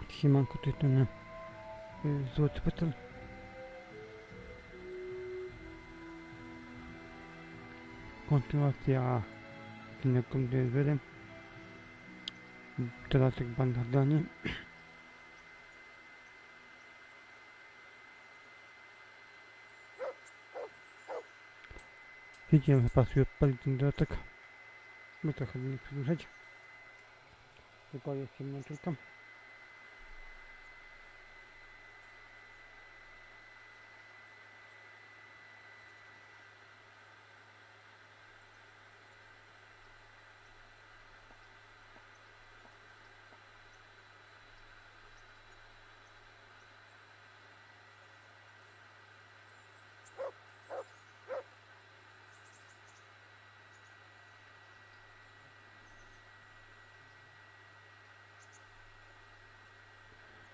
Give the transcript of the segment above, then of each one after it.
Siemanko, to jest ten złoty petal. Kontynuacja filmiku deliverane. Teraz jak Banda drani. Widziałem, że pasuje odpalić ten dodatek, bo trochę nie przedłużać. Tylko jest ciemno tylko.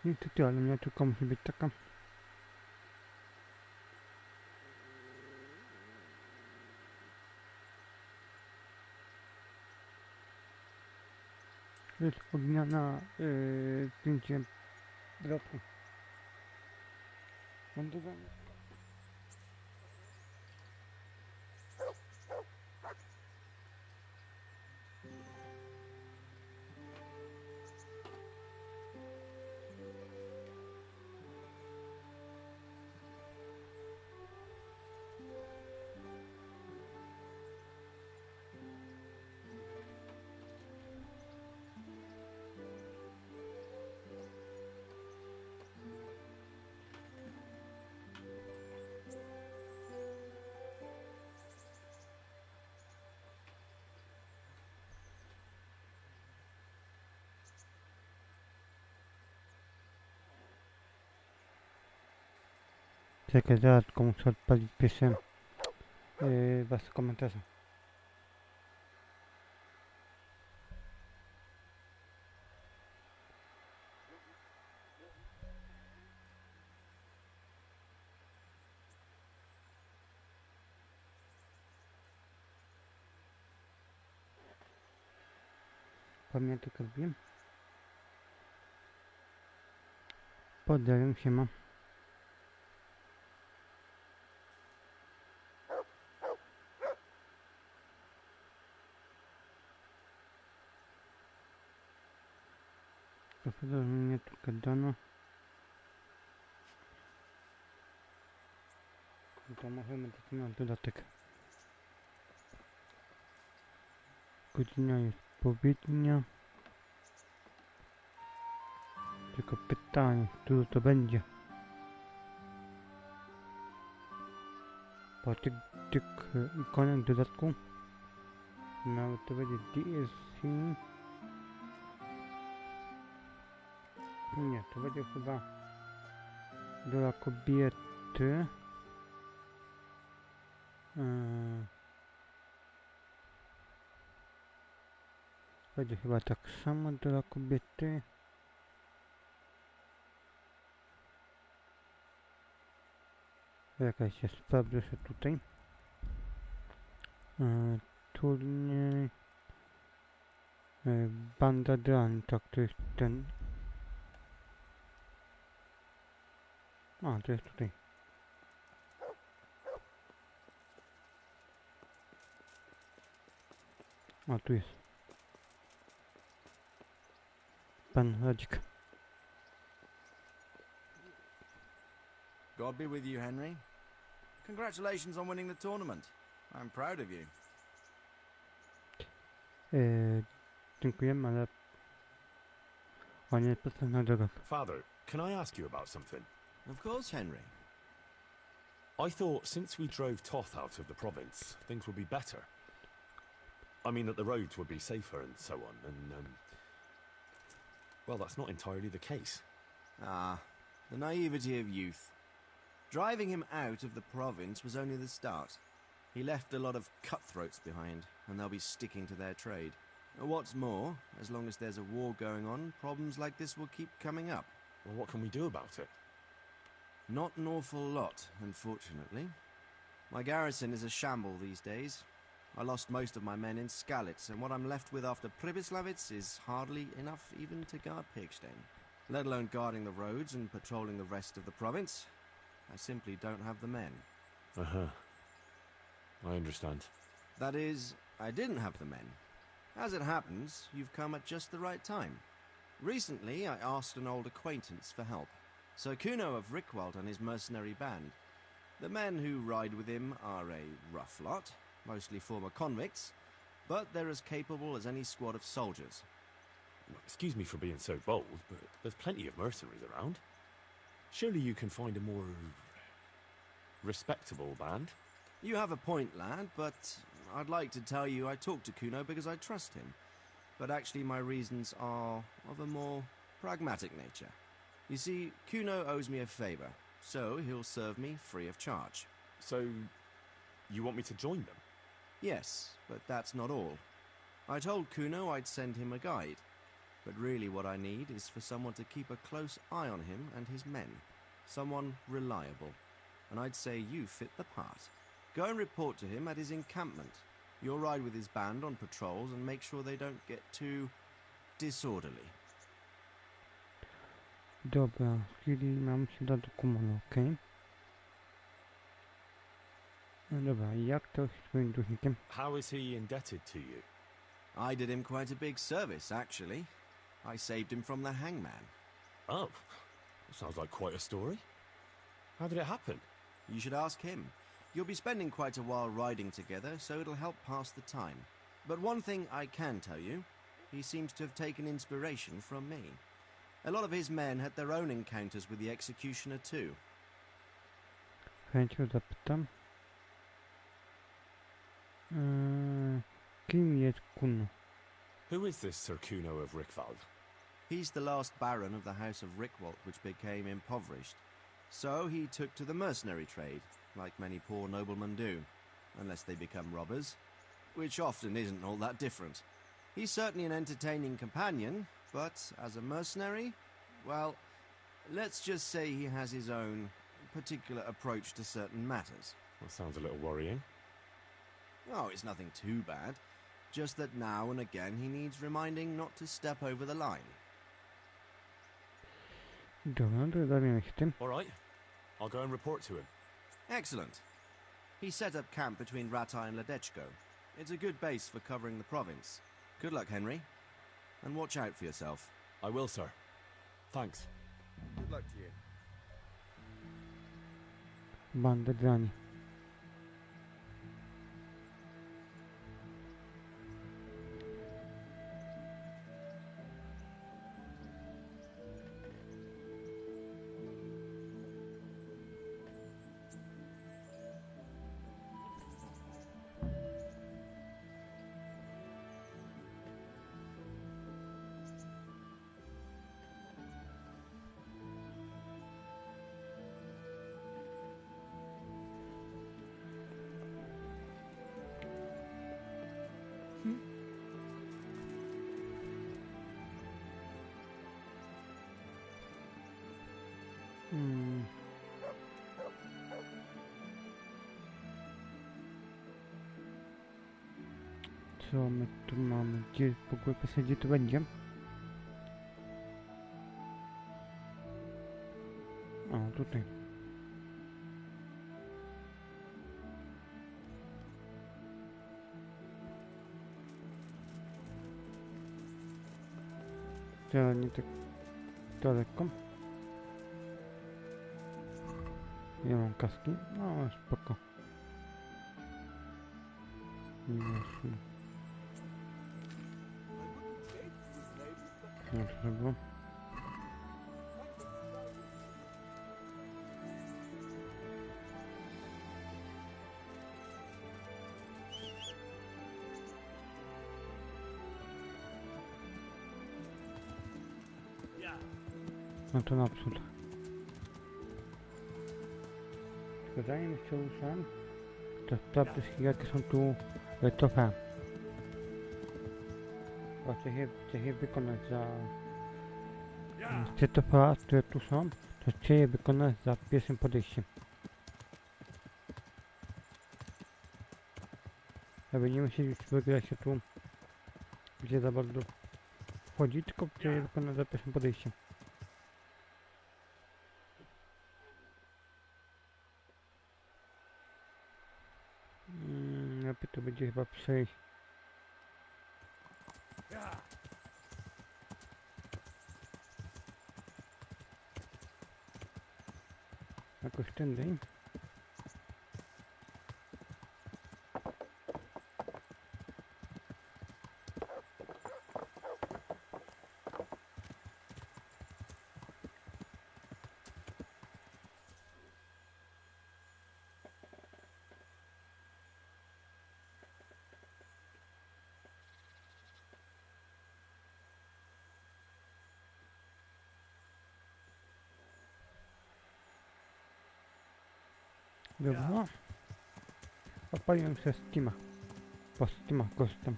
I tutorial mnie tylko musi być taka. Jest odmiana zdjęcie dropu. Czekaj, zaraz tylko muszę odpalić pierwsze wasze komentarze. Pamiętam, jak robiłem. Pozdrawiam, siema. Trochę do mnie tu gadano. To możemy dać na dodatek. Godzina jest powiednia. Tylko pytanie, który to będzie. Po tych ikonach dodatku. Nawet to będzie DLC. Nie, to będzie chyba dla kobiety. Będzie chyba tak samo dla kobiety. Jakaś się sprawdzę się tutaj. Turniej. Banda drani, tak, to jest ten. A, to jest tutaj. A, tu jest. Pan Radzik. God be with you, Henry. Congratulations on winning the tournament. I'm proud of you. Dziękujemy, ale on jest postawiony na drogach. Father, can I ask you about something? Of course, Henry. I thought since we drove Toth out of the province, things would be better. I mean that the roads would be safer and so on, and, well, that's not entirely the case. Ah, the naivety of youth. Driving him out of the province was only the start. He left a lot of cutthroats behind, and they'll be sticking to their trade. What's more, as long as there's a war going on, problems like this will keep coming up. Well, what can we do about it? Not an awful lot, unfortunately. My garrison is a shamble these days. I lost most of my men in Skalitz, and what I'm left with after Pribyslavitz is hardly enough even to guard Pigstein. let alone guarding the roads and patrolling the rest of the province. I simply don't have the men. Uh-huh. I understand. That is, I didn't have the men. As it happens, you've come at just the right time. Recently, I asked an old acquaintance for help, Sir Kuno of Rickwald and his mercenary band. The men who ride with him are a rough lot, mostly former convicts, but they're as capable as any squad of soldiers. Excuse me for being so bold, but there's plenty of mercenaries around. Surely you can find a more respectable band? You have a point, lad, but I'd like to tell you I talked to Kuno because I trust him. But actually my reasons are of a more pragmatic nature. You see, Kuno owes me a favor, so he'll serve me free of charge. So, you want me to join them? Yes, but that's not all. I told Kuno I'd send him a guide, but really what I need is for someone to keep a close eye on him and his men. Someone reliable. And I'd say you fit the part. Go and report to him at his encampment. You'll ride with his band on patrols and make sure they don't get too disorderly. Dobra, czyli mam się do Kumano, okej? No dobra, jak to z twoim dłużnikiem? How is he indebted to you? I did him quite a big service, actually. I saved him from the hangman. Oh, sounds like quite a story. How did it happen? You should ask him. You'll be spending quite a while riding together, so it'll help pass the time. But one thing I can tell you, he seems to have taken inspiration from me. A lot of his men had their own encounters with the executioner too. Chęcią zapytam. Kim jest Kuno? Who is this Sir Kuno of Rickwald? He's the last baron of the House of Rickwald, which became impoverished. So he took to the mercenary trade, like many poor noblemen do, unless they become robbers, which often isn't all that different. He's certainly an entertaining companion, but as a mercenary, well, let's just say he has his own particular approach to certain matters. That sounds a little worrying. Oh, it's nothing too bad, just that now and again he needs reminding not to step over the line. Dobra, to zajmiemy się tym. All right, I'll go and report to him. Excellent. He set up camp between Ratai and Ledechko. It's a good base for covering the province. Good luck, Henry. And watch out for yourself. I will, sir. Thanks. Good luck to you. Banda drani. Co my tu mamy? Gdzie w ogóle gdzie to będzie? O, tutaj. To nie tak daleko. Ja mam kaski. No, spoko. Jasne. No, to było. No to naprzód. Tylko zanim jeszcze ruszam, to sprawdzę, jakie są tu trofea. Właśnie chcę je wykonać za... Te trofea, które tu są, to chcę je wykonać za pierwszym podejściem. Aby nie musieli wygrać się tu, gdzie za bardzo wchodzi, tylko chcę je wykonać za pierwszym podejściem. to będzie chyba przejść. Jakoś tędy. Dobra. Opaliłem się Steama. Po Steama korzystam.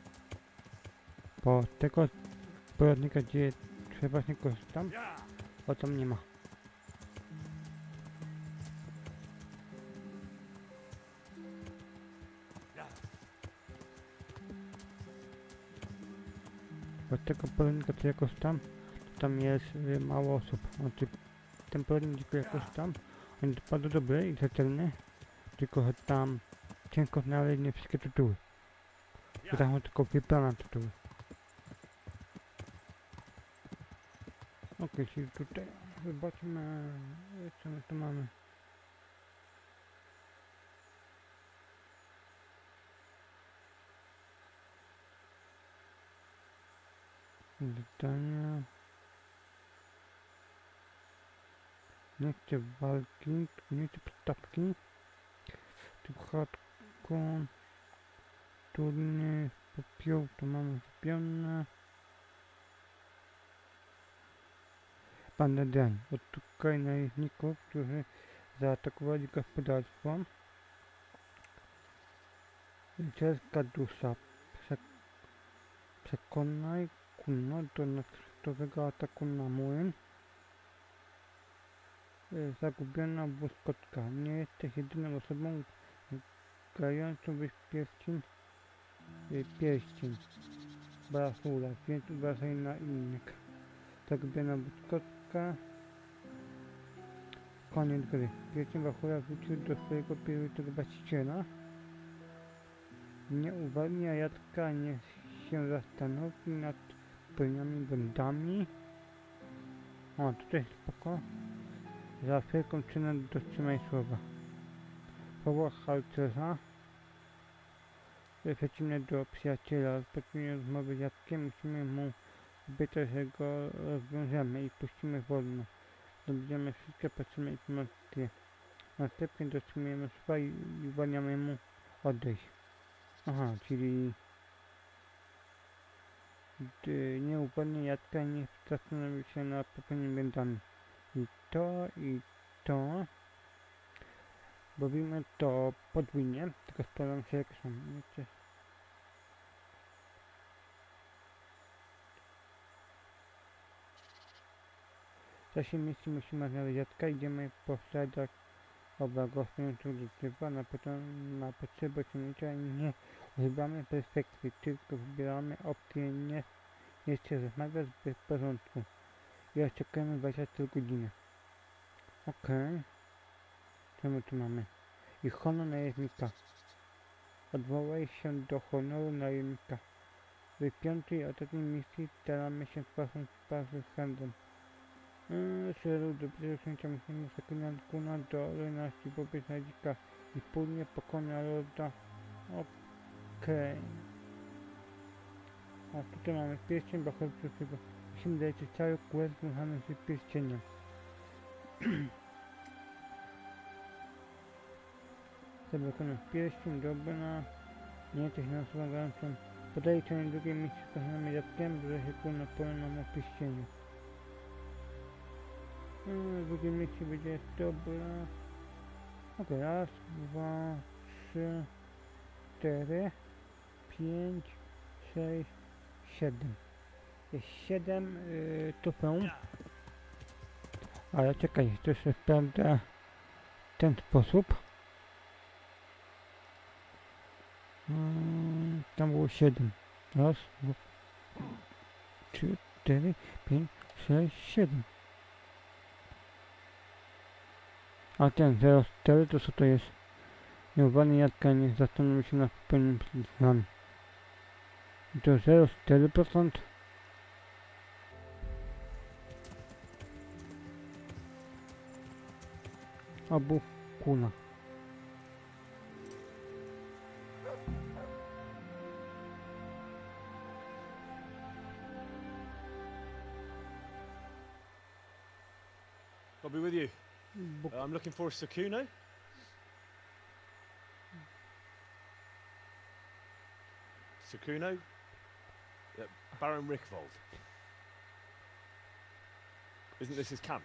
Po tego poradnika, gdzie przeważnie korzystam, o tam nie ma. Od tego poradnika, co ja korzystam, to tam jest mało osób. Znaczy, ten poradnik, gdzie ja korzystam, on jest bardzo dobry i rzetelny, tylko że tam ciężko znaleźć nie wszystkie tytuły. Bo tam są tylko wybrane tytuły. Okej, czyli tutaj zobaczmy, co my tu mamy. Zadania. Nie chcę walki, nie chcę podstawki. Tylko hardcore. Turniej, popiół, to mamy zrobione. Banda drani. Odszukaj najeźdźników, którzy zaatakowali gospodarstwo. Rycerska dusza. Przekonaj Kuno do natychmiastowego ataku na młyn. Zagubiona błyskotka. Nie jesteś jedyną osobą grającą w pierścień. Brasula, więc uważaj na innych. Zagubiona błyskotka. Koniec gry. Pierścień Brasula wrócił do swojego pierwszego właściciela. Nie uwalnia Jadka, niech się zastanowi nad pełniami bandami. O, tutaj spoko. Za wszelką cenę dotrzymaj słowa. Słowo harcerza. Przeciwne do przyjaciela. Rozpoczniemy rozmowę z Jadkiem. Musimy mu obiecać, że go rozwiążemy i puścimy wolno. Zdobędziemy wszystkie potrzebne informacje. Następnie dotrzymujemy słowa i uwalniamy mu odejść. Aha, czyli nie uwolnię Jadka i nie zastanowi się nad popełnieniem błędami. I to robimy to podwójnie, tylko sprawdzam się jak są. W czasie misji musimy znaleźć Jadka, idziemy po śladach oba głosujących do drzewa na potrzeby osiągnięcia i nie używamy perspektywy, tylko wybieramy opcję nie chcę rozmawiać bez porządku i oczekujemy 24 godziny. Okej. Co my tu mamy? I honor najemnika. Odwołaj się do honoru najemnika. W piątej i ostatniej misji staramy się sprzątać z handlem. Celu dobrego osiągnięcia musimy przekonać Guna do lojalności wobec Nadzika i wspólnie pokona Lorda. Okej. A tutaj mamy pierścień bachorczycego. Musimy lecieć cały quest związany z pierścieniem. Chcę wykonać pierścień, dobra. Nie jesteś naszą graniczą. Podaję część drugiej misji z kochanym Jadkiem, że się kurna powiem nam o pierścieniu. Drugie miejsce będzie dobra. Ok, raz, dwa, trzy, 4, 5, 6, 7. Jest 7 trofeum. Ale czekaj, to się sprawdza w ten sposób. Tam było 7. Raz, 2, 3, 4, 5, 6, 7. A ten 0,4 to co to jest? Nieuwany Jadka nie zastanowi się nad pełnym plan. I to 0,4%. Obu kuna. I'll be with you. Bóg. I'm looking for Sakuno. Sakuno? Baron Rickvold. Isn't this his camp?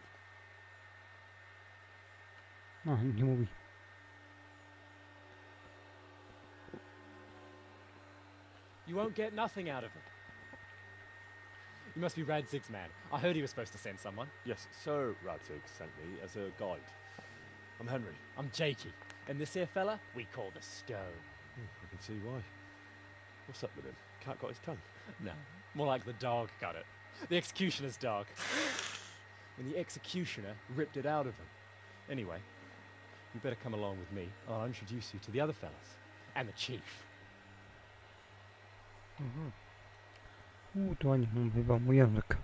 No, nie mówi. You won't get nothing out of him. You must be Radzig's man. I heard he was supposed to send someone. Yes, Sir Radzig sent me as a guide. I'm Henry. I'm Jakey. And this here fella, we call the Stone. I can see why. What's up with him? Cat got his tongue? No, more like the dog got it. The executioner's dog. And the executioner ripped it out of him. Anyway, you better come along with me. I'll introduce you to the other fellas. And the chief. To ładnie mówił mój język.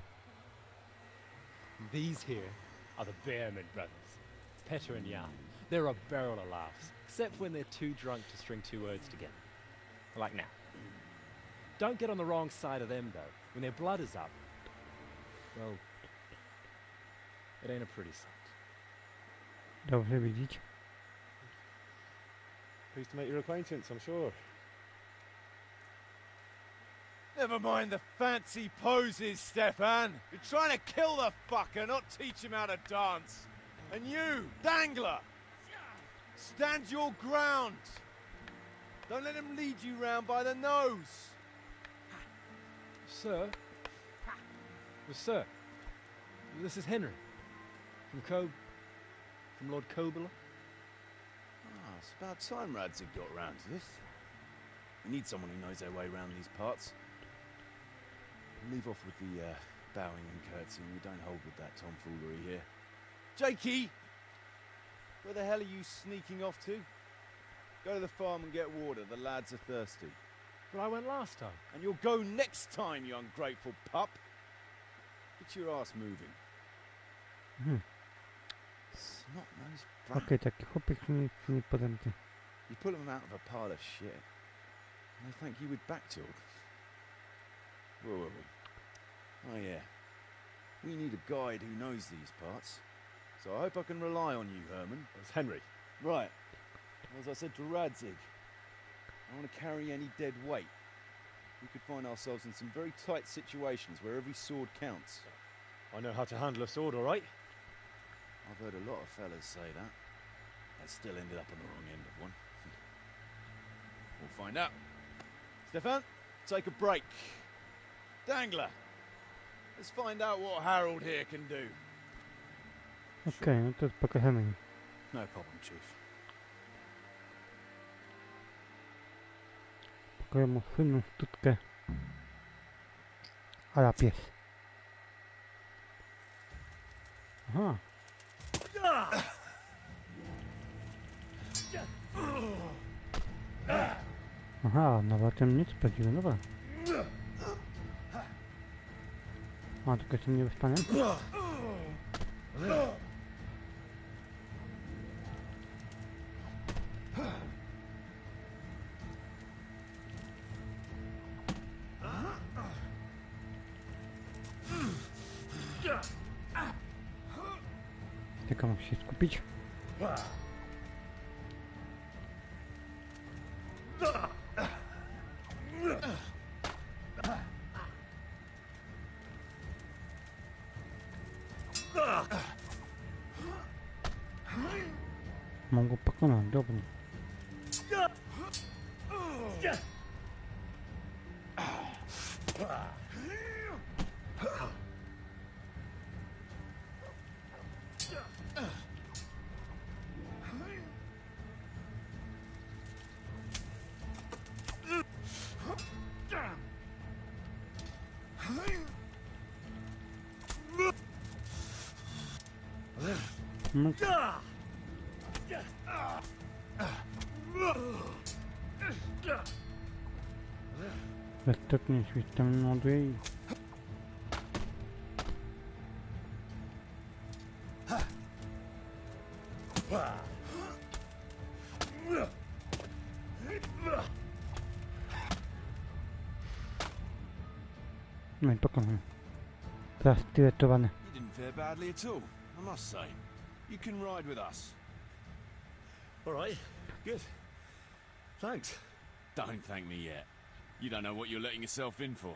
These here are the Bearman brothers. Petter and Jan. They're a barrel of laughs, except when they're too drunk to string two words together. Like now. Don't get on the wrong side of them, though. When their blood is up, well, it ain't a pretty sight. Dobrze widzieć. Pleased to make your acquaintance, I'm sure. Never mind the fancy poses, Stefan. You're trying to kill the fucker, not teach him how to dance. And you, Dangler, stand your ground. Don't let him lead you round by the nose. Sir? Well, sir, this is Henry. From Lord Kobler. Ah, it's about time Radzig got round to this. We need someone who knows their way around these parts. Leave off with the bowing and curtsying. We don't hold with that tomfoolery here. Jakey! Where the hell are you sneaking off to? Go to the farm and get water. The lads are thirsty. But I went last time. And you'll go next time, you ungrateful pup. Get your ass moving. Snot-nosed brat. Okej, taki chłopiec nie podęty. You pull them out of a pile of shit. And they thank you with backtalk. Where were we? Oh yeah. We need a guide who knows these parts. So I hope I can rely on you, Herman. That's Henry. Right. As I said to Radzig, I don't want to carry any dead weight. We could find ourselves in some very tight situations where every sword counts. I know how to handle a sword, all right? I've heard a lot of fellas say that. They still ended up on the wrong end of one. We'll find out. Stefan, take a break. Dangler, let's find out what Harold here can do. Okej, no to pokażemy im. No problem, Chief. Pokażę mu słynną sztuczkę. Ala pies. Aha. Aha, nowa temnica sprawdziłem, dobra. A, tylko jestem niewyspany. Tylko muszę się skupić. Mogę pokonać, dobra. No. Ostatnio świetlam młody i... No i pokonam. Teraz tyretowany. You didn't fare badly at all, I must say. You can ride with us. All right, good. Thanks. Don't thank me yet. You don't know what you're letting yourself in for.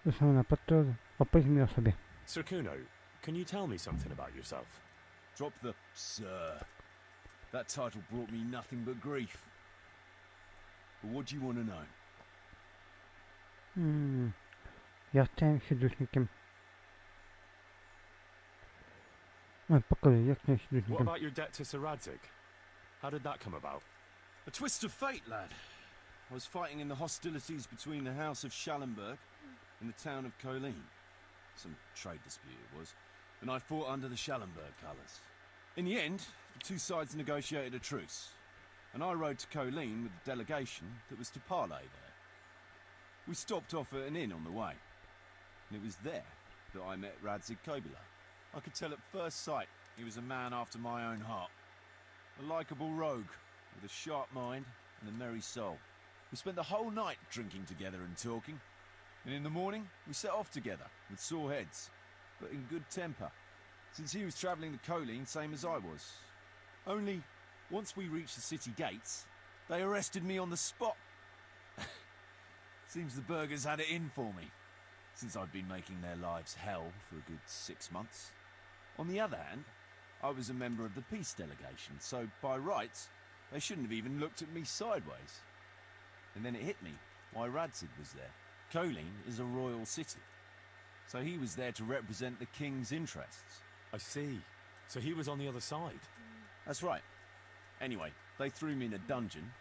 Ruszamy na patrol. Opowiedz mi o sobie. Sir Kuno, can you tell me something about yourself? Drop the sir. That title brought me nothing but grief. But what do you want to know? Ja stałem się dusznikiem. No po kolei, jak stałem się What dusznikiem? about your debt to Sir Radzig? How did that come about? A twist of fate, lad. I was fighting in the hostilities between the House of Schallenberg and the town of Colleen. Some trade dispute it was, and I fought under the Schallenberg colours. In the end, the two sides negotiated a truce, and I rode to Colleen with the delegation that was to parley there. We stopped off at an inn on the way, and it was there that I met Radzig Kobyla. I could tell at first sight he was a man after my own heart. A likeable rogue, with a sharp mind and a merry soul. We spent the whole night drinking together and talking, and in the morning we set off together, with sore heads, but in good temper, since he was travelling to Colleen same as I was. Only, once we reached the city gates, they arrested me on the spot. Seems the burghers had it in for me, since I've been making their lives hell for a good 6 months. On the other hand, I was a member of the peace delegation, so by rights, they shouldn't have even looked at me sideways. And then it hit me why Radzig was there. Colleen is a royal city, so he was there to represent the king's interests. I see. So he was on the other side. That's right. Anyway, they threw me in a dungeon,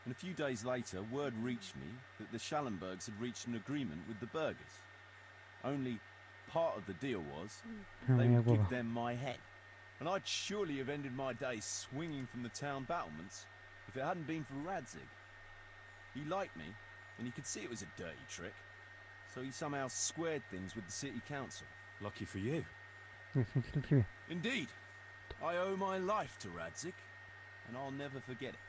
and a few days later, word reached me that the Schallenbergs had reached an agreement with the burghers. Only part of the deal was they would give them my head. And I'd surely have ended my days swinging from the town battlements if it hadn't been for Radzig. He liked me, and he could see it was a dirty trick, so he somehow squared things with the city council. Lucky for you. Jestem szczęśliwy. Indeed. I owe my life to Radzig, and I'll never forget it.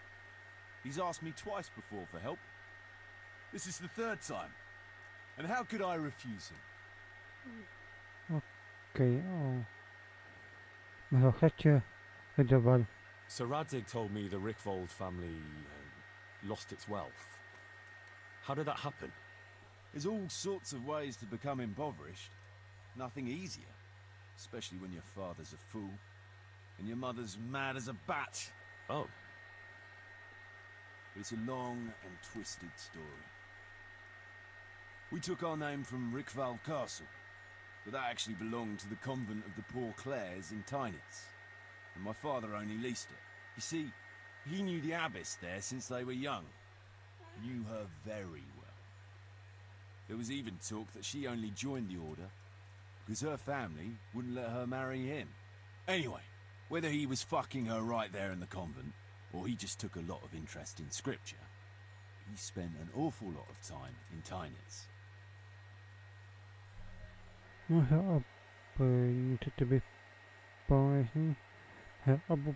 He's asked me twice before for help. This is the third time. And how could I refuse him? Okej, o. Może chcecie wydawali. Sir Radzig told me the Rickvold family lost its wealth. How did that happen? There's all sorts of ways to become impoverished. Nothing easier. Especially when your father's a fool and your mother's mad as a bat. Oh. But it's a long and twisted story. We took our name from Rickval Castle, but that actually belonged to the convent of the Poor Clares in Tynitz, and my father only leased it. You see, he knew the abbess there since they were young. Knew her very well. There was even talk that she only joined the order because her family wouldn't let her marry him. Anyway, whether he was fucking her right there in the convent, or he just took a lot of interest in scripture, he spent an awful lot of time in Tynitz. Może czy tobie pojaśni? Obu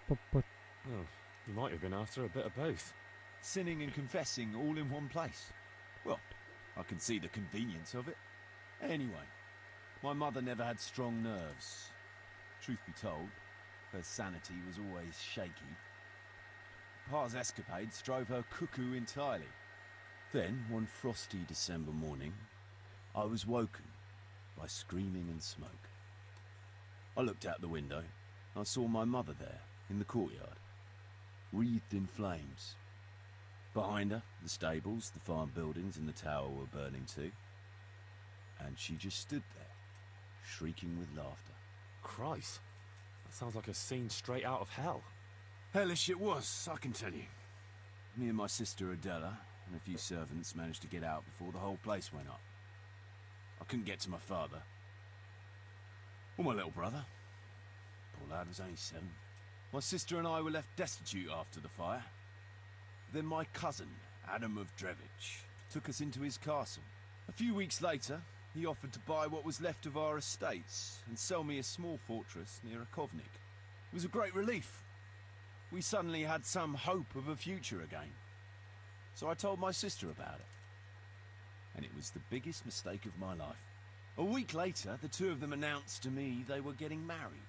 Oh, you might have been after a bit of both. Sinning and confessing all in one place. Well, I can see the convenience of it. Anyway, my mother never had strong nerves. Truth be told, her sanity was always shaky. Pa's escapades drove her cuckoo entirely. Then, one frosty December morning, I was woken by screaming and smoke. I looked out the window. I saw my mother there, in the courtyard, wreathed in flames. Behind her, the stables, the farm buildings and the tower were burning too. And she just stood there, shrieking with laughter. Christ. That sounds like a scene straight out of hell. Hellish it was, I can tell you. Me and my sister Adela and a few servants managed to get out before the whole place went up. I couldn't get to my father. Or my little brother. Poor lad was only 7. My sister and I were left destitute after the fire. Then my cousin, Adam of Drevich, took us into his castle. A few weeks later, he offered to buy what was left of our estates and sell me a small fortress near a Kovnik. It was a great relief. We suddenly had some hope of a future again. So I told my sister about it. And it was the biggest mistake of my life. A week later, the two of them announced to me they were getting married.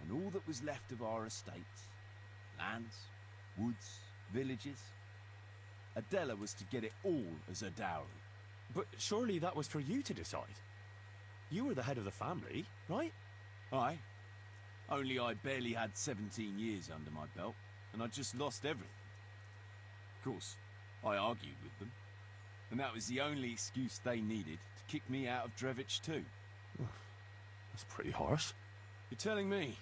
And all that was left of our estates, lands, woods, villages, Adela was to get it all as a dowry. But surely that was for you to decide. You were the head of the family, right? Aye. Only I barely had 17 years under my belt, and I'd just lost everything. Of course, I argued with them, and that was the only excuse they needed to kick me out of Drevich too. That's pretty harsh. You're telling me.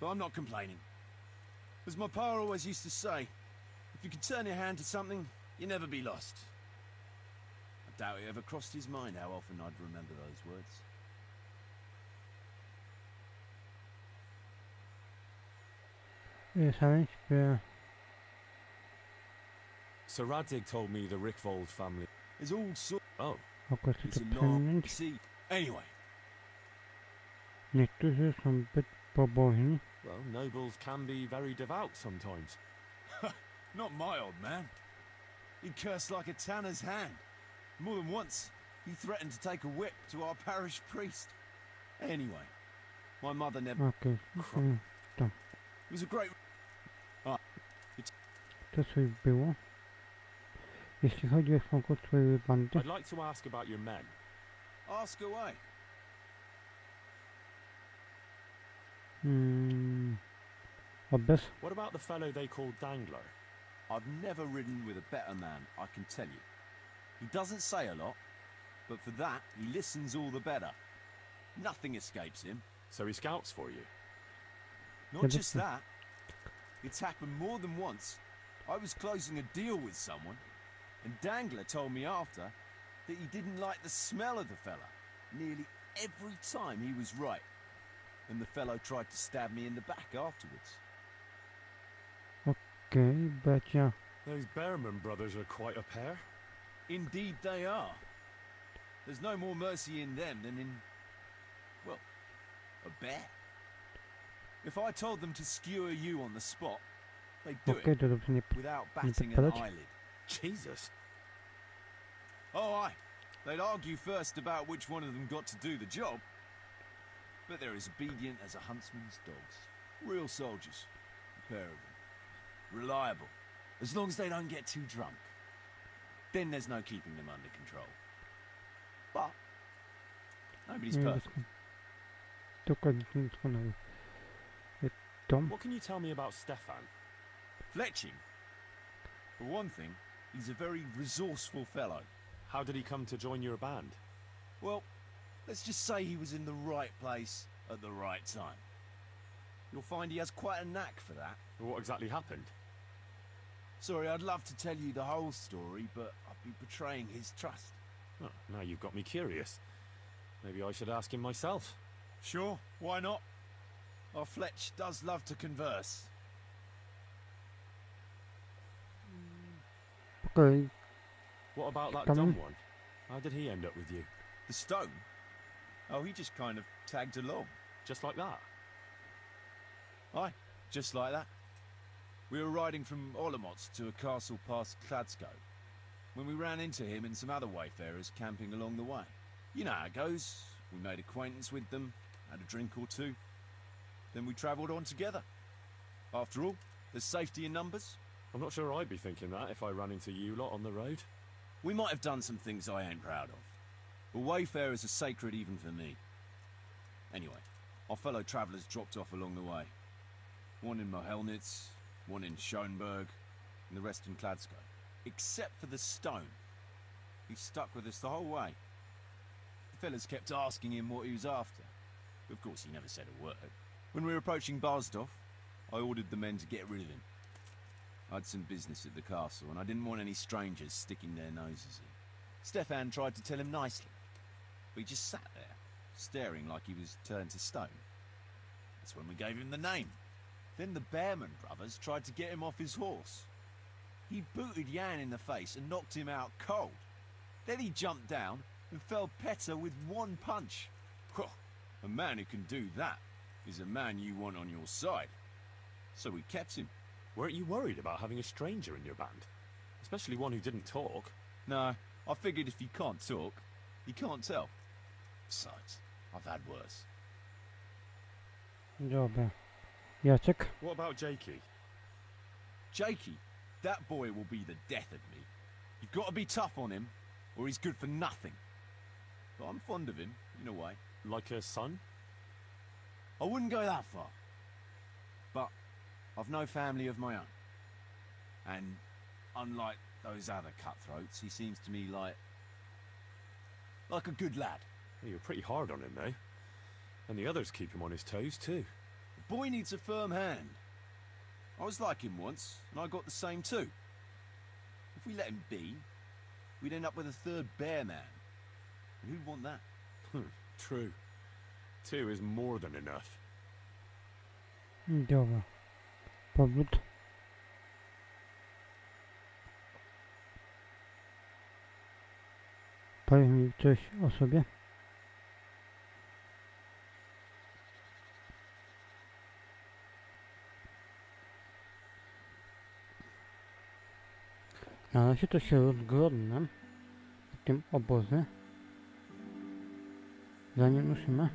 But I'm not complaining. As my pa always used to say, if you could turn your hand to something, you'll never be lost. I doubt it ever crossed his mind how often I'd remember those words. Saben śpiewa. So Radzig told me the Rickvold family... There's all sorts. Oh, Mogę sobie It's to a long... przeminąć. See, anyway, Niektórzy są zbyt pobożni. well, nobles can be very devout sometimes. not my old man. He cursed like a tanner's hand. More than once, he threatened to take a whip to our parish priest. Anyway, my mother never... Okej, It was a great... to coś było. Jeśli chodzi o członkostwo bandy, I'd like to ask about your men. Ask away. Obez, What about the fellow they called Dangler? I've never ridden with a better man, I can tell you. He doesn't say a lot, but for that, he listens all the better. Nothing escapes him. So he scouts for you? Not just that. It's happened more than once. I was closing a deal with someone, and Dangler told me after that he didn't like the smell of the fella. Nearly every time he was right. And the fellow tried to stab me in the back afterwards. okej, bracia. Those Behrman brothers are quite a pair. Indeed they are. There's no more mercy in them than in, well, a bear. If I told them to skewer you on the spot, they'd do Okej, it to dobrze nie... without batting an podpadać? eyelid. Jesus. Oh, aye. They'd argue first about which one of them got to do the job. But they're as obedient as a huntsman's dogs. Real soldiers. A pair of them. Reliable. As long as they don't get too drunk. Then there's no keeping them under control. But nobody's Nie, perfect. dokładnie doskonały. Tom? What can you tell me about Stefan? Fletching. For one thing, he's a very resourceful fellow. How did he come to join your band? Well, let's just say he was in the right place at the right time. You'll find he has quite a knack for that. What exactly happened? Sorry, I'd love to tell you the whole story, but I'd be betraying his trust. Oh, now you've got me curious. Maybe I should ask him myself. Sure, why not? Our Fletch does love to converse. Okej, What about that Come dumb on. one? How did he end up with you? The stone? Oh, he just kind of tagged along. Just like that? Aye, just like that. We were riding from Olomouc to a castle past Kladsko when we ran into him and some other wayfarers camping along the way. You know how it goes. We made acquaintance with them, had a drink or two. Then we travelled on together. After all, there's safety in numbers. I'm not sure I'd be thinking that if I ran into you lot on the road. We might have done some things I ain't proud of. But wayfarers are sacred even for me. Anyway, our fellow travellers dropped off along the way. One in Mohelnitz, one in Schoenberg, and the rest in Kladsko. Except for the stone. He stuck with us the whole way. The fellas kept asking him what he was after. But of course he never said a word. When we were approaching Barsdorf, I ordered the men to get rid of him. I had some business at the castle, and I didn't want any strangers sticking their noses in. Stefan tried to tell him nicely, but he just sat there, staring like he was turned to stone. That's when we gave him the name. Then the Bearman brothers tried to get him off his horse. He booted Jan in the face and knocked him out cold. Then he jumped down and felled Petter with one punch. Well, a man who can do that is a man you want on your side. So we kept him. Weren't you worried about having a stranger in your band? Especially one who didn't talk. No, I figured if you can't talk, you can't tell. Besides, I've had worse. Dobra. Jacek? What about Jakey? Jakey, that boy will be the death of me. You've got to be tough on him, or he's good for nothing. But I'm fond of him, in a way. Like a son? I wouldn't go that far. But I've no family of my own. And unlike those other cutthroats, he seems to me like a good lad. Well, you're pretty hard on him, eh? And the others keep him on his toes, too. The boy needs a firm hand. I was like him once, and I got the same too. If we let him be, we'd end up with a third bear man. And who'd want that? True. 2 is more than enough. Dobra. Powrót. Powiedz mi coś o sobie. Na razie to się rozglądam w tym obozie. Zanim ruszymy.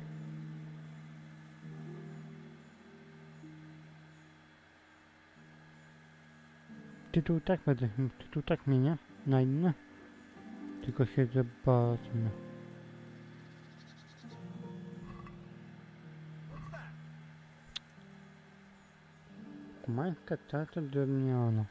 Tytuł tak zmienia na inny. Tylko się zobaczmy. Kumańska tarcza drewniana.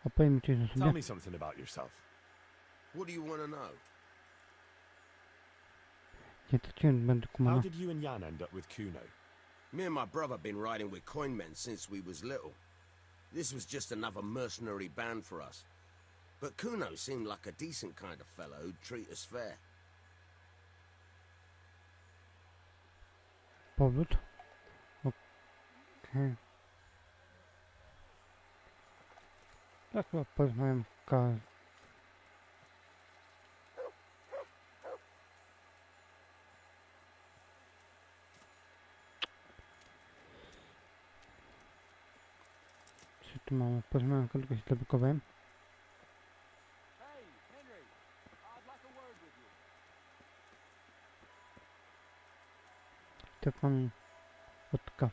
Opowiem mi coś o Tell sobie. me something about yourself. What do you want to know? Nie traciłem będę How kumana. did you and Jan end up with Kuno? Me and my brother been riding with coin men since we was little. This was just another mercenary band for us. But Kuno seemed like a decent kind of fellow who'd treat us fair. Powrót. Okej. Tak chyba poznałem każdy. Co tu mamy? Poznałem kogoś, zablokowałem. Hey, Henry, I'd like a word with you. Telefon Otka.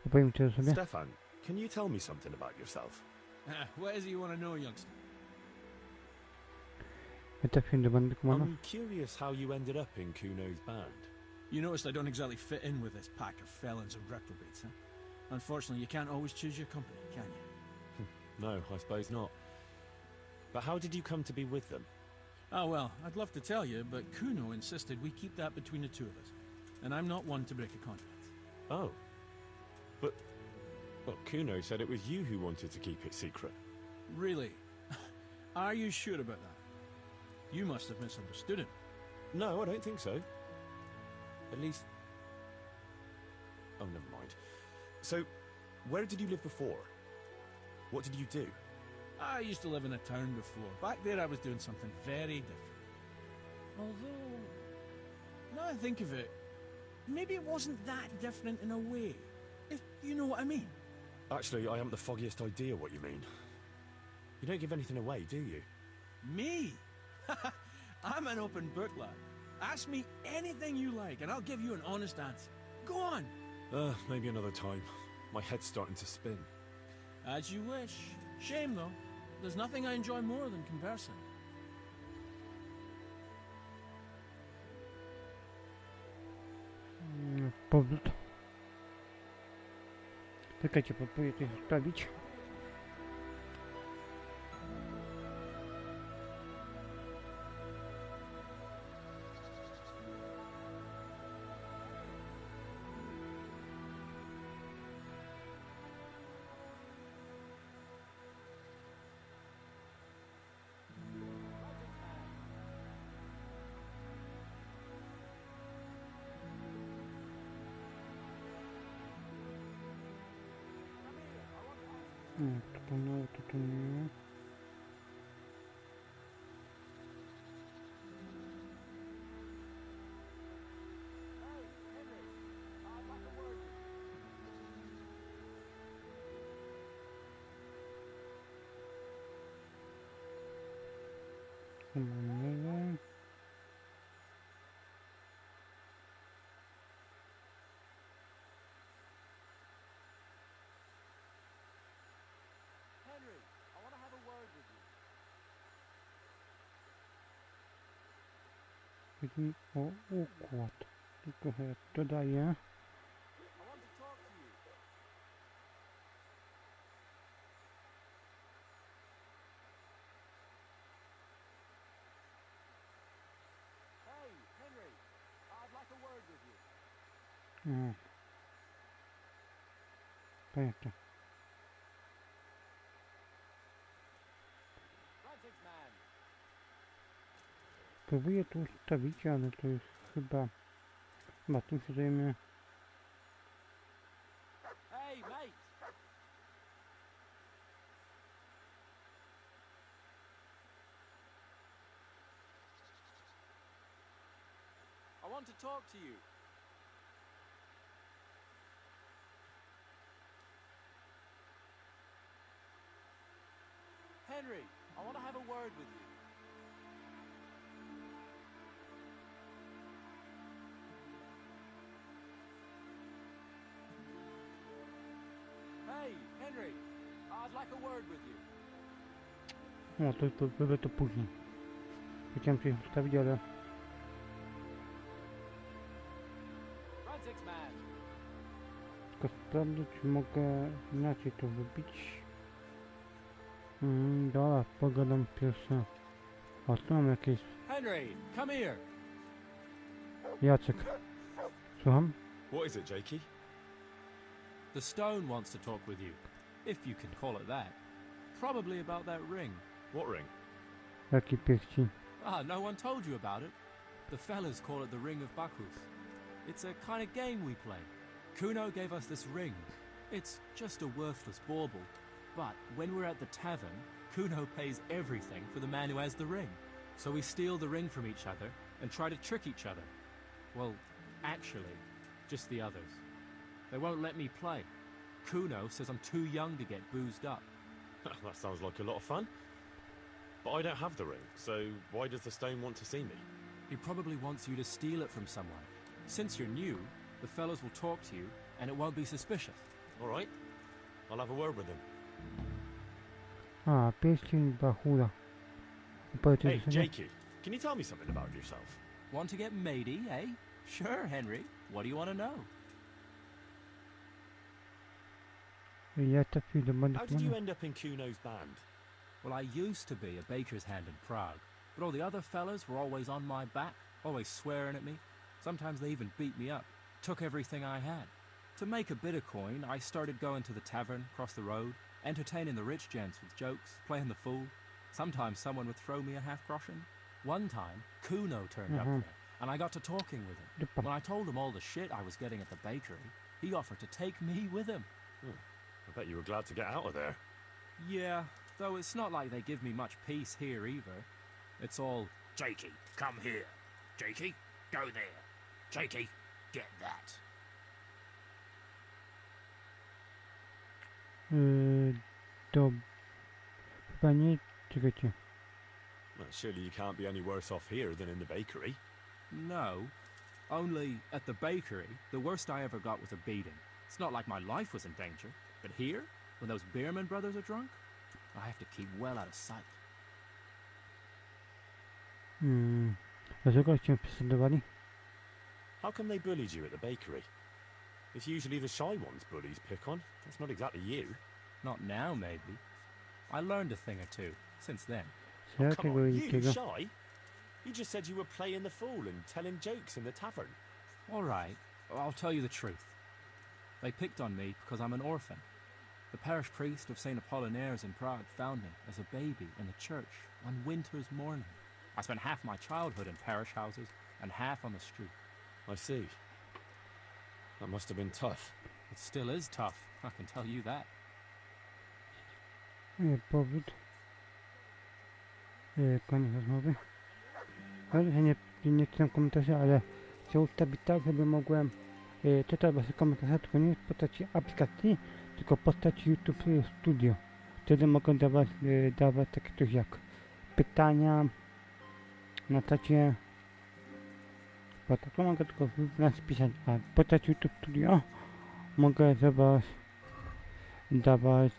Opowiem ci o sobie. Stefan, can you tell me something about yourself? What is it you want to know, youngster? Ja trafiłem do bandy kumana. I'm curious how you ended up in Kuno's band. You noticed I don't exactly fit in with this pack of felons and reprobates, huh? Unfortunately, you can't always choose your company, can you? No, I suppose not. But how did you come to be with them? Oh, well, I'd love to tell you, but Kuno insisted we keep that between the two of us. And I'm not one to break a confidence. Oh. But, well, Kuno said it was you who wanted to keep it secret. Really? Are you sure about that? You must have misunderstood him. No, I don't think so. At least... Oh, never mind. So, where did you live before? What did you do? I used to live in a town before. Back there I was doing something very different. Although, now I think of it, maybe it wasn't that different in a way. If you know what I mean. Actually, I haven't the foggiest idea what you mean. You don't give anything away, do you? Me? I'm an open book, lad. Ask me anything you like, and I'll give you an honest answer. Go on. Maybe another time. My head's starting to spin. As you wish. Shame, though. There's nothing I enjoy more than conversing. Powrót. Czekajcie, próbuję coś ustawić. To nie. Chyba nie. Henry, I want to have a word with you. Taki układ. Tylko że dodaję. I want to talk to you. Hey, Henry, I'd like a word with you. O. Pamiętam. Frantic man. Próbuję tu ustawić, ale to jest chyba tym się zajmie. Hey, mate. I want to talk to you. Henry, I want to have a word with you. Hey, Henry, I'd like a word with you. No to będę to później. Chciałem się ustawić, ale Frantic man. tylko sprawdzę, czy mogę inaczej to wybić. Dobra, pogadam pierwsze. O, tu mam jakieś... Henry, come here. Jacek. Słucham? What is it, Jakey? The stone wants to talk with you, if you can call it that. Probably about that ring. What ring? Jaki pierścień? Ah, no one told you about it. The fellas call it the Ring of Bacchus. It's a kind of game we play. Kuno gave us this ring. It's just a worthless bauble. But when we're at the tavern, Kuno pays everything for the man who has the ring. So we steal the ring from each other and try to trick each other. Well, actually, just the others. They won't let me play. Kuno says I'm too young to get boozed up. That sounds like a lot of fun. But I don't have the ring, so why does the stone want to see me? He probably wants you to steal it from someone. Since you're new, the fellas will talk to you and it won't be suspicious. All right, I'll have a word with him. A, pierścień Bachura. Opowiedzcie Hey, sobie? Jakey, can you tell me something about yourself? Want to get matey, eh? Sure, Henry. What do you want to know? Ja trafił do How did you badytami. end up in Kuno's band? Well, I used to be a baker's hand in Prague, but all the other fellas were always on my back, always swearing at me. Sometimes they even beat me up, took everything I had. To make a bit of coin, I started going to the tavern across the road, entertaining the rich gents with jokes, playing the fool. Sometimes someone would throw me a half-groschen. One time, Kuno turned up there, and I got to talking with him. Dupa. When I told him all the shit I was getting at the bakery, he offered to take me with him. I bet you were glad to get out of there. Yeah, though it's not like they give me much peace here either. It's all, Jakey, come here. Jakey, go there. Jakey, get that. Do... Chyba nie... Czekajcie. Well, surely you can't be any worse off here than in the bakery. no. Only, at the bakery, the worst I ever got was a beating. It's not like my life was in danger. But here, when those Beerman brothers are drunk, I have to keep well out of sight. Dlaczego cię prześladowali? How come they bullied you at the bakery? It's usually the shy ones bullies pick on. That's not exactly you. Not now, maybe. I learned a thing or two since then. Come Jakiego on, i you jakiego? shy? You just said you were playing the fool and telling jokes in the tavern. All right, I'll tell you the truth. They picked on me because I'm an orphan. The parish priest of St. Apollinaire's in Prague found me as a baby in the church one winter's morning. I spent half my childhood in parish houses and half on the street. I see. That must have been tough. It still is tough, I can tell you that. powód. Koniec rozmowy. Ale nie czytam komentarzy, ale chcę ustawić tak, żeby mogłem czytać wasze komentarze, tylko nie w postaci aplikacji, tylko w postaci YouTube Studio. Wtedy mogę dawać takie coś jak pytania na czacie. Bo tak to mogę tylko pisać, a w postaci YouTube Studio mogę dawać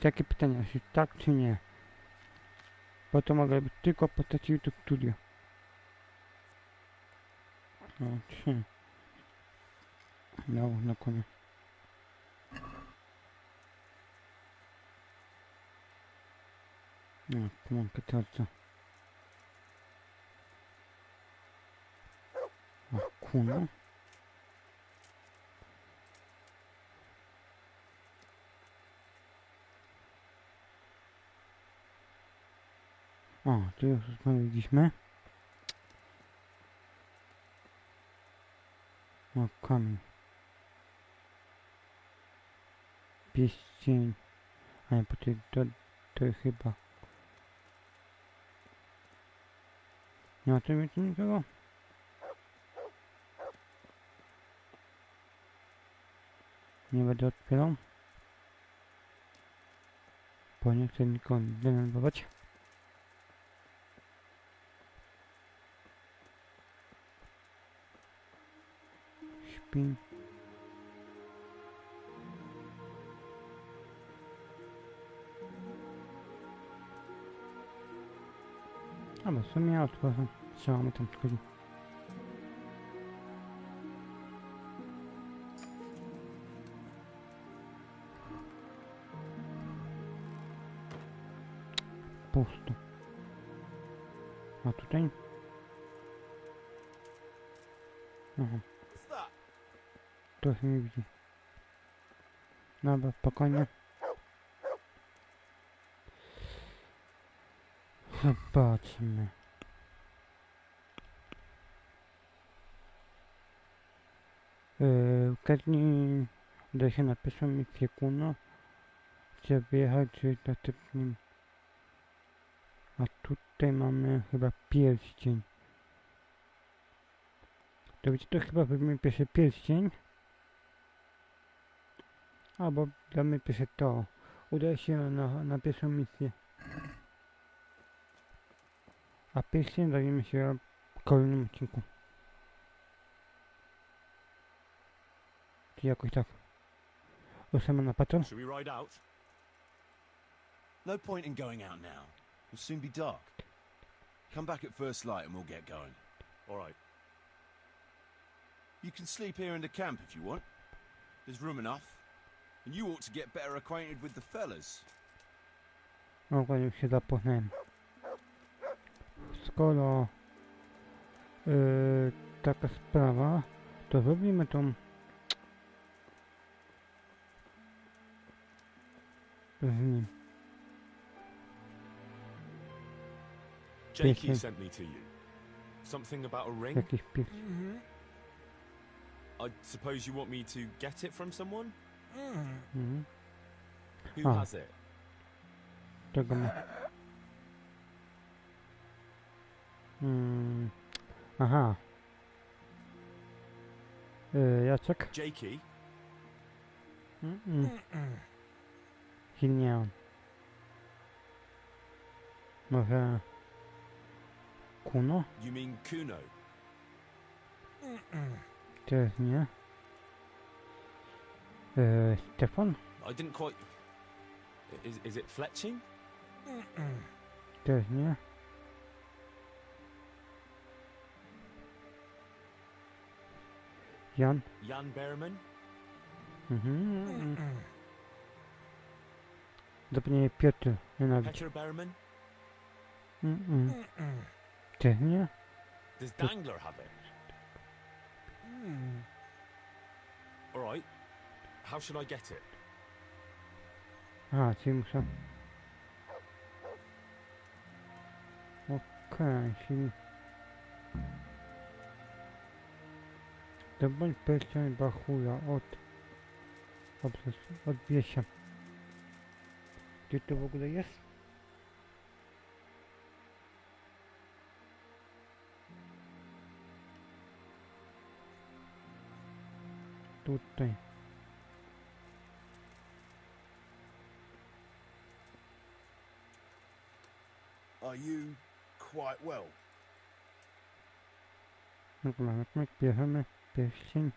takie pytania, czy tak czy nie. Bo to mogę być tylko w postaci YouTube Studio. No, 3. No, na koniec. No, pomogę teraz co. O, kurno. O, tu już rozmawialiśmy. O, kamień. Pieścień. A nie, to jest chyba... Nie ma tu niczego? Nie będę otwierał. Bo nie chcę nikogo denerwować. Śpi. A bo w sumie ja otworzę. Trzeba mi tam wchodzi. Pusto. A tutaj? Aha. To się nie widzi. Dobra, spokojnie. Zobaczmy. Każdy uda się na pierwszą misję Kuno. Chcę wyjechać z następnym. A tutaj mamy chyba pierścień. To wiecie, to chyba weźmiemy pierwszy pierścień. Albo damy pierwsze to. Uda się na pierwszą misję. A pierścień dajemy się w kolejnym odcinku. Czy jakoś tak. Ruszamy na patrol. Should we ride out? No point in going out now. It'll soon be dark. Come back at first light and we'll get going. All right. You can sleep here in the camp if you want. There's room enough. And you ought to get better acquainted with the fellas. Mogę już się zapoznałem. Skoro taka sprawa, to zrobimy tą z nim. Jakey sent me to you. Something about a ring? Jakiś pierścień. I suppose you want me to get it from someone? Who Ah. has it? Tego ma. Aha. Jacek? Jakey? Nie on. Może... Kuno? You mean Kuno? Też nie. Stefan? I didn't quite... Is it fletching? Też nie. Jan? Jan Berman? Zapewne Piotr. Nienawidzę. Peter Berman? Też nie. Does Dangler have it? All right. How should I get it? A, czyli muszę... Okej, czyli... Zdobądź pierścień Bachuja od Wiesia. Gdzie to w ogóle jest? Tutaj. Are you quite well? Dobra, jak bierzemy pierścień.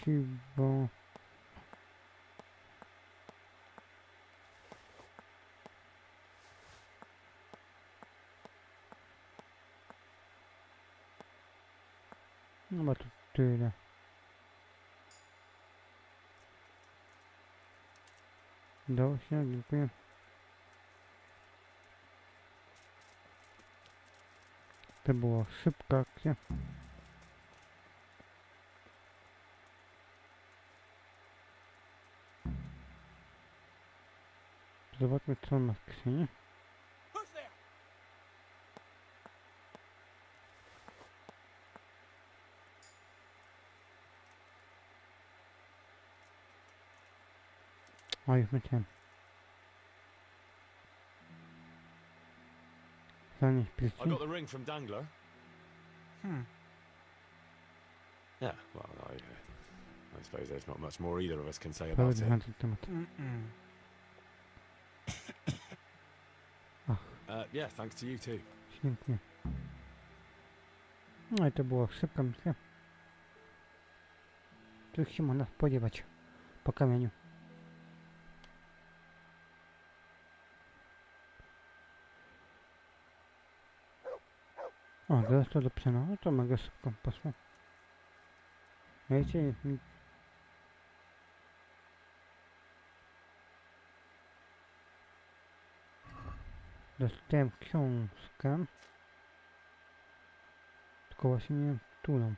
Siwo. No ma to tyle. Udało się, dziękuję. To była szybka akcja. Zobaczmy, co ma w skrzyni. O, już myślałem. Zanieś I pierścień. got the ring from Dangler. Yeah, well, I suppose there's not much more either of us can say about Pełny it. na ten temat. Yeah, thanks to you too. Świetnie. No i to była szybka misja. Czego się można spodziewać po kamieniu. O, zaraz to do przenowu, no to mega szybko poszło. Wiecie, dostałem książkę. Tylko właśnie nie wiem, którą.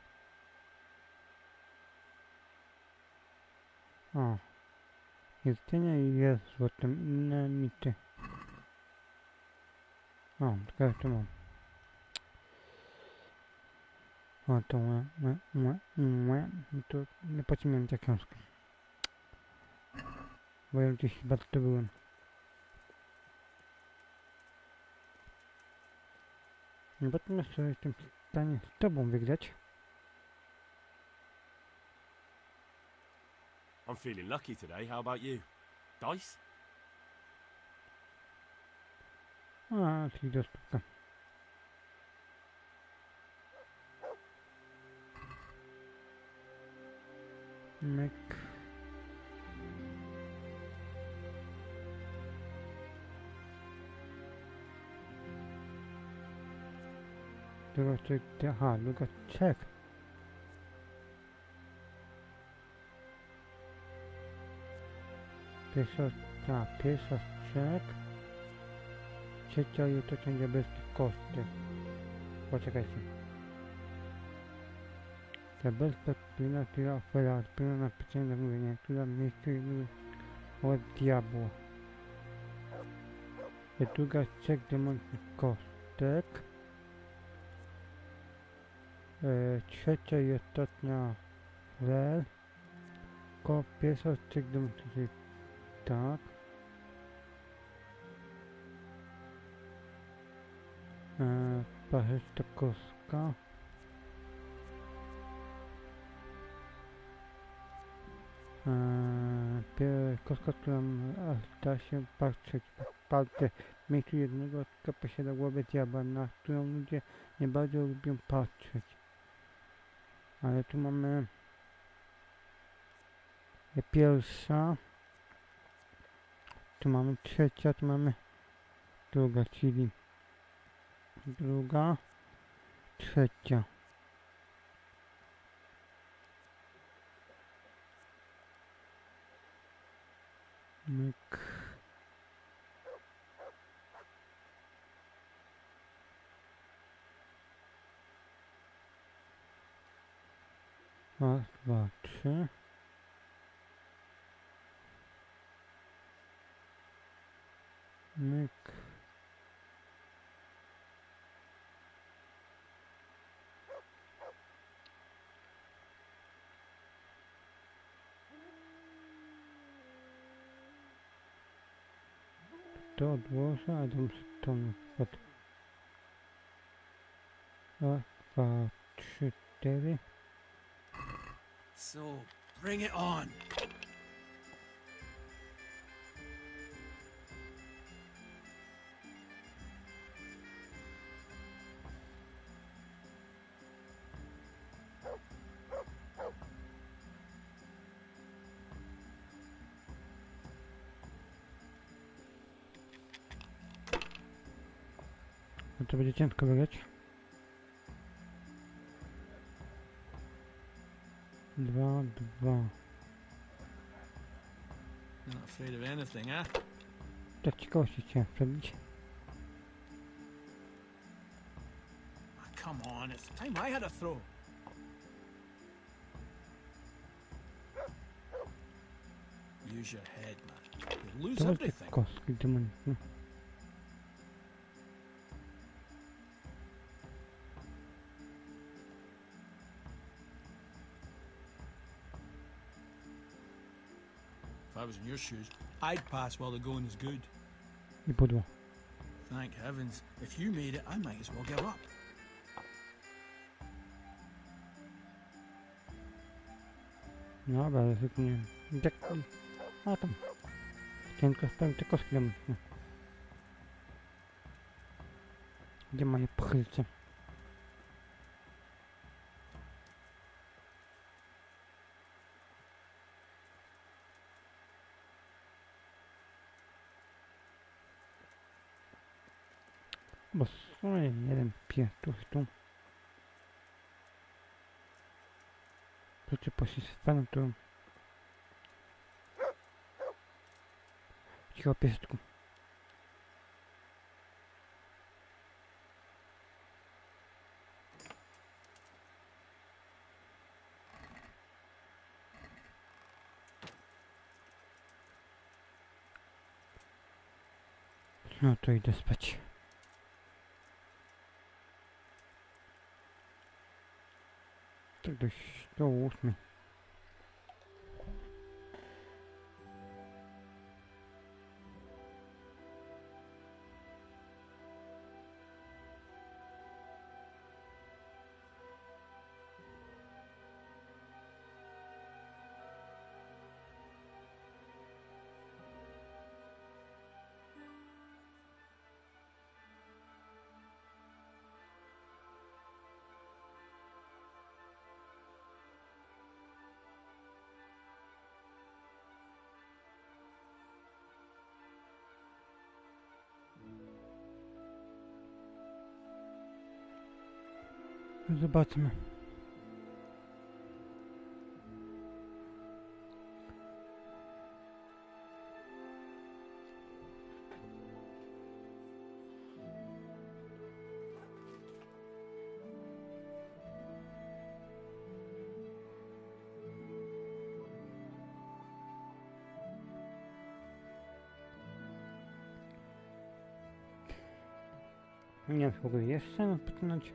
O. Jedzenie i jest złotem inne mity. O, tylko ja to mam. O, to to nie pociągnąłem tę książkę. Bo ja gdzieś chyba to byłem. Zobaczmy, co jestem w stanie z tobą wygrać. I'm feeling lucky today. How about you? Dice? A, czyli dostupka. Myk. Druga czek, aha, druga czek. Pierwsza czek. Trzecia i otoczenie diabelskie koszty. Poczekajcie. Diabelska klina, która ofera, odpływa na pytanie do mówienia, która w miejscu mówi od diabła. Druga czek demonicznych kostek. Trzecia i ostatnia rel. Pierwsza czek demonicznych, tak. Parzysta kostka. Kostka, która da się patrzeć w palce w miejscu jednego oczka posiada głowę diabła, na którą ludzie nie bardzo lubią patrzeć. Ale tu mamy pierwsza, tu mamy trzecia, tu mamy druga, czyli druga, trzecia. Myk. Raz, dwa, trzy. Myk. to odłożę, a dam sobie to na przykład. Raz, dwa, trzy, cztery. So, bring it on. No to będzie ciężko wygrać. 2, 2. You're not afraid of anything, eh? Tak ciekawości chciałem sprawdzić. Ah, come on, it's time I had a throw. Use your head, man. You'll lose To będzie everything. kostki demoniczne. If I was in your shoes, I'd pass while the going is good. I pudło. Thank heavens. If you made it, I might as well give up. No dobra, rezygnuję. Jak... A tam. Ciężko sprawić te kostki demoniczne. Gdzie moje pochylce? Bo sobie jeden piętów tu. Rzeczy poszli z panem tu. Cicho piesku. No to idę spać. Tak dość do 8. Zobaczmy. Nie wiem, w ogóle jeszcze mam potknąć.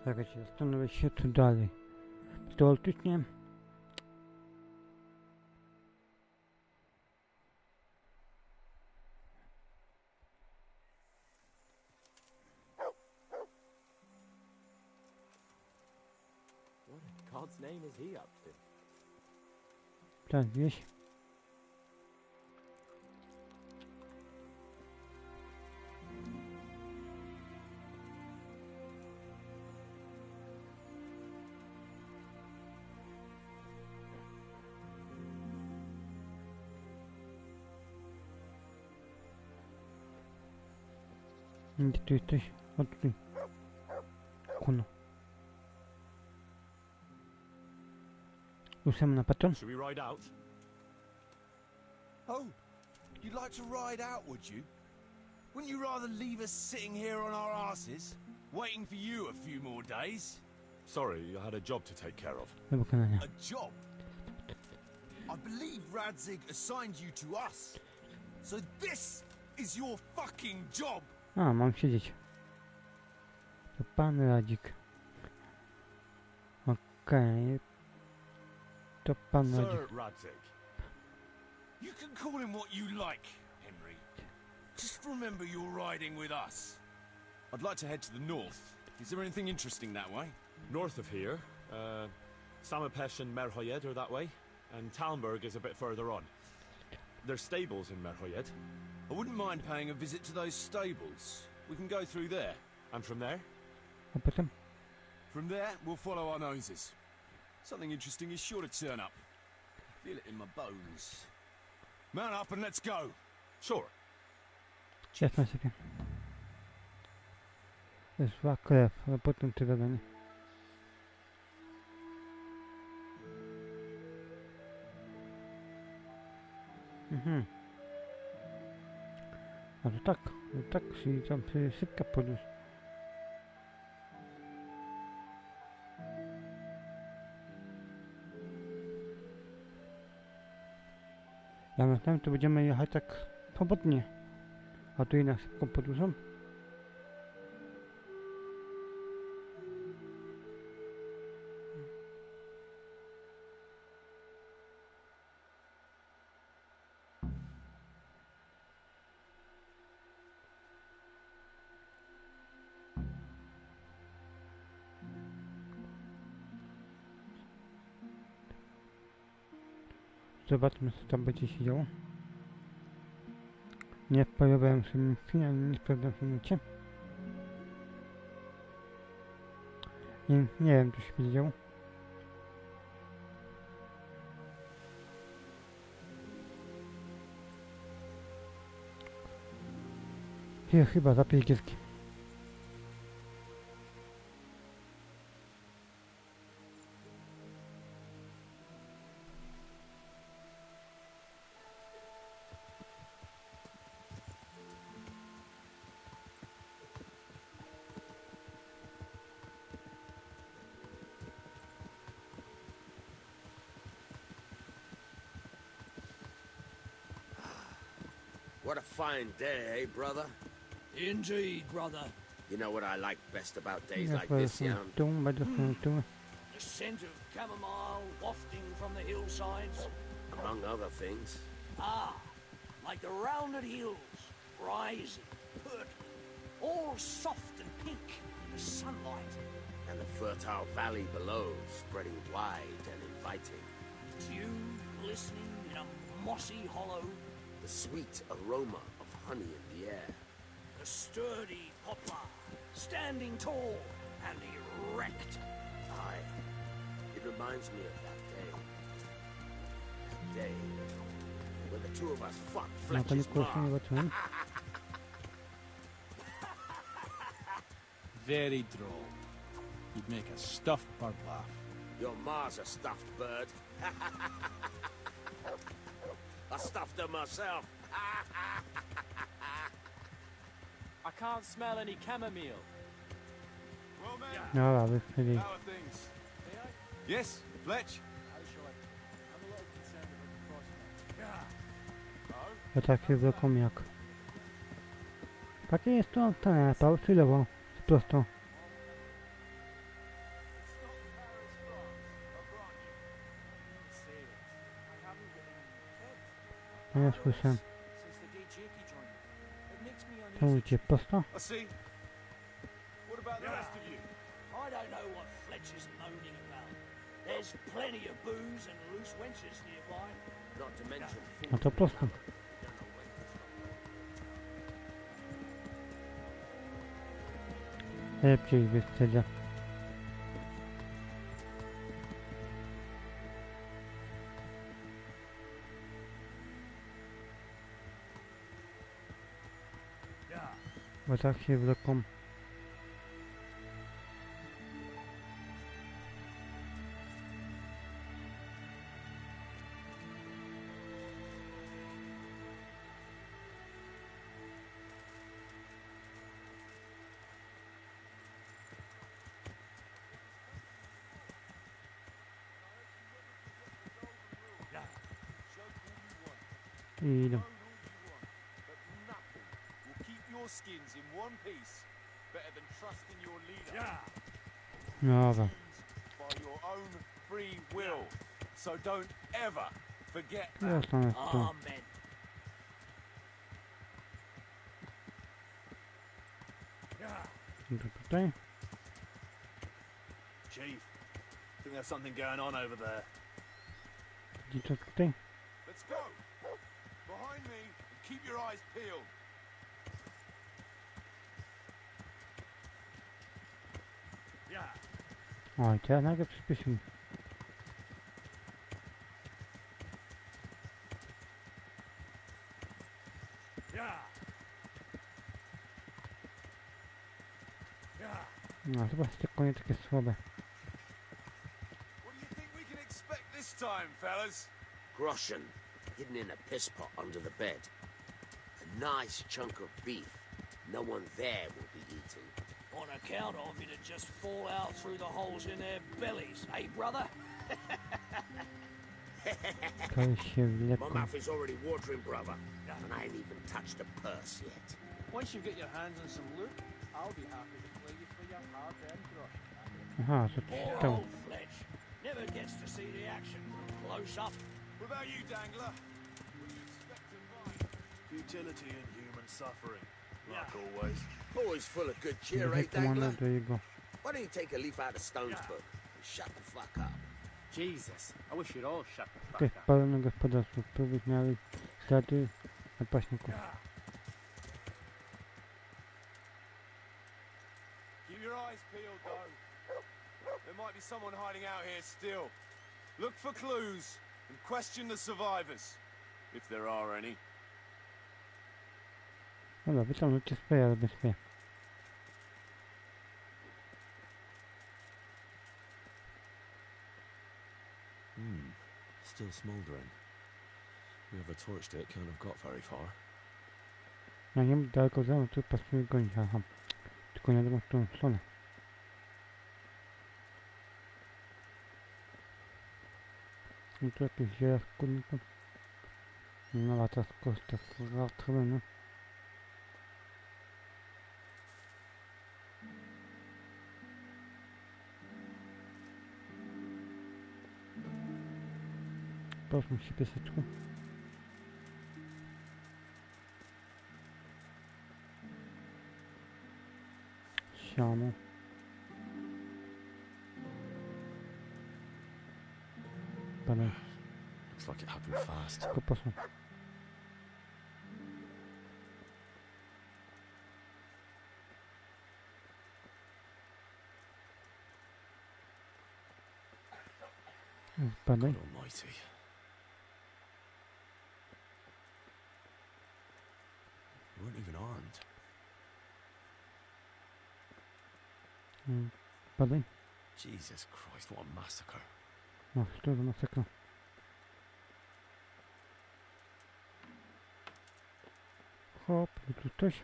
Czekajcie, zastanowię się tu dalej. Teoretycznie What in God's name is he up to? tak gdzieś. Gdzie tu jesteś? O tutaj. Kuno. Ruszamy na patron? Should we ride out? Oh, you'd like to ride out, would you? Wouldn't you rather leave us sitting here on our asses, waiting for you a few more days? Sorry, I had a job to take care of. Do wykonania. A job? I believe Radzig assigned you to us. So this is your fucking job. A, mam siedzieć. To pan Radzik. Okej. To pan Radzik. Sir Radzig. You can call him what you like, Henry. Just remember you're riding with us. I'd like to head to the north. Is there anything interesting that way? North of here, Samapesh and Merhoyed are that way, and Talmberg is a bit further on. There's stables in Merhoyed. I wouldn't mind paying a visit to those stables. We can go through there. And from there? A potem? From there, we'll follow our noses. Something interesting is sure to turn up. I feel it in my bones. Mount up and let's go. Sure. Jasne sobie. Zła krew, ale potem ty zadanie. A to tak, czyli tam szybka podróż. Ja myślałem, że będziemy jechać tak swobodnie, a tu jednak szybką podróżą. Zobaczmy, co tam będzie się działo. Nie spodziewałem się nic, nie sprawdzam się nicie. Nie wiem, co się będzie działo. Chyba zapię gierki. What a fine day, eh, brother? Indeed, brother. You know what I like best about days Ja like this, Jan? tu. The scent of chamomile wafting from the hillsides. Among other things. Ah, like the rounded hills, rising, purple, all soft and pink in the sunlight. And the fertile valley below, spreading wide and inviting. Dew glistening in a mossy hollow. The sweet aroma of honey in the air. The sturdy poplar, standing tall and erect. Aye, it reminds me of that day. That day when the two of us fought No to nie Fletcher's proszę, nie Mark. zobaczyłem. Very droll. You'd make a stuffed bird laugh. Your ma's a stuffed bird. I stuffed her myself. I can't smell any chamomile. Well, man, Dobra, wychylili. how are things? Yes, Fletch? Ja tak się wleką jak. Takie jest to telepał, chwilowo, prosto. Ja słyszę. To idzie prosto. I see. What about the rest of you? I don't know what Fletcher's moaning about. There's plenty of booze and loose wenches nearby. Not to mention No to prosto. Lepiej wystrzela. Bo tak się wleką. I idą. Will keep your skins in one piece better than trusting your leader. Dobra. By your own free will. So don't ever forget Ja that. stanę tu. Amen. Powiedzmy to tutaj. Chief, I think there's something going on over there. Gdzie to tutaj? Let's go! Behind me and keep your eyes peeled. Yeah. Oj, teraz nagle przyspieszymy. Yeah. Yeah. No, chyba te konie takie słabe. What do you think we can expect this time, fellas? Groschen, hidden in a piss pot under the bed. A nice chunk of beef. No one there will be eating. On account of it'd just fall out through the holes in their bellies, eh, brother? To się My wlekło. mouth is already watering, brother, and I ain't even touched a purse yet. Once you get your hands on some loot, I'll be happy to play you for your hard-earned grosh. Aha, co tu się Poor stało? old Fletch never gets to see the action from close up. What about you, Dangler? What do you expect to find? Futility and human suffering, like always. Always full of good cheer, Niechaj eh, Dangler? pomona do jego. Why don't you take a leaf out of Stone's book and shut the fuck up? Jesus, I wish you'd all shut the fuck Takie up. spalone gospodarstwo. Próby znaleźć ślady napaśników. Keep your eyes peeled, though. There might be someone hiding out here still. Look for clues and question the survivors, if there are any. Dobra, wyciągnąć swoje, ale bez swoje. Still smouldering. Whoever torched it can't have got very far. No nie wiem, daleko za mną, tu pasuje gonić, aha. Tylko nie wiadomo w którą stronę. No tu jakieś ziele skórnika. No lata z kostek, no. Proszę się pieseczku. Siamo. Padaj, Looks like it happened fast. tylko poszło. Padaj. God almighty. They weren't even armed. Padaj. Jesus Christ, what a massacre. No, to za masakra. Hop, tu coś.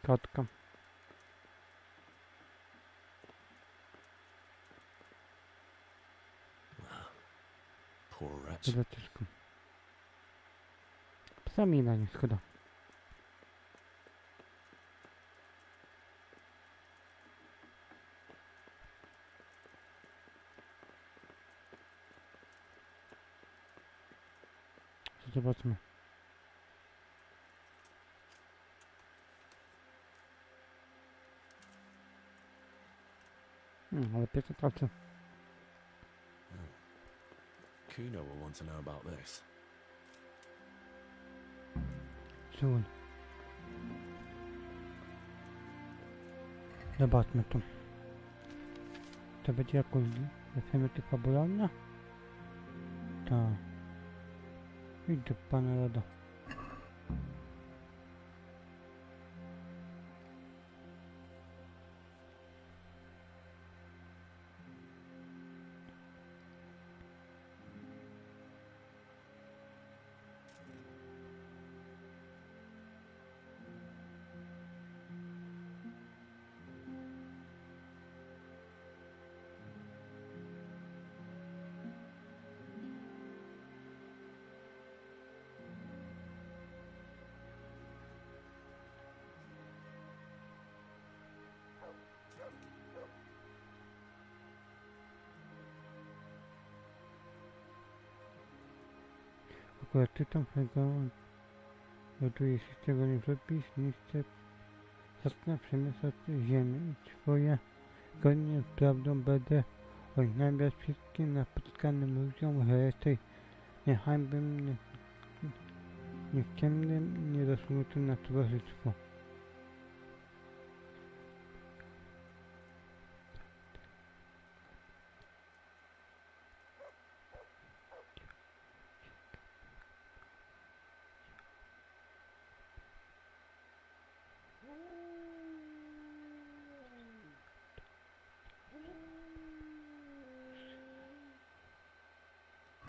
Kotka. Poor wretch. To zaciskam. Psami na nie szkoda. Zobaczmy. Ale piece tacy. Kuno will want to know about this. Soon. Zobaczmy tu. To będzie jakoś efemery fabularna? Tak. Idź do pana Rada. Skoro ty tam gotujesz z tego nie zrobisz, niszczę zacznę przemysłać ziemię i twoje zgodnie z prawdą będę oznajmiać wszystkim napotkanym ludziom, że jesteś niechlubnym, nikczemnym, niedosługnym na towarzystwo.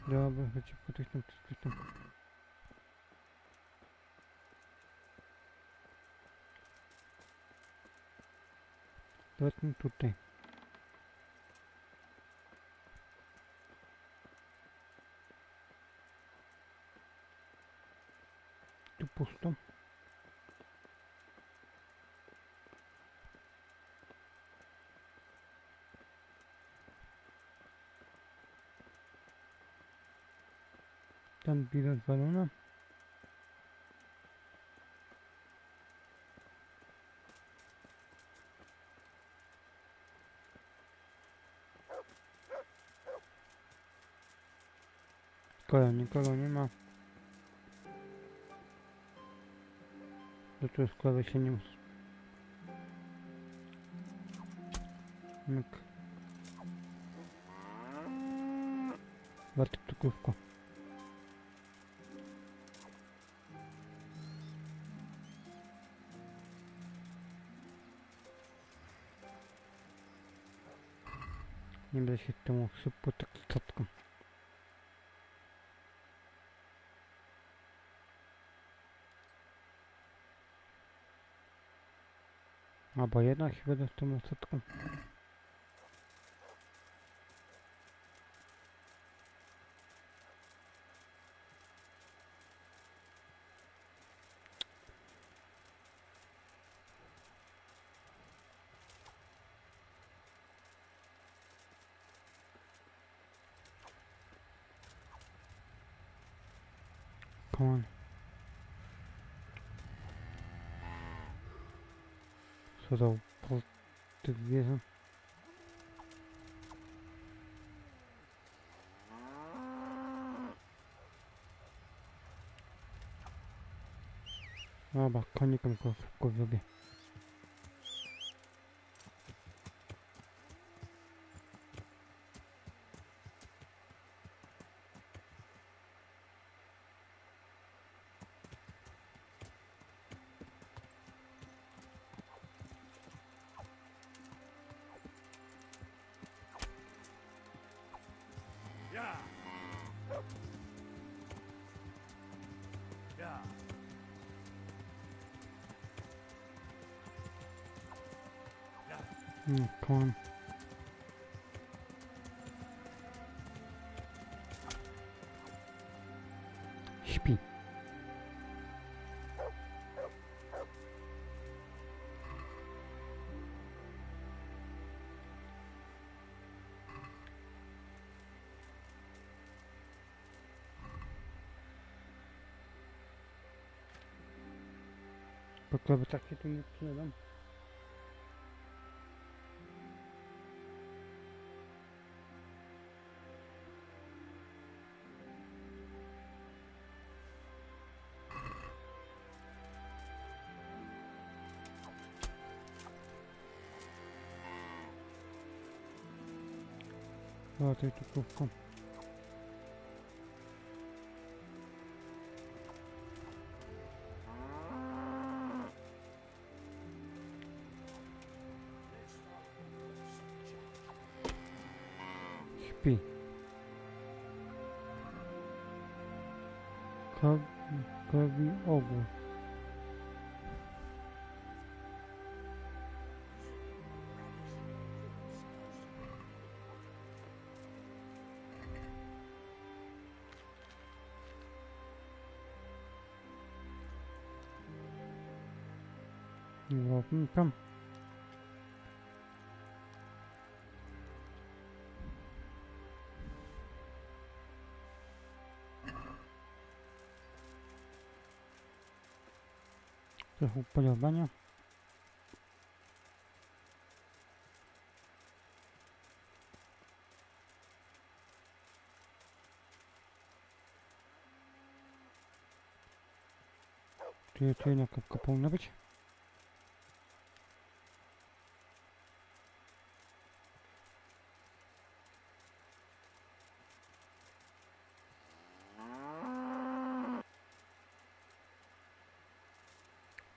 Dobra, chodźcie po tych tam. Zobaczmy tutaj. Tu pusto. Tam drzwi rozwalone. Nikogo nie ma. Do tu składa się nie musi. Warto tu kółko. Nie będę się temu sypał tak statką. Albo jednak się będę z tą statką. Come on. Co to po tych zwierzę? Dobra, konikiem go szybko zrobię. Come on. Śpi. Pokowy takie tu nie przydam. O, to jest tu kółko. Śpi. Krowi ogół. Tam. trochę upolowania. Tu jedna kapka powinna być.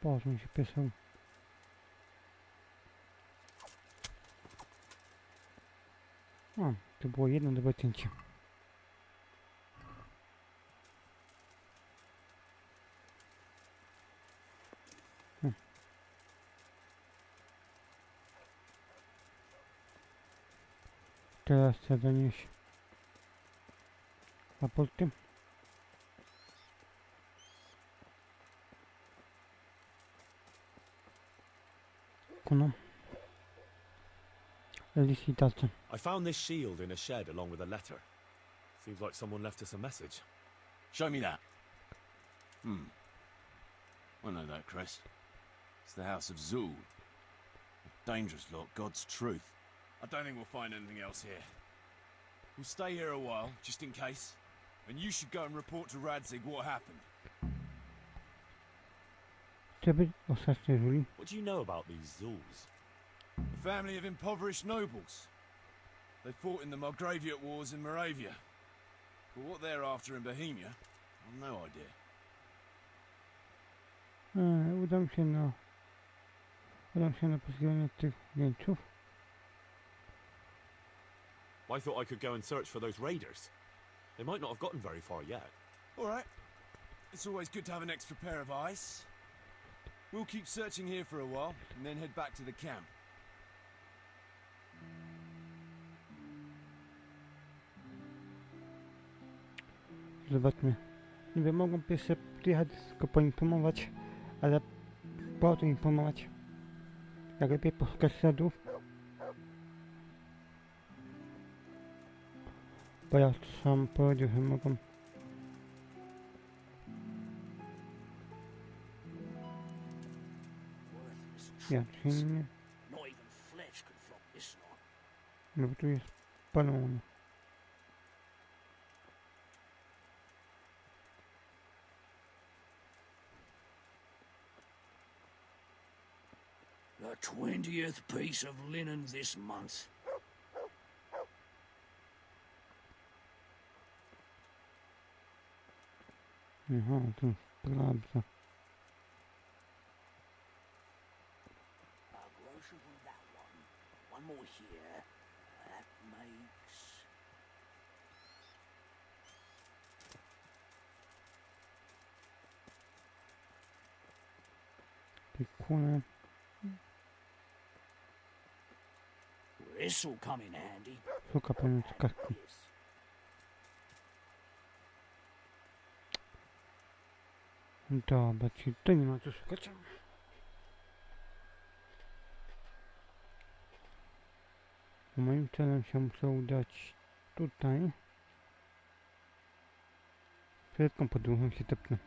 Boże, mi się piesał. O, to było jedno dobre cięcie. Teraz trzeba zanieść raporty. Kuno. Licytacja. I found this shield in a shed along with a letter. Seems like someone left us a message. Show me that. I know that, Chris. It's the House of Zool. A dangerous lot, God's truth. I don't think we'll find anything else here. We'll stay here a while, just in case. And you should go and report to Radzig what happened. What do you know about these Zools? A family of impoverished nobles. They fought in the Margraviate Wars in Moravia. But what they're after in Bohemia, I've no idea. Udam się na poszukiwanie tych jeńców. I thought I could go and search for those raiders. They might not have gotten very far yet. All right. It's always good to have an extra pair of eyes. We'll keep searching here for a while, and then head back to the camp. Zobaczmy. Nie wiem, mogą pierwsze przyjechać, tylko poinformować, ale po to informować. Jak lepiej poszukać śladów. Bo ja sam powiedział, że mogą. Ja czynnie. No bo tu jest palone. The 20th piece of linen this month. Aha, to sprawdza. A groschen from that one. One more here. That makes... Pikune. This'll come in handy. Szuka pewnie kartki. Dobra, czyli to nie ma co szukać. Moim celem się muszę udać tutaj. Przed tą podróżą się tepnę.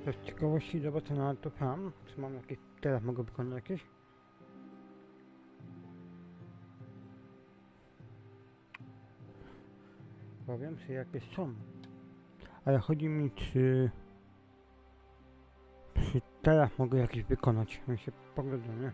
Z ciekawości zobaczę na to tam, czy mam jakieś, teraz mogę wykonać jakieś. Powiem, że jakieś są. Ale chodzi mi, czy teraz mogę jakieś wykonać. Ja się poglądam, nie?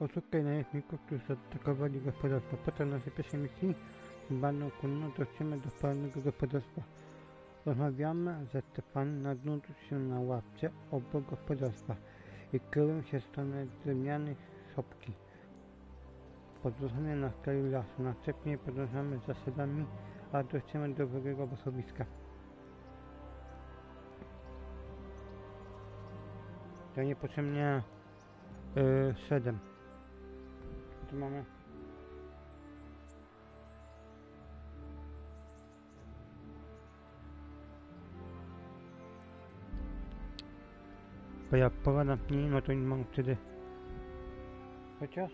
Oszukaj najemników, którzy zaatakowali gospodarstwo. Podczas naszej pierwszej misji z bandą konną dotrzemy do pełnego gospodarstwa. Rozmawiamy ze Stefanem, nadnął się na ławce obok gospodarstwa i kieruję się w stronę drewnianej szopki. Podróżujemy na skraju lasu, następnie podążamy za śladami, a dotrzemy do wrogiego obozowiska. To niepotrzebnie szedłem. Tu mamy bo jak pogadam z nim, no to nie mam wtedy chociaż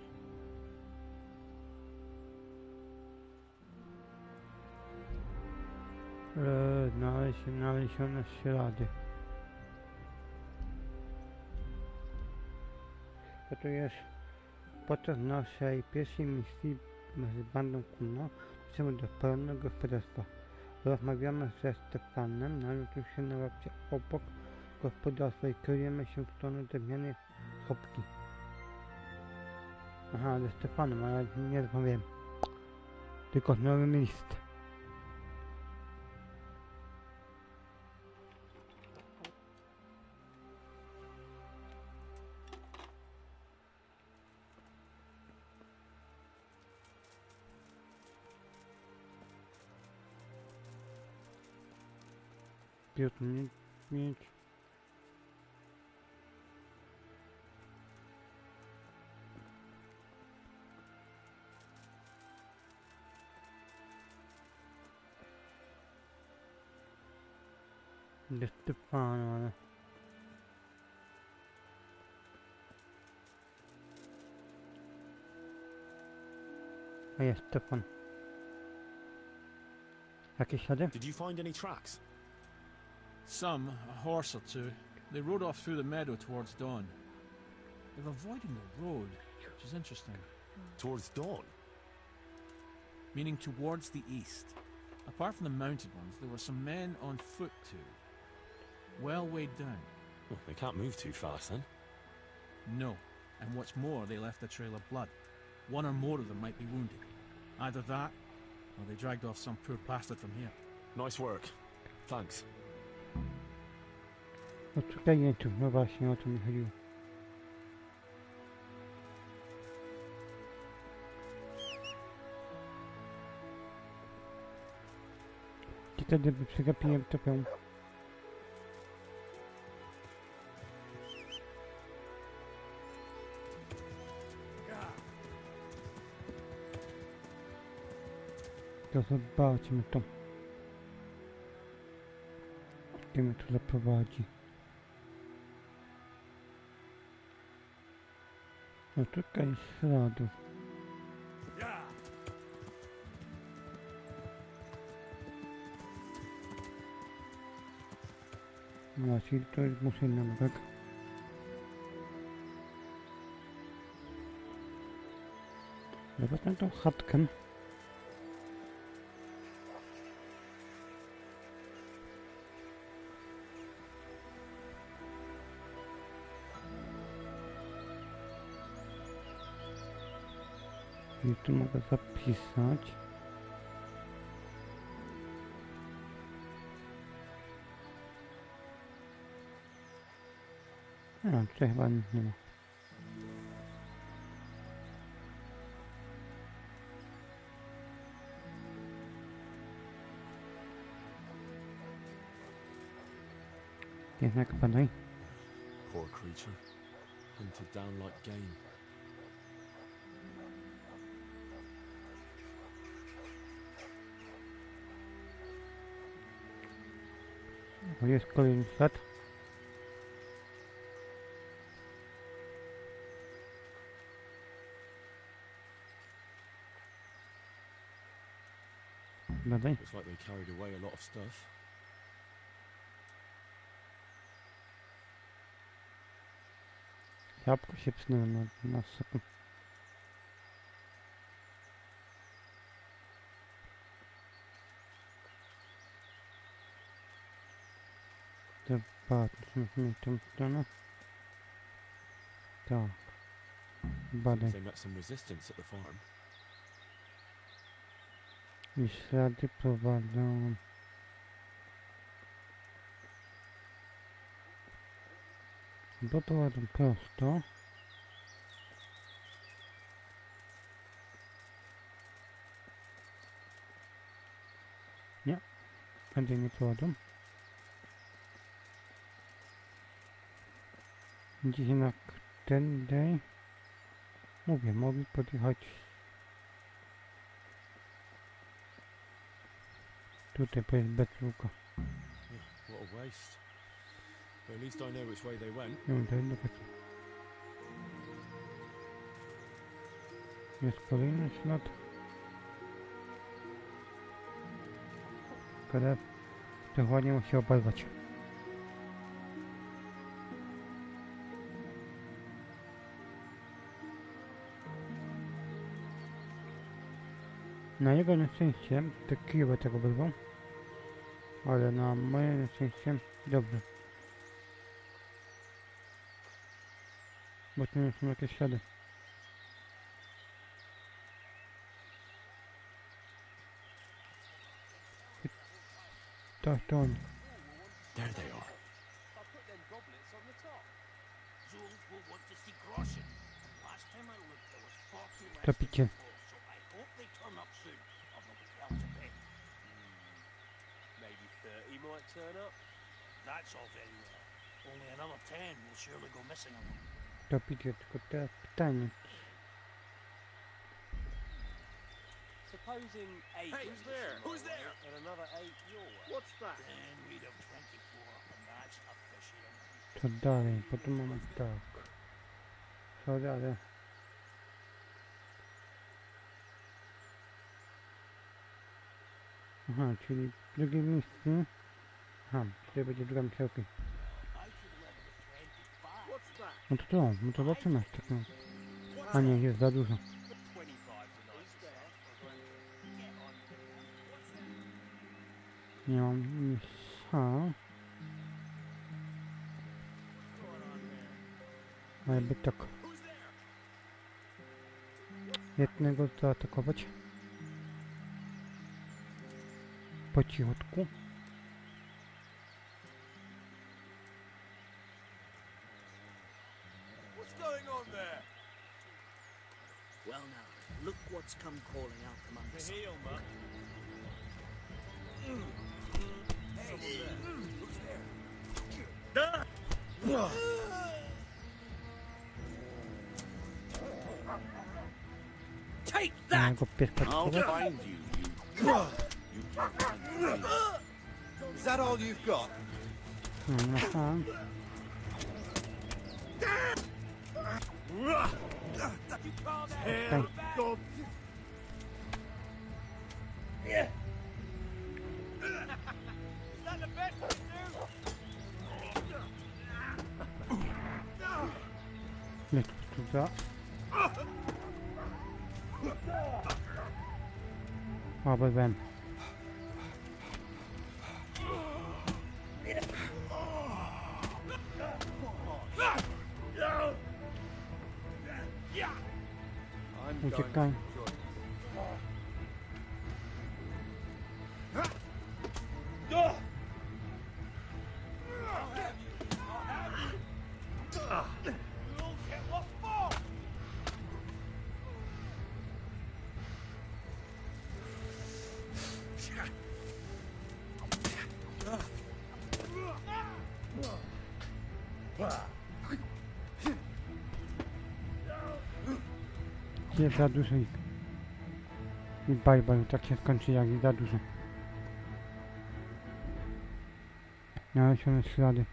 znalezione ślady. To jest podczas naszej pierwszej misji z bandą Kuno chcemy do pełnego gospodarstwa. Rozmawiamy ze Stefanem, należy się na ławce obok gospodarstwa i kierujemy się w stronę drewnianej szopki. Aha, ze Stefanem, ale nie rozmawiam. Tylko nowy list. Mieć. Stefano, ale... A jest Stefan. Jakieś ślady? Did you find any tracks? Some, a horse or two. They rode off through the meadow towards dawn. They're avoiding the road, which is interesting. Towards dawn? Meaning towards the east. Apart from the mounted ones, there were some men on foot too. Well weighed down. Oh, they can't move too fast then. No. And what's more, they left a trail of blood. One or more of them might be wounded. Either that, or they dragged off some poor bastard from here. Nice work. Thanks. Odszukaj tu, no właśnie o to mi chodziło. I wtedy by przegapiłem topę. To zobaczmy to. Gdzie mnie tu zaprowadzi. No tutaj śladów. No, czyli to jest muszyna, tak? Zobaczmy tą chatkę. I tu mogę zapisać. A, tutaj chyba nic nie ma. Jednak badaj. Poor creature. Hunted down like game. O, jest kolejny ślad. Badaj. Looks like they carried away a lot of stuff. Jabłko się psnęło na soku. Zobaczmy tą stronę. Tak. Badaj. They met some resistance at the farm. I ślady prowadzą Bo prowadzą prosto. Nie, będzie nie prowadzą. Dzisiaj na ten dzień mówię, mogli podjechać tutaj, bo jest bez luka. What a waste. But at least I know which way they went. Nie wiem, to jest jest kolejny ślad. Krew to ładnie musi oberwać. Na jego nieszczęście te kiły tego wyrwą, ale na moje nieszczęście dobrze. Bo tu nie są jakieś ślady. To oni. There they are. I put them goblets on the top. Zones will want to see groschen. Last time I looked, there was 40 less To than picie. before, so I hope they turn up soon. I've not been able to pay. Maybe 30 might turn up. That's all very well. Only another 10 will surely go missing along. To picie, tylko teraz pytanie. Supposing 8 Hey, is who's there? my Who's way there? and another 8 your way. What's that? Then we'd have 24, and that's a fishy amount. Co dalej? Potem mamy tak. Co dalej? Aha, czyli drugie miejsce. Aha, tutaj będzie druga myślałka. I could live with 25. What's that? No to, no to zobaczymy. Tak, no. A nie, jest za dużo. 25's a nice start. Nie mam miejsca. Ale by tak. Jednego zaatakować. Po cichutku. What's going on there? Well now, look what's come calling out from under The heel, man. Take Ja that! go pieska I'll atakować. find you, you can't find me. Is that all you've got? Aha. Czekaj. Jest tu za. Oberwem. Uciekaj. Jest za dużo ich. I bye, tak się skończy jak i za dużo. Nalesione ślady.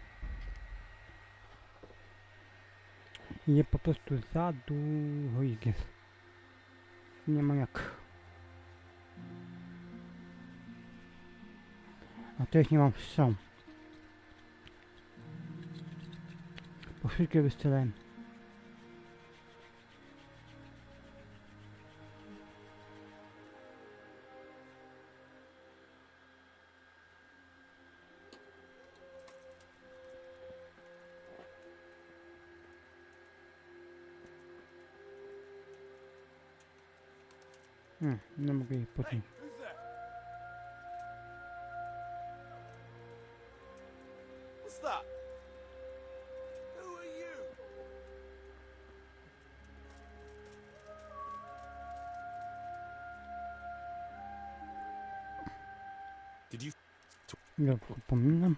I je po prostu za dużo ich jest. Nie ma jak. A też nie mam strzał. Bo wszystkie wystrzelałem. Nie mogę jej podnieść. Who's there? What's that? Who are you? Ja przypominam.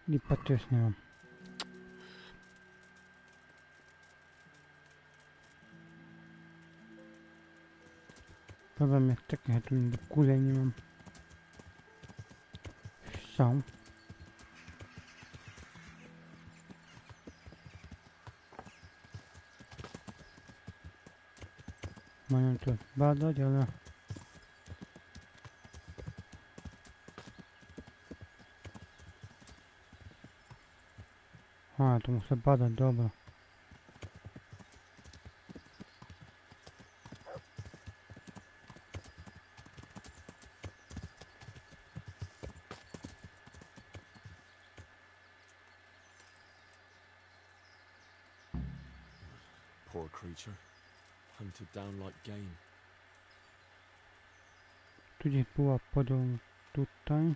Lipa też nie mam. Problem jest taki, że tu do kule nie mam. Strzał. Mają to badać, ale... A, to muszę badać, dobra. Poor creature. Hunted down like game. Tu gdzieś była podobno tutaj.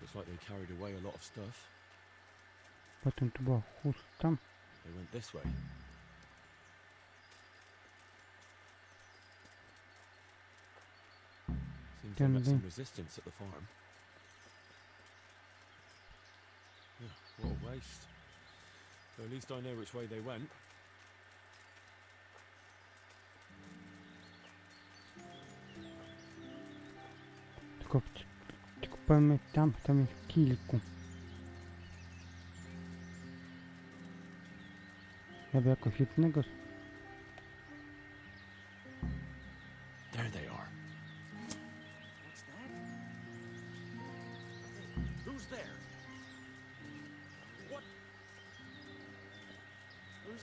Looks like they carried away a lot of stuff. Potem tu była chusta. They went this way. Seems they met some resistance at the farm. Yeah, what a waste. But at least I know which way they went. Tylko powiem tam jest kilku. Ja by jakoś jednego... There they are. What's that? Who's there? What? Who's...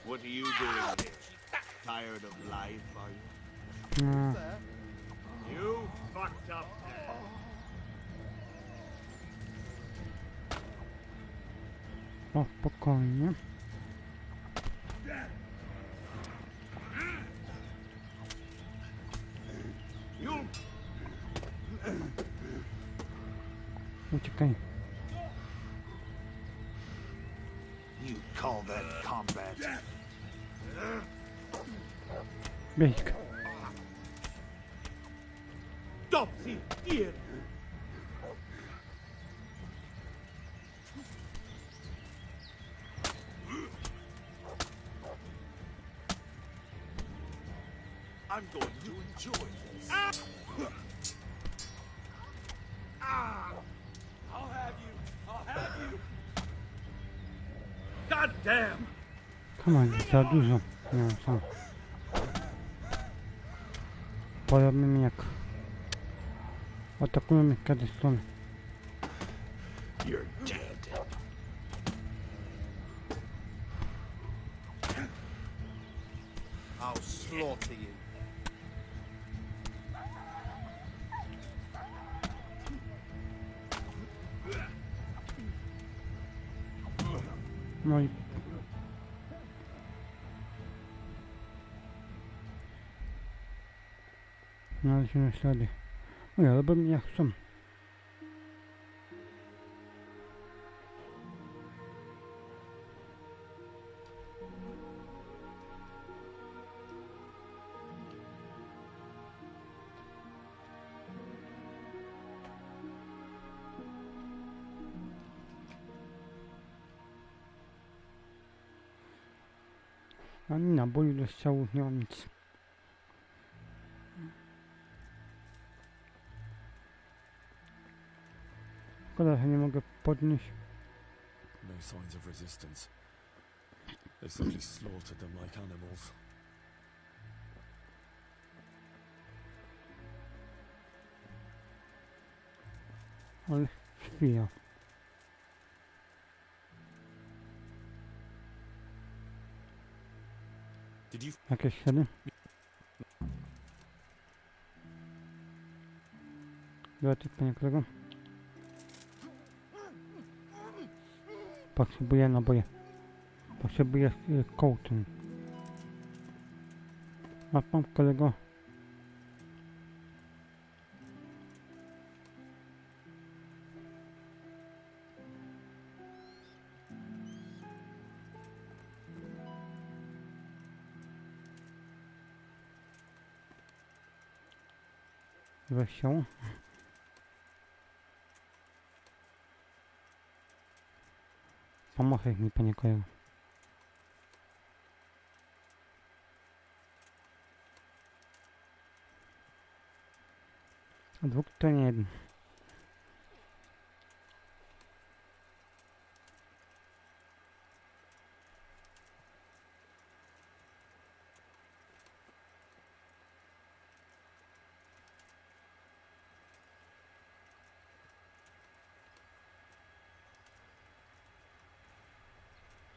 What are you doing here? Tired of life, are you? No, You fucked up there. o, spokojnie. Uciekaj. You call that combat? Bieźka. Stop here! I'm going to enjoy this. I'll have you. I'll have you. God damn! Come on, za dużo. Nie wiem, sam. Podobnie jak... Atakują mnie z każdej strony. You're dead. I'll slaughter you. No i... Znalezione ślady. No ja robię jak chcą. Ani naboju do strzałów nie mam nic. Szkoda, że nie mogę podnieść. No signs of resistance. They simply slaughtered them like animals. Ale chwila. Did you... Jakieś ślady? Zobaczcie, panie kolego. Potrzebuję naboje. Potrzebuję kołczyn. Ma pan kolego? Weź. Pomachaj mi, panie kolego. A dwóch to nie jeden.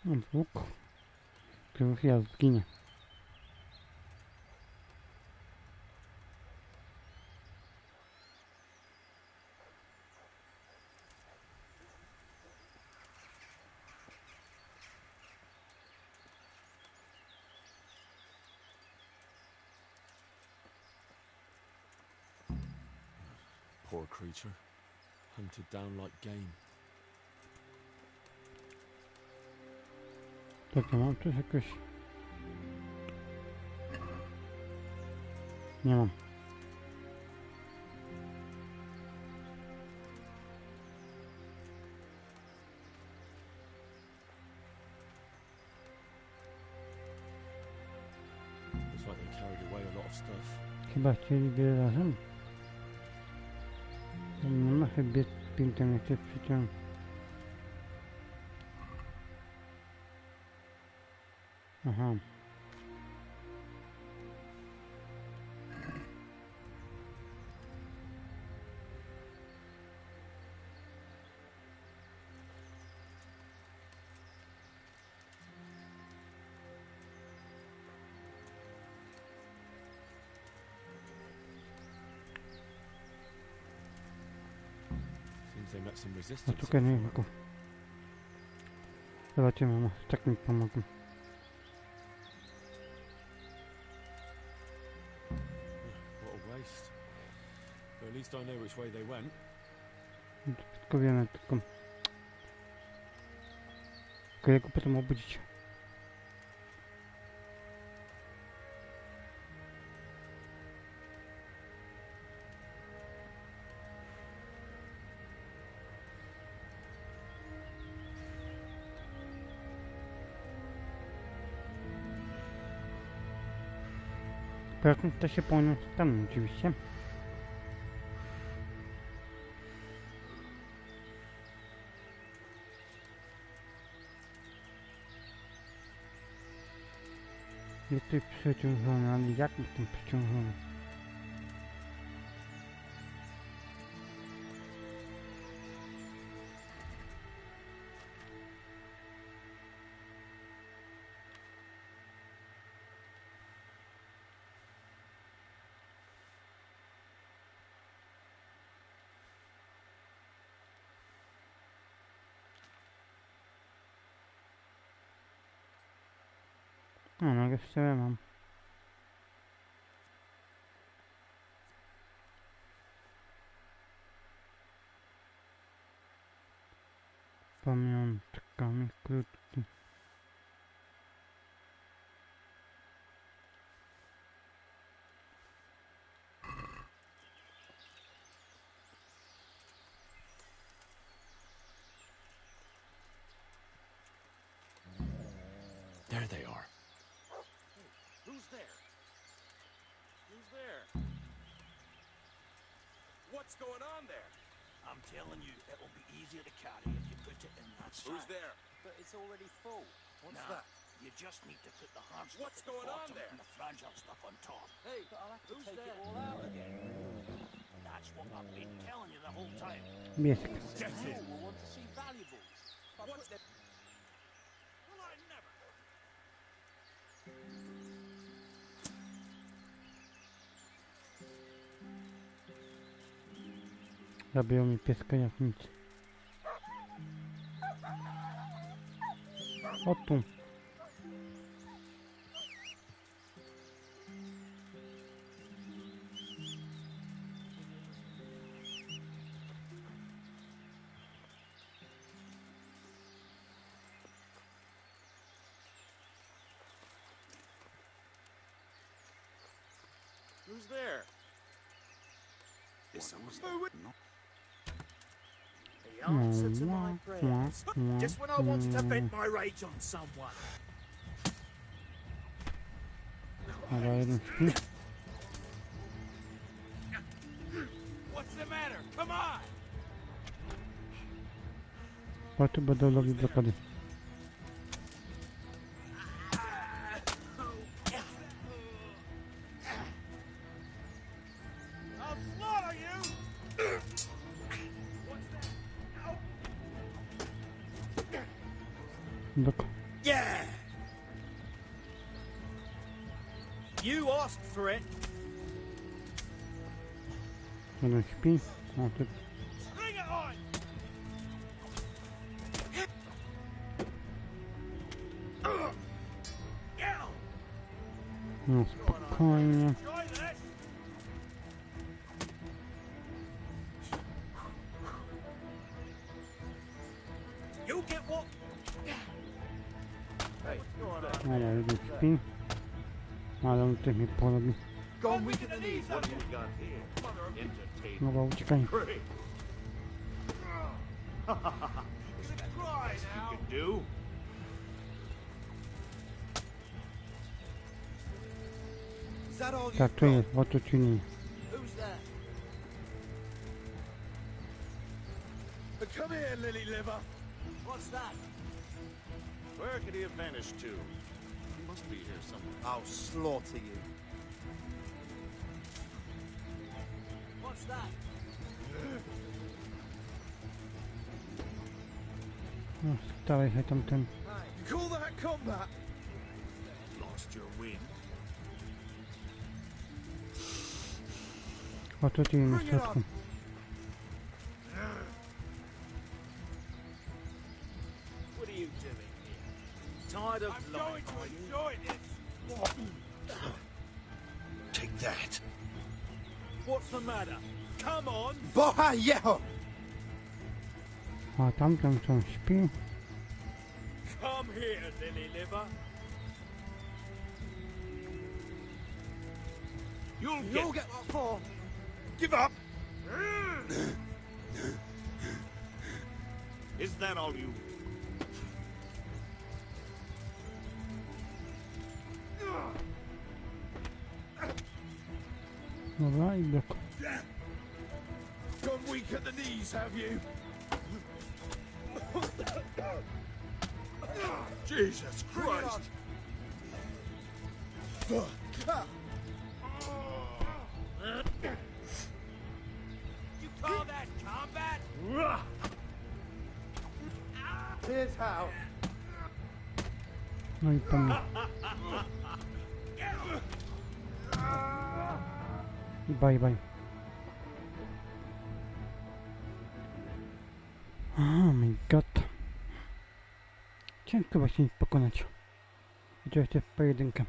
Dwóch, których ja zginie. Poor creature. Hunted down like game. Tak, ja mam coś jakoś... Nie mam. Looks like they carried away a lot of stuff. Chyba chcieli wiele razem. Nie ma chyba piętem jeszcze przyciągnąć. Aha. Seems they met some A resistance. tu kierowniku. Zobaczymy, może tak mi pomogą. What a waste. But at least I know which way they went. Tylko wiemy, tylko... Tylko jak go potem obudzić. Pewnie to się powinno tam oczywiście. Jesteś przeciążony, ale jak jestem przeciążony? No, jeszcze mam. Pamiątkami krótki. There they are. Who's there? Who's there? What's going on there? I'm telling you, it'll be easier to carry if you put it in that sack. Who's there? But it's already full. What's Nah, that? you just need to put the hard stuff What's at the going on bottom there? and the fragile stuff on top. Hey, but I'll have to take it all out again. That's what I've been telling you the whole time. Biesek. Hell, we'll want to see valuables. What's that? Well, I never. Zabiją mi pieska jak nic. O tu. Who's there? This was not. The answer to my prayers. Just when I wanted to vent my rage on someone. Dobra, jeden śpi. What's the matter? Come on! Po tu będą robić blokady. I'll slaughter you! What's that? Blok. Yeah! You asked for it. Jeden śpi. O, tu Bring it on! no spokojnie. Try this! You'll get what? Hey, what's going on? Dobra, jeden śpi. Ale on też mnie porobi. Go weak at the knees, what have you got here? Mother of entertainment. Dobra, uciekaj. Is it a cry now? You can do. Is that all you Tak, to jest, o to czyni. Who's that? Come here, lily liver. What's that? Where could he have vanished to? He must be here somewhere. I'll slaughter you. What's that? No, staraj się tamten. You call that combat? Lost your wind. O to czyni na środku. What are you doing here? Tired of I'm going to enjoy this. Take that. What's the matter? Come on. Boha jeho! A tamten co śpi. Come here, lily liver. You'll get what for. Give up. Is that all you... Dobra i blok. Gone weak at the knees, have you? Jesus Christ! You call that combat? Here's how. No i po mnie. I bye bye. Oh my god. Ciężko właśnie ich pokonać. I to jeszcze w pojedynkę.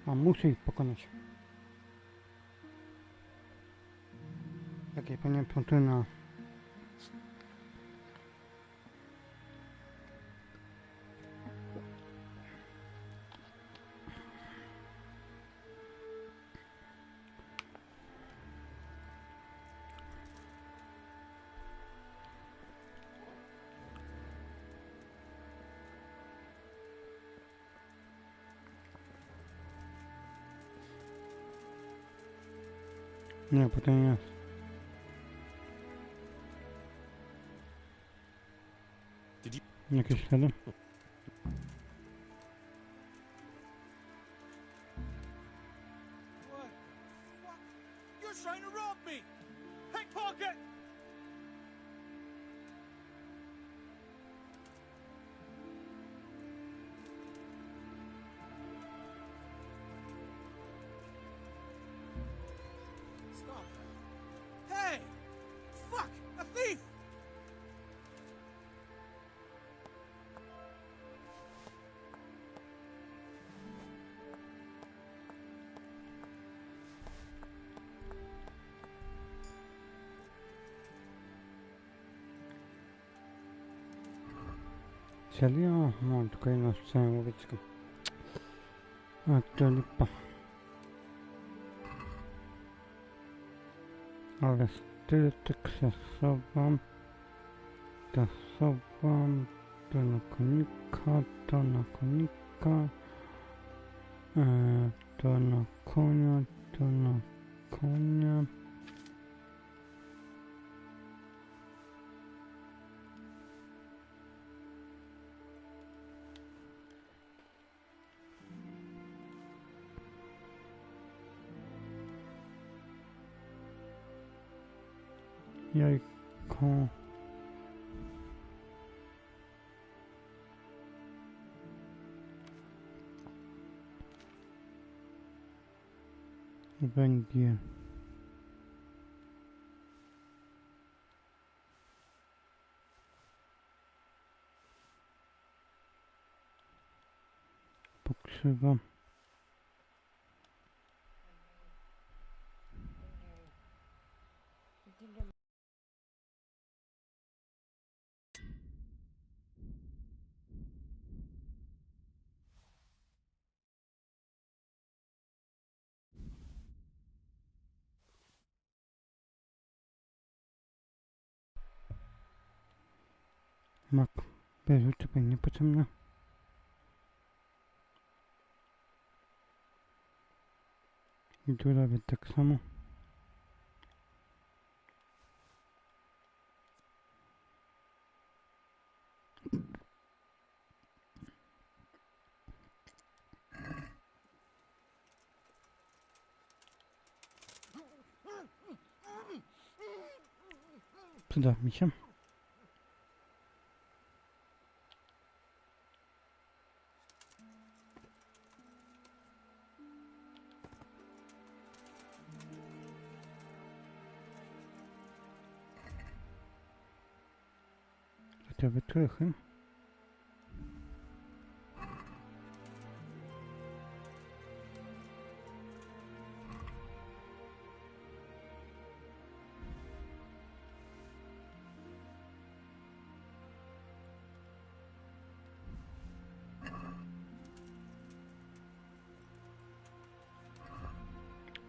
A muszę ich pokonać. Jakie panie punkty na... Nie, potem jest. Jakieś ślady? What? Fuck? You're trying to rob me! Pickpocket! Stop that. Hey! Fuck! A thief! Serio? Mam tylko jedną scenę łowiecką. A to lipa. Ale styl tak przesuwam. Przesuwam. To na konika, to na konika. To na konia, to na konia. Jajko. Węgiel. Pokrzywa. Mak. Bez uczepy niepotrzebne. I tu robię tak samo. Przyda mi się. Chociażby trochę.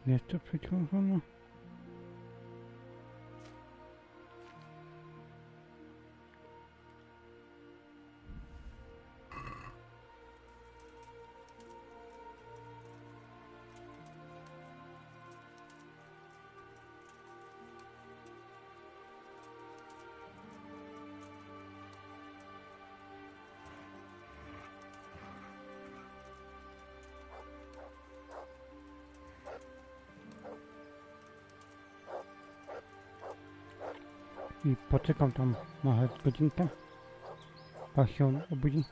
Jeszcze przeciążono. I poczekam tam może godzinkę, aż się obudzi.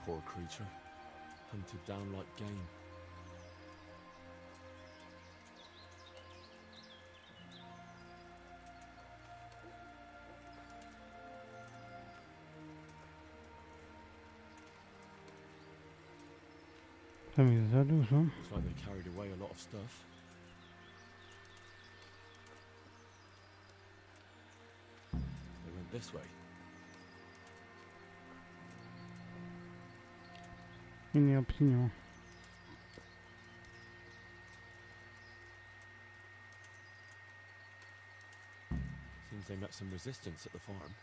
Poor creature. Hunted down like game. Tam jest za dużo. Looks like they carried away a lot of stuff. They went this way. I nie obciniło. Seems they met some resistance at the farm.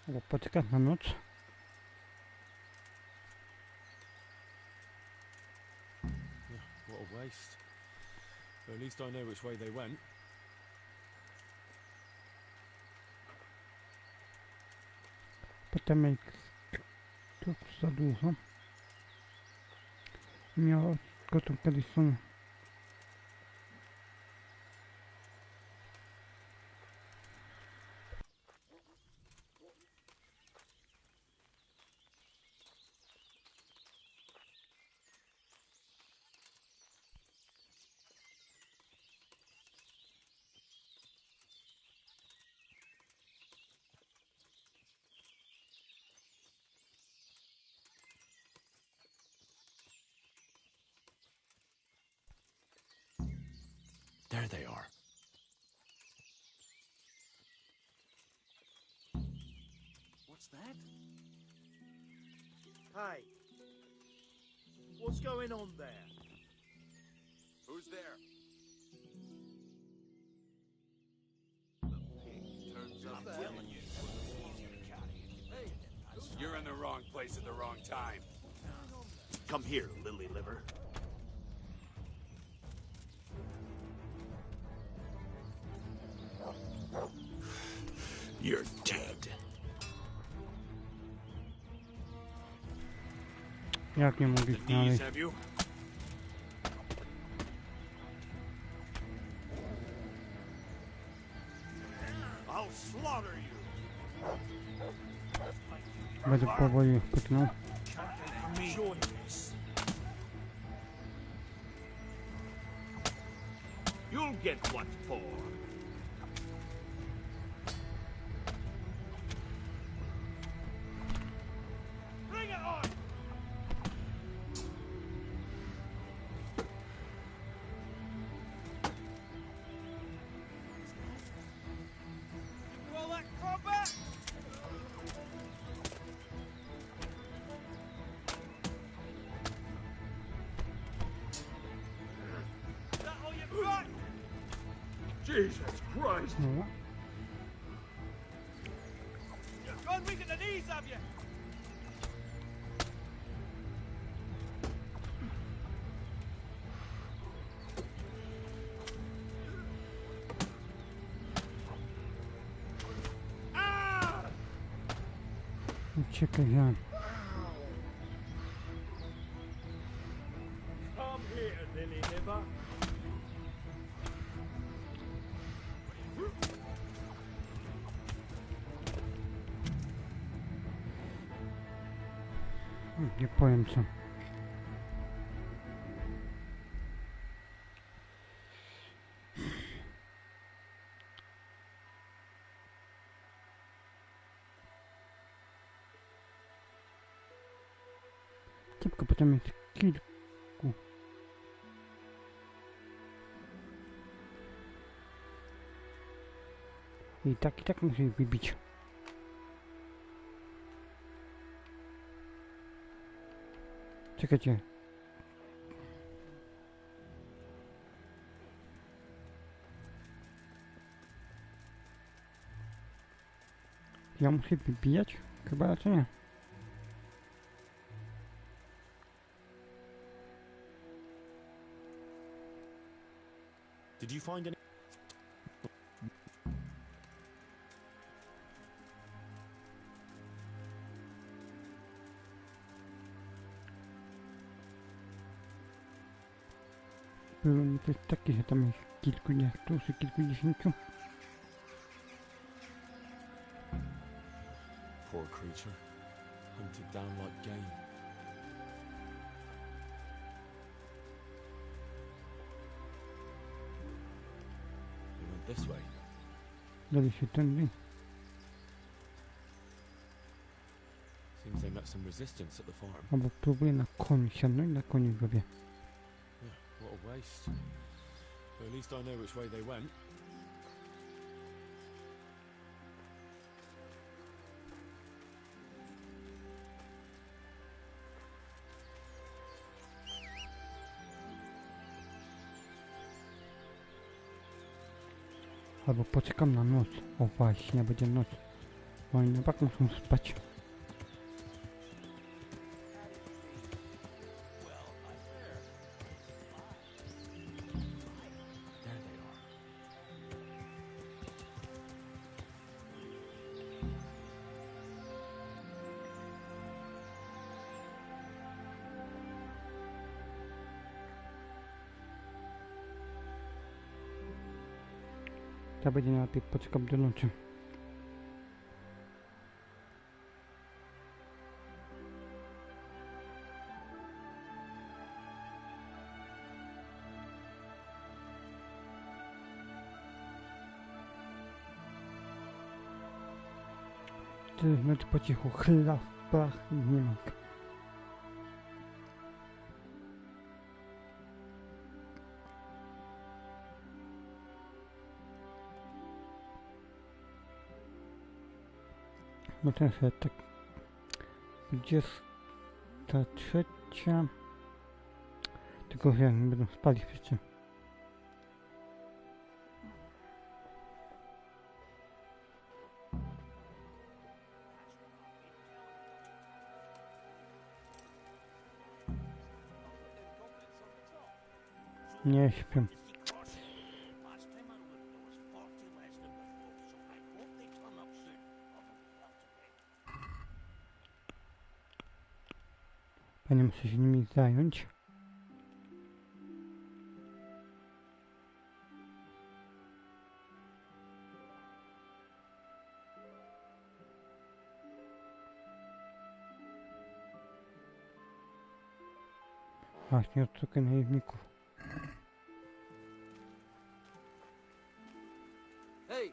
Ale poczekać na noc. What a waste. But at least I know which way they went. Potem jak tu za dużo. Miało gotów kiedyś są. they are. What's that? Hey. What's going on there? Who's there? I'm telling you. You're in the wrong place at the wrong time. Come here, lily liver. You're dead. Jak nie mogę These, znaleźć? have you? I'll slaughter you. Będę powoli pyknął. Join us. You'll get what for. Bring it on! You all that combat? Is that all you've got? Jesus Christ! No. You're gone weak at the knees, have you? Ah! Uciekaj, ja. Come here, lily liver. Nie powiem co. Szybko, potem jest kilku. I tak muszę ich wybić. Czekajcie. Ja muszę wybijać? Chyba raczej nie. Did you find any? Było mi też takie, że tam jest kilkunastu czy kilkudziesięciu. Poor creature, hunted down like game. They went this way. Dali się tędy. Seems they met some resistance at the farm. Albo próbuję na koniu siadnąć, na koniu robię. Yeah, what a waste. But at least I know which way they went. Albo poczekam na noc. O właśnie, będzie noc. Oni na bank muszą spać. There they are. To będzie najlepiej, poczekam do nocy. Ty, no to po cichu, chlaf, pach, nie ma. No ten sobie tak 23. Tylko wiem, będą spali wszyscy. Nie śpią. Panie, muszę się nimi zająć. Właśnie odszukaj najemników. Hey!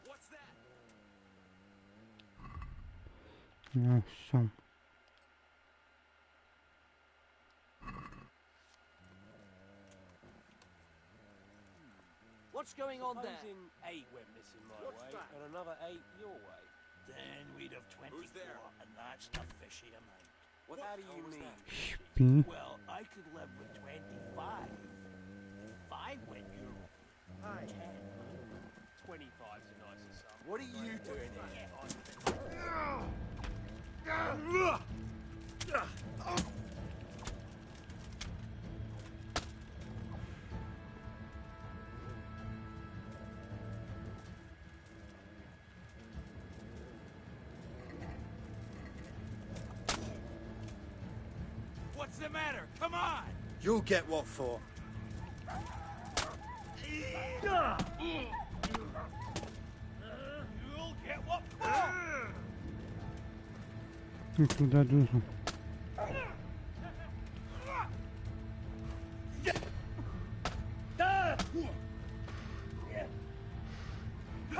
What's that? No są. What's going on there? Supposing 8 went missing my What's way that? and another 8 your way. Then we'd have 24, Who's there? and that's the fishy amount. What How do you mean? Śpi. Well, I could live with 25. 5 when you're 10. 25's a nicer sum. What are you doing here? What's the matter? Come on! You'll get what for. You'll get what for! Tu tu da dużo.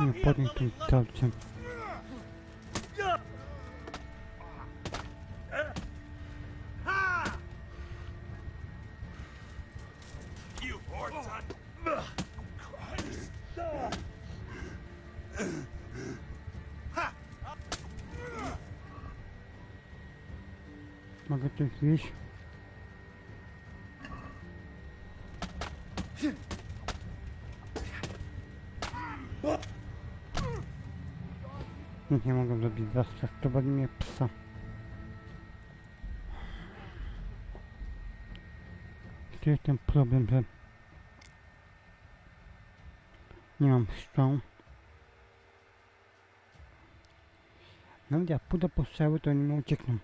Nie podnieś tym talcem. You poor son! Christ! Mogę tu zjeść? Nic nie mogę zrobić, zastrach, to boli mnie psa. To jest ten problem, że nie mam strzał. Nawet jak pójdę po strzały, to nie uciekną.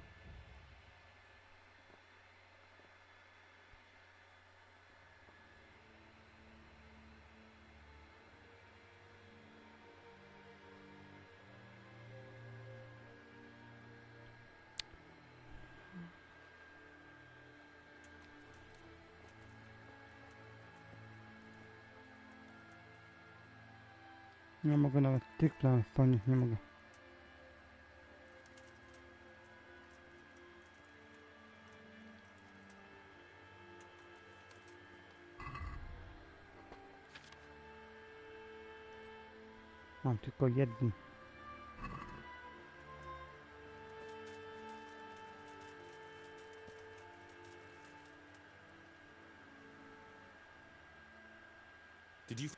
Nie mogę nawet tych planów spełnić, nie mogę. Mam tylko jeden. Did you...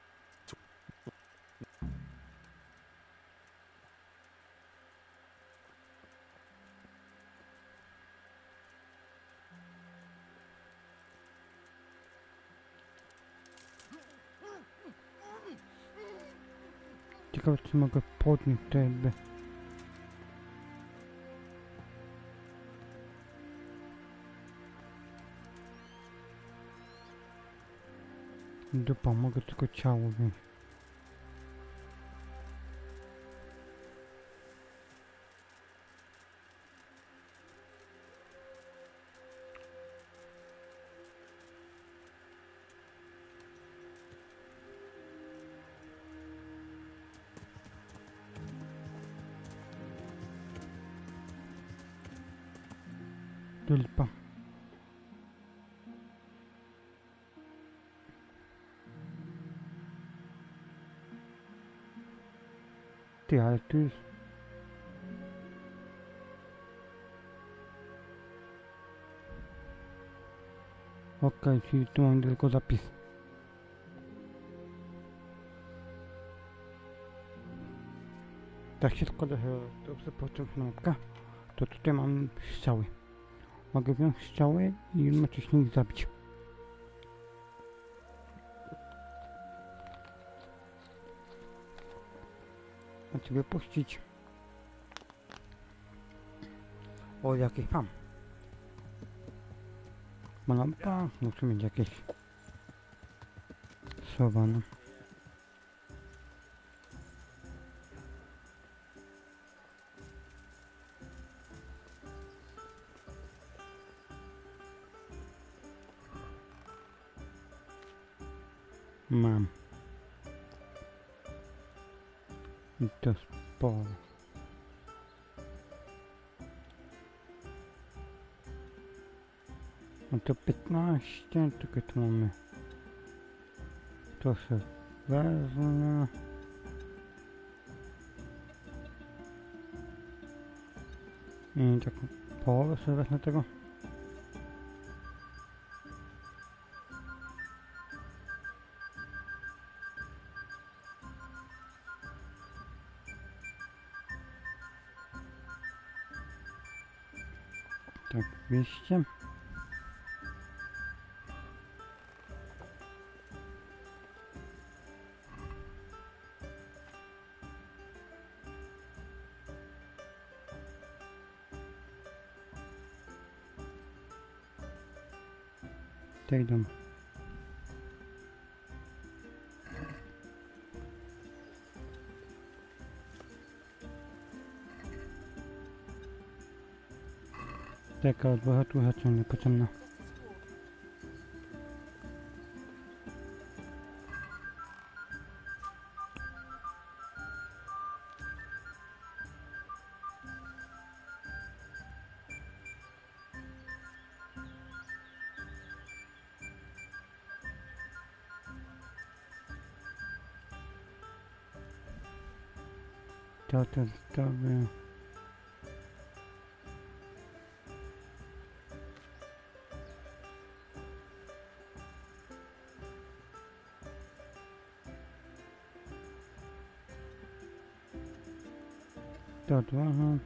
Ciekawe, czy mogę podnieść to jakby. Dupa, mogę tylko ciało wziąć. To lipa. Ty, ale tu jest... Okej, czyli tu mam tylko zapis. Tak się składa, że dobrze pociągnę mapkę, to tutaj mam strzały. Mogę wziąć strzały i jednocześnie ich zabić. A ciebie puścić. O, jakieś mam. Lampa, muszę mieć jakieś schowane. Mam. I to sporo. No to 15, tylko tu mamy. To się wezmę. I taką połowę sobie wezmę tego. Tak, 200. Te idą. Taka odwaga tu rzeczy niepotrzebna. To by... To odwaga.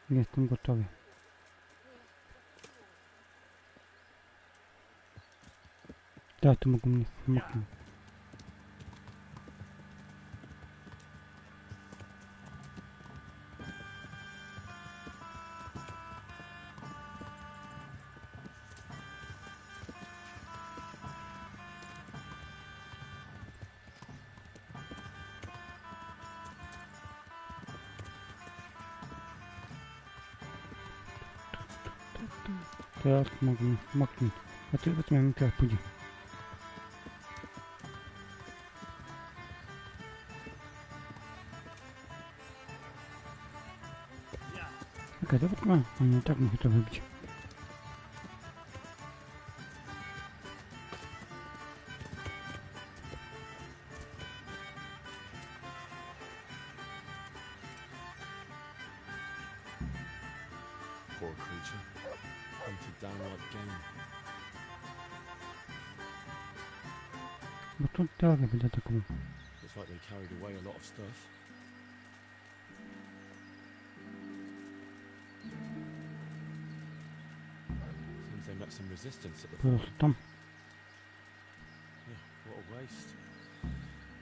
Jestem gotowy. Tak, to mogą mnie smoknąć. Teraz mogę mnie smoknąć. A ty zobaczymy, jak teraz pójdzie. Okej, zobaczmy. A nie, tak muszę to wybić. Poor creature. Hunted down like game. Bo tu teorię będę taką. Looks like they carried away a lot of stuff. Seems they met some resistance at the Po front. prostu tam. Yeah, what a waste.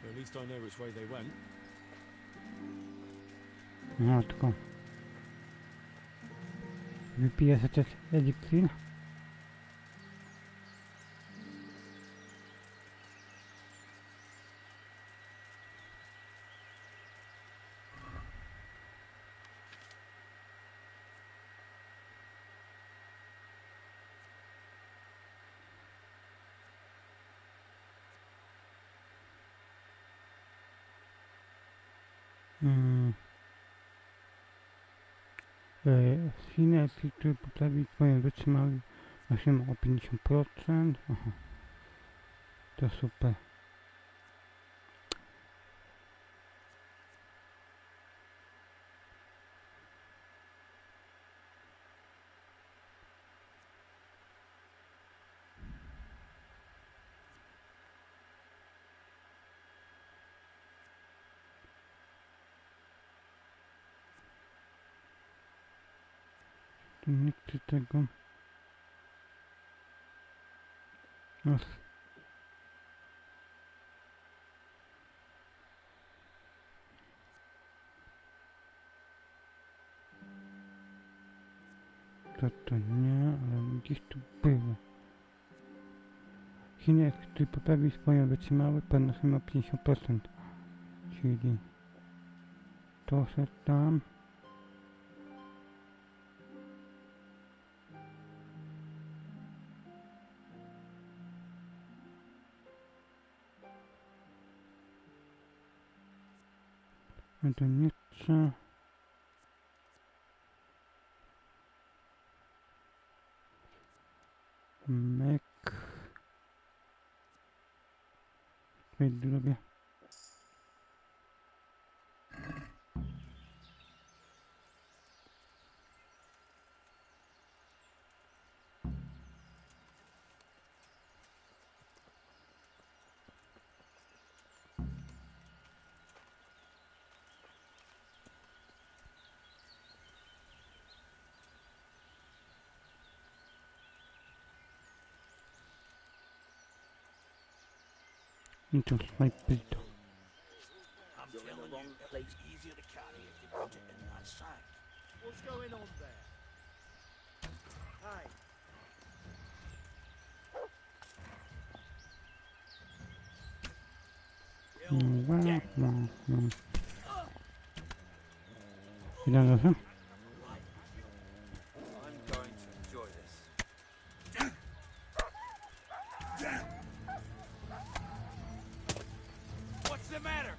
But at least I know which way they went. No, tylko... Wypiję sobie też eliksir. Silny, który poprawi swoją wytrzymałość maksimum o 50%. Aha. To super. Nie chcę tego. To nie, ale gdzieś tu było. Silny, który poprawi swoją wytrzymałość maksimum o 50%. Czyli to się tam. To nie chcę. Mek. Lubię. Into my pito. I'm telling you, that place easier to carry if you put it in that sack. What's going on there? Hey. Ile razy? I'm going to enjoy this. What's the matter?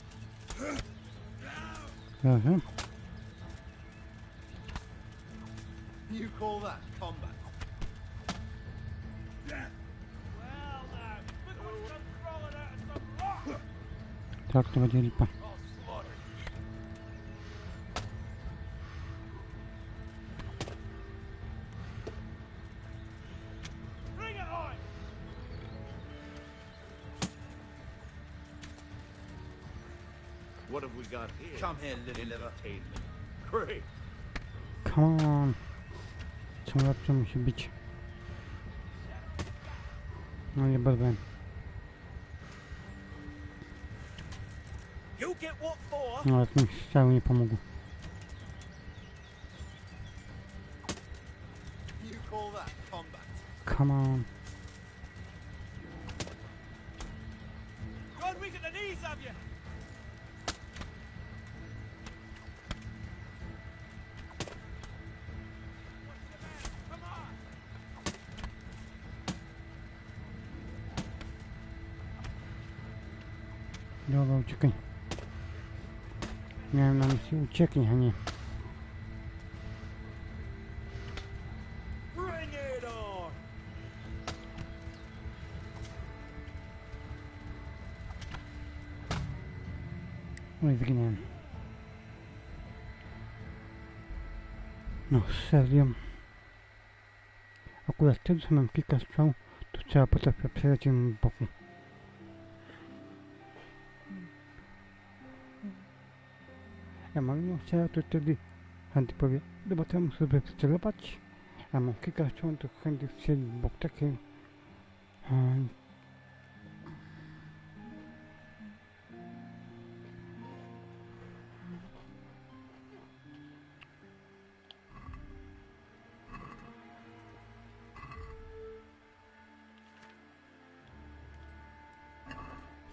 Razy? You call that combat? Well, now, look what's come crawling out of some rock. Tak, to będzie lipa. I'll slaughter you. Bring it on! What have we got here? Come here, little liver. Entertainment. Great. Come on. Czemu lepsze musi być? No nie bardzo. You get what for? No ale mi strzały nie pomogło. You call that combat? Come on. God, we get the knees of you! Come on! Dobra, uciekaj. Miałem na myśli ucieknij, a nie. Bring it on! Oj, zginąłem. No serio. Akurat wtedy, co mam kilka strzał, to trzeba potrafić przelecieć mi w boku. Ja mam strzał, to wtedy chętnie powie, dobra, to ja muszę sobie wcelować. Ja mam kilka strzał, to chętnie strzeli w bok. Takie...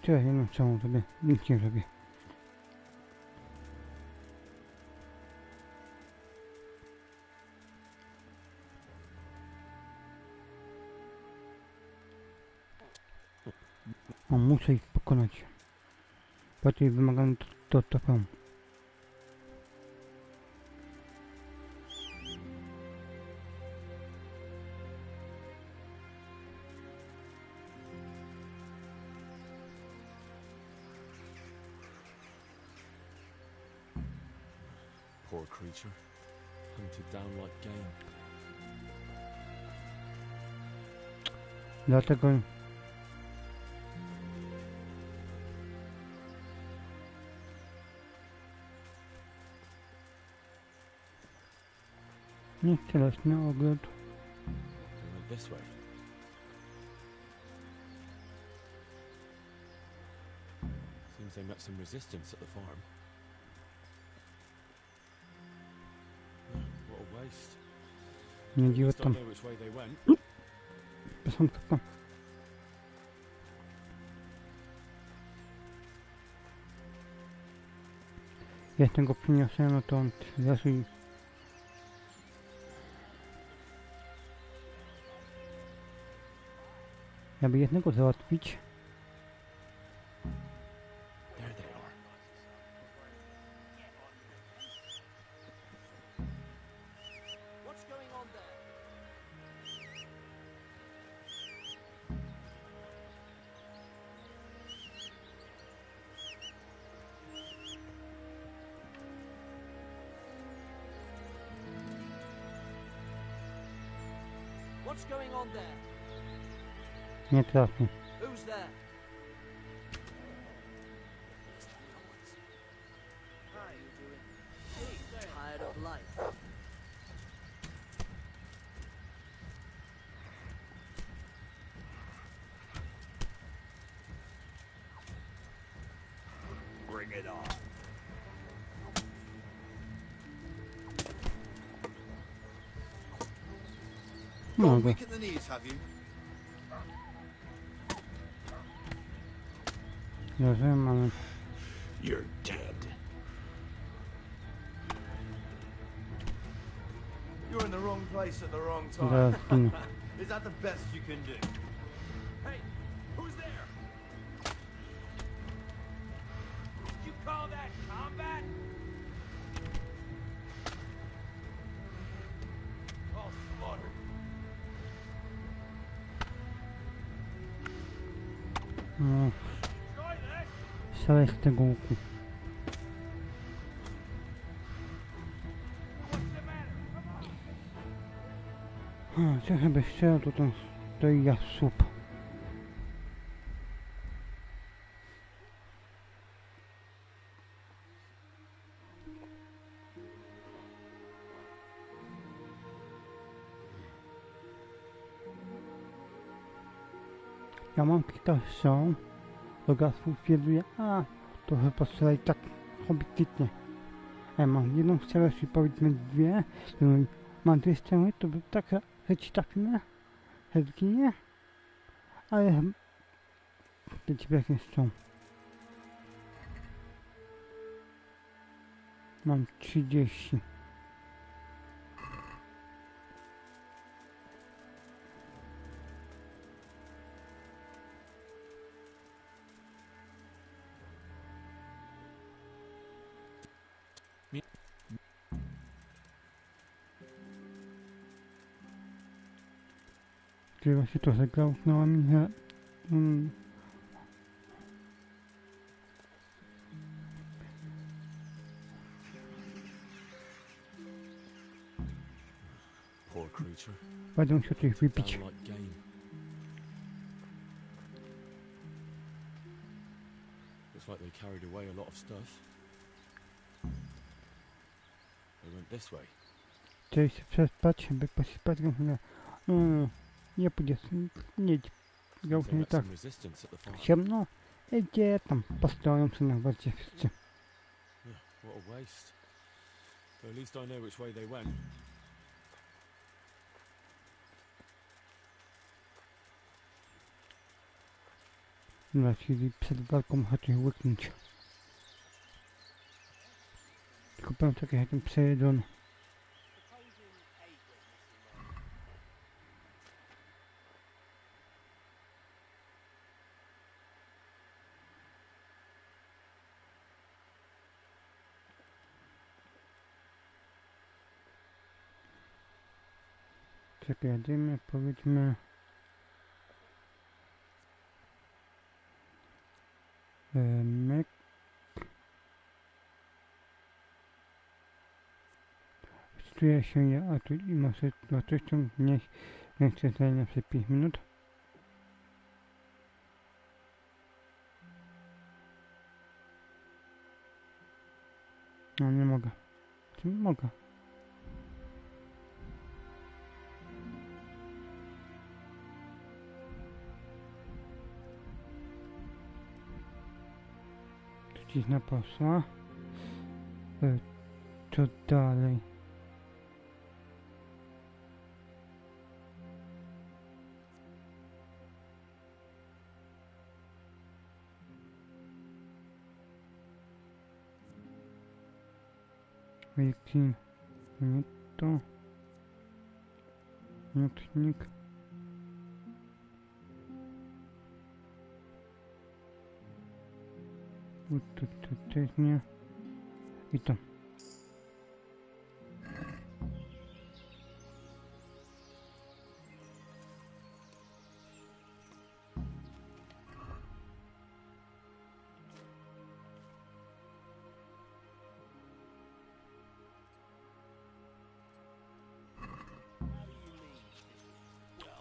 Teraz jedną strzałą sobie, nic nie zrobię. O, muszę ich pokonać. Bardziej wymagam to trofeum. Poor creature. Hunted down like game. Dlatego nie chcę leśny ogród. They went this way. Seems they met some resistance at the farm. What a waste. Nie At dziwo least I tam. know which way they went. Piosenka. Jak tego przyniosę, no to on raczej aby jednego załatwić. There they are. What's going on there? What's going on there? Nie trafi. Who's there? How are you doing? Hey, tired of life? Bring it on. Mogę. Weak in the knees, have you? Leżyłem, ale You're dead. You're in the wrong place at the wrong time. zaraz zginę. Is that the best you can do? Hey, who's there? Did you call that combat? All slaughtered. No, Try this. strzelaj z tego łuku. What's the matter? Come on. Co chyba strzelał, to ten stoi jak słup. Ja mam kilka strzał, do gazu stwierdzuje, a trochę postrzelaj tak hobbitnie. A ja mam jedną strzelę, czyli powiedzmy dwie, to mówi, mam dwie strzały, to by tak, że ci trafimy, że zginie, ale do ciebie jak jest strzał. Mam 30. Czyli właśnie to zagrałknęła mi, że Poor creature. będę musiał coś wypić. Down like game. Looks like they carried away a lot of stuff. They went this way. Chcę się przespać, by posypać go chwilę. Nie pójdzie, nie idź. They Gałknie met tak some resistance at the farm. ciemno. Idzie tam, postoją sobie na wodzie wszyscy. Yeah, what a waste. But at least I know which way they went. Czyli przed walką chcę łyknąć. Tylko powiem tak, jak jestem przejedzony. Czekaj, jedymy, powiedzmy... myk. czuję się ja, a tu i może wartością mniej więcej zajmie przez 5 minut. No nie mogę. Czy mogę? Przycisnę poszła. Co dalej? Wielki, nie to, nocnik, to też nie, i to.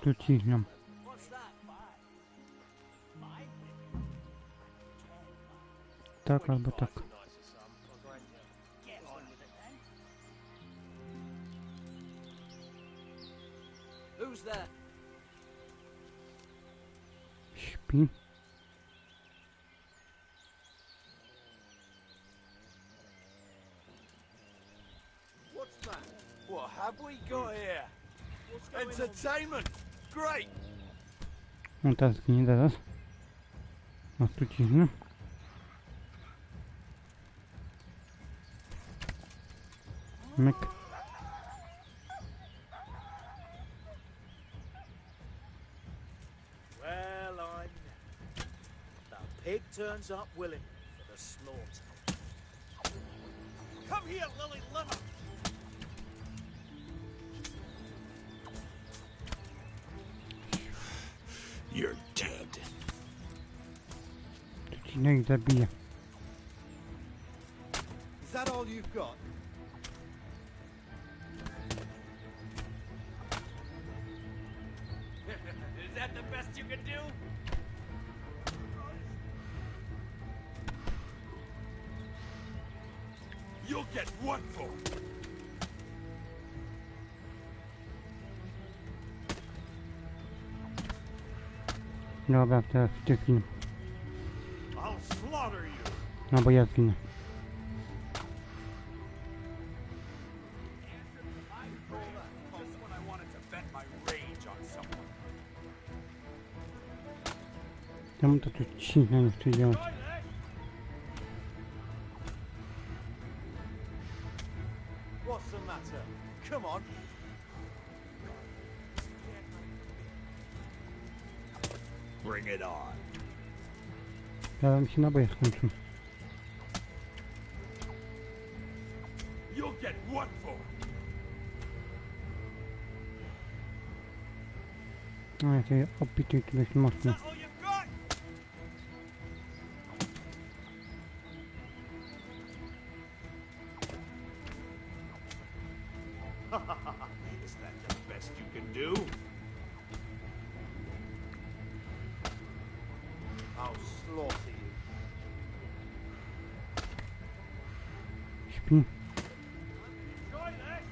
Tu ciśniam. Tak albo tak. Śpi. What's that? What have we got here? Entertainment! Great! No teraz zginie zaraz. No tu ciśnę. Myk. Well, I'm... The pig turns up willingly for the slaughter. Come here, Lily Liver! You're dead. Tu ciśnę i zabiję. Is that all you've got? Is that the best you can do? You'll get one for. Dobra, teraz ty zginę. I'll slaughter you. No bo ja zginę. Just when I wanted to vent my rage on someone. Czemu to tu ciśnę, nie chcę działać? What's the matter? Come on. Bring it on. Zaraz mi się naboje skończą. You'll get one for. No ja sobie opituję tu dość mocno. All you've got? Is that the best you can do? I'll slaughter you. Śpi. Enjoy this!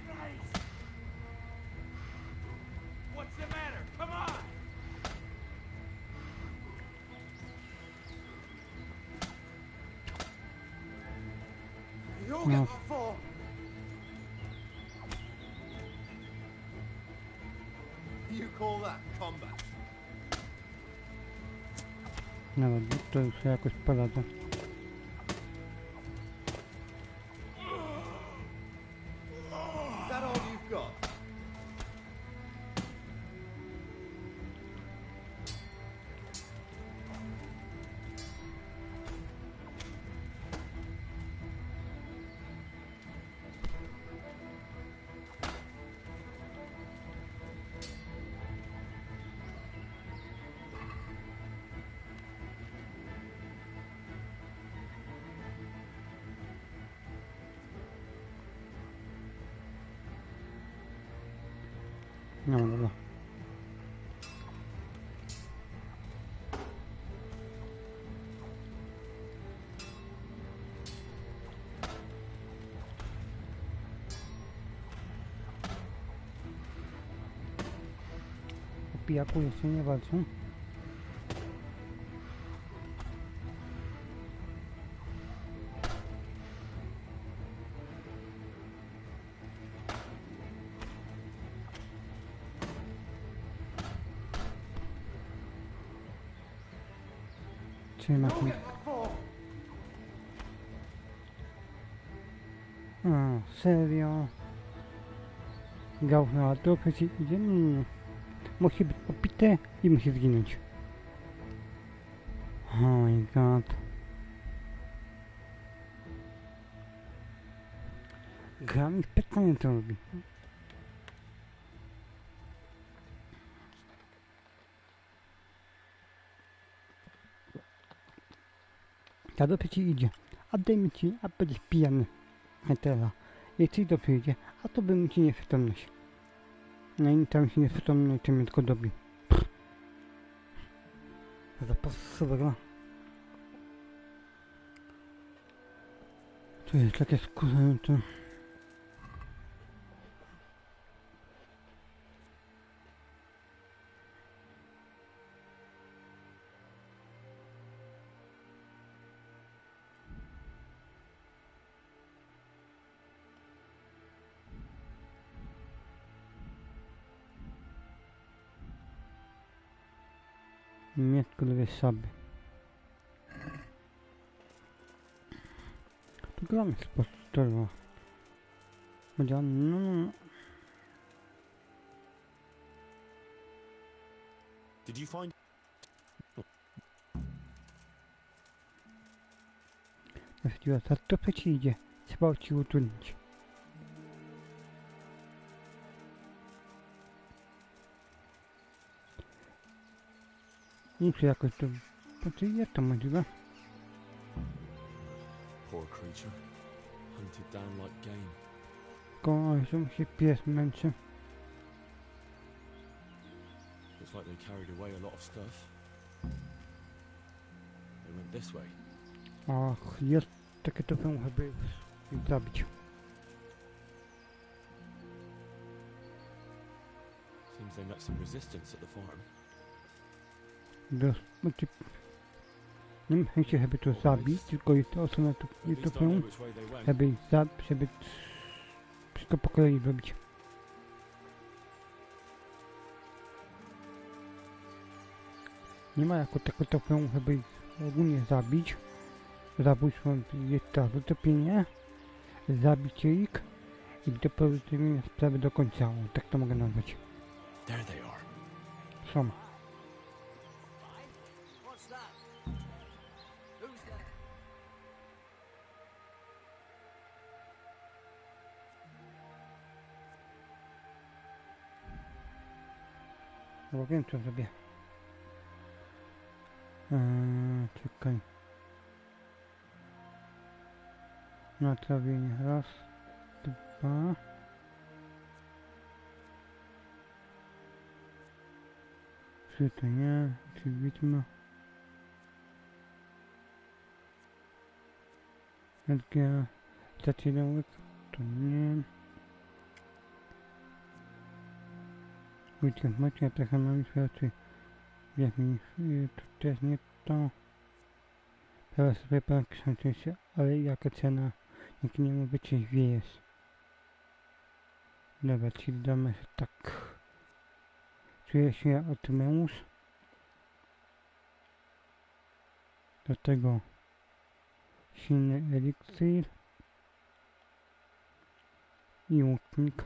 Christ! What's the matter? Come on! You'll No. get one for. You call that combat? Nawet to już się jakoś poradzę. Is that all you've got? No dobra. O pijaku jeszcze nie walczą. Trzymasz mnie. A, serio? Gałna dupy ci idzie? Nie. Musi być opite i musi zginąć. Oh my god. Gra mi pytanie to robi. Ta dupy ci idzie. A daj mi ci, a będziesz pijany. Hetera. Jak ci dopy idzie, a to bym ci nie przytomność. No i tam się nie przytomny, to mnie tylko dobi. Zapasowego. To jest takie skurzające. Miecko dwie saby. Tu gramy z postorwa. Będzie on, no. Did you find? Właściwie ta topę ci idzie. Trzeba ci utrudnić. Muszę jakoś to... Znaczy jest to możliwe. Poor creature, hunted down like game. Kończą się pies męczy. Looks like they carried away a lot of stuff. They went this way. Ach, jest takie to węcha, by ich zabić. Seems they met some resistance at the farm. Znaczy, nie myślę się, żeby to zabić, tylko jest to osobna to węch, żeby ich zabić, żeby wszystko po kolei zrobić. Nie ma jako tego topią, żeby ich ogólnie zabić. Zabójstwo jest to utopienie, zabicie ich i doprowadzenie sprawy do końca. Tak to mogę nazwać. There they are. Są. Bo wiem co zrobię. Czekaj. Naprawienie. Raz, dwa. Czy to nie? Czy widmo? Takie zacielełek. To nie. Wyciąg macie technologii świadczy. Jak mi to też nie to. Teraz sobie pan kształtuje się, ale jaka cena? Jak nie mówicie wie jest. Dobra, ci damy tak. Czuję się otymeus. Do tego silny eliksir i łuknik.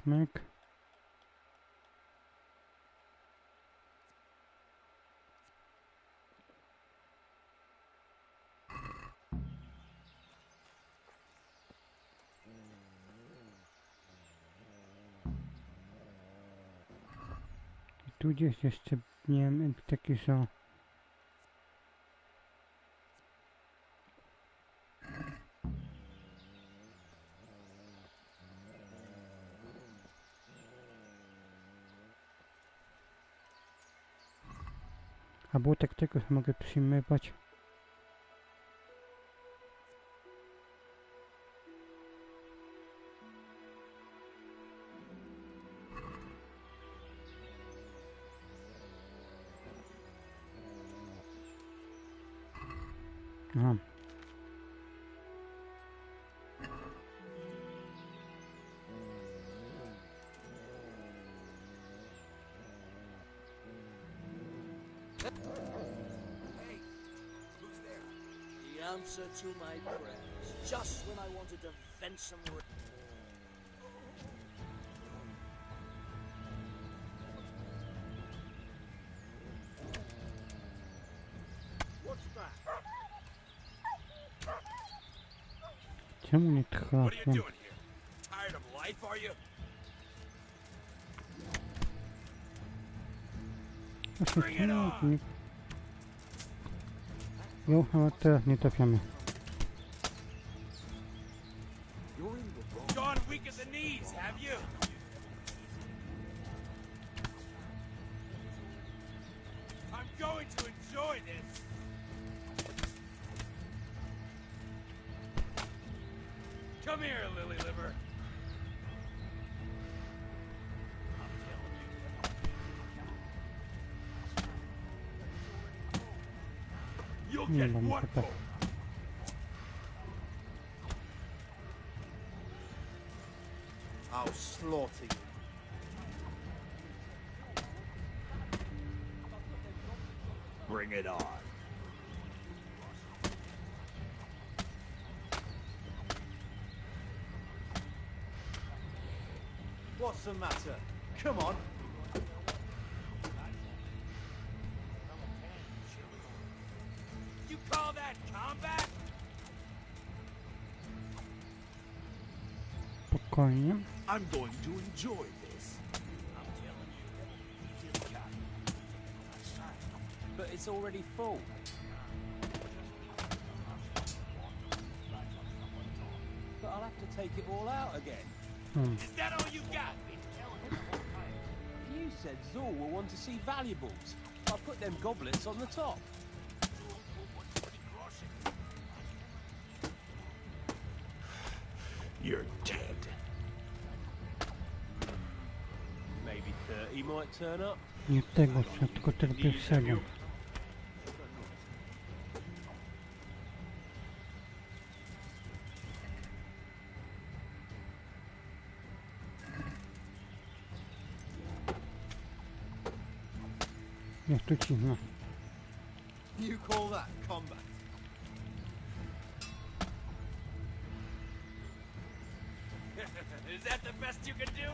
Mek. tu gdzieś jeszcze, nie wiem, takie są. Albo tak tego mogę przyjmować. Aha. The answer to my prayers, just when I wanted to vent some What's that? Czemu nie What are you trafię? doing here? Tired of life, are you? Właśnie czemu nie... Jo, ale teraz nie trafiamy. Gone weak at the knees, have you? I'm going to enjoy this. Come here, lily liver. You'll Nie get mam one chyba. for. I'll slaughter you. Bring it on. What's the matter? Come on. You call that combat? Spokojnie. I'm going to enjoy this. But it's already full. But I'll have to take it all out again. Is that all you got? You said Zul will want to see valuables. I put them goblets on the top. You're dead. Maybe 30 might turn up. Nie tego, tylko tego pierwszego. Jest tu cicho. You call that combat? Is that the best you can do?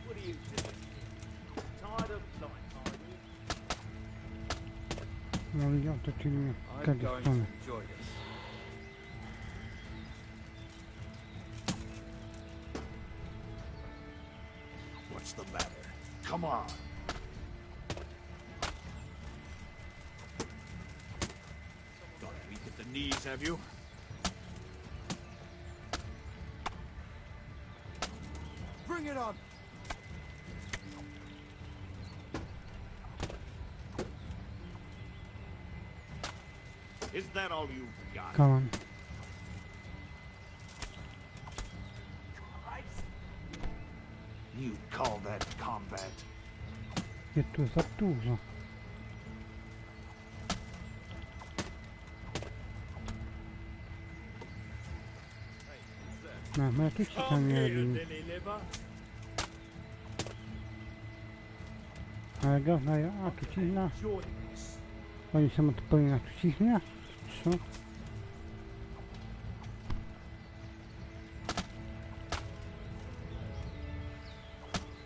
What are you doing? Tired of life, are you? No i ja to ci nie I'm kiedy going to stronę. enjoy this. What's the matter? Come on. Gone weak at the knees, have you? Bring it on. Is that all you've got? Come on. You call that combat? Jest tu za dużo. No, ale tu się tam nie robi. Ale gawna, a tu cichna. Oni są odpowiedzi na tu cichnia? Co?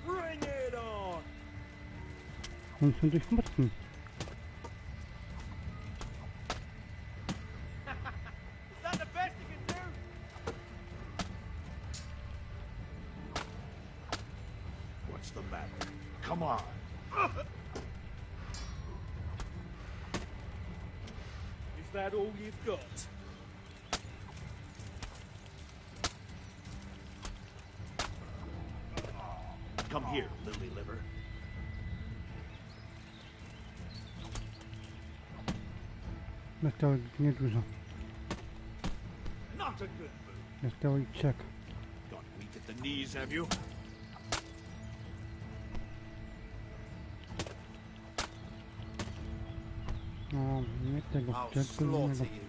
Bring it on! Oni są dość mocni. Is that the best you can do? What's that all you've got? Come here, lily liver. Zostało niedużo. Not a good move. Zostało ich 3. Got weak at the knees, have you? No, nie tego, I'll tylko slaughter innego. you.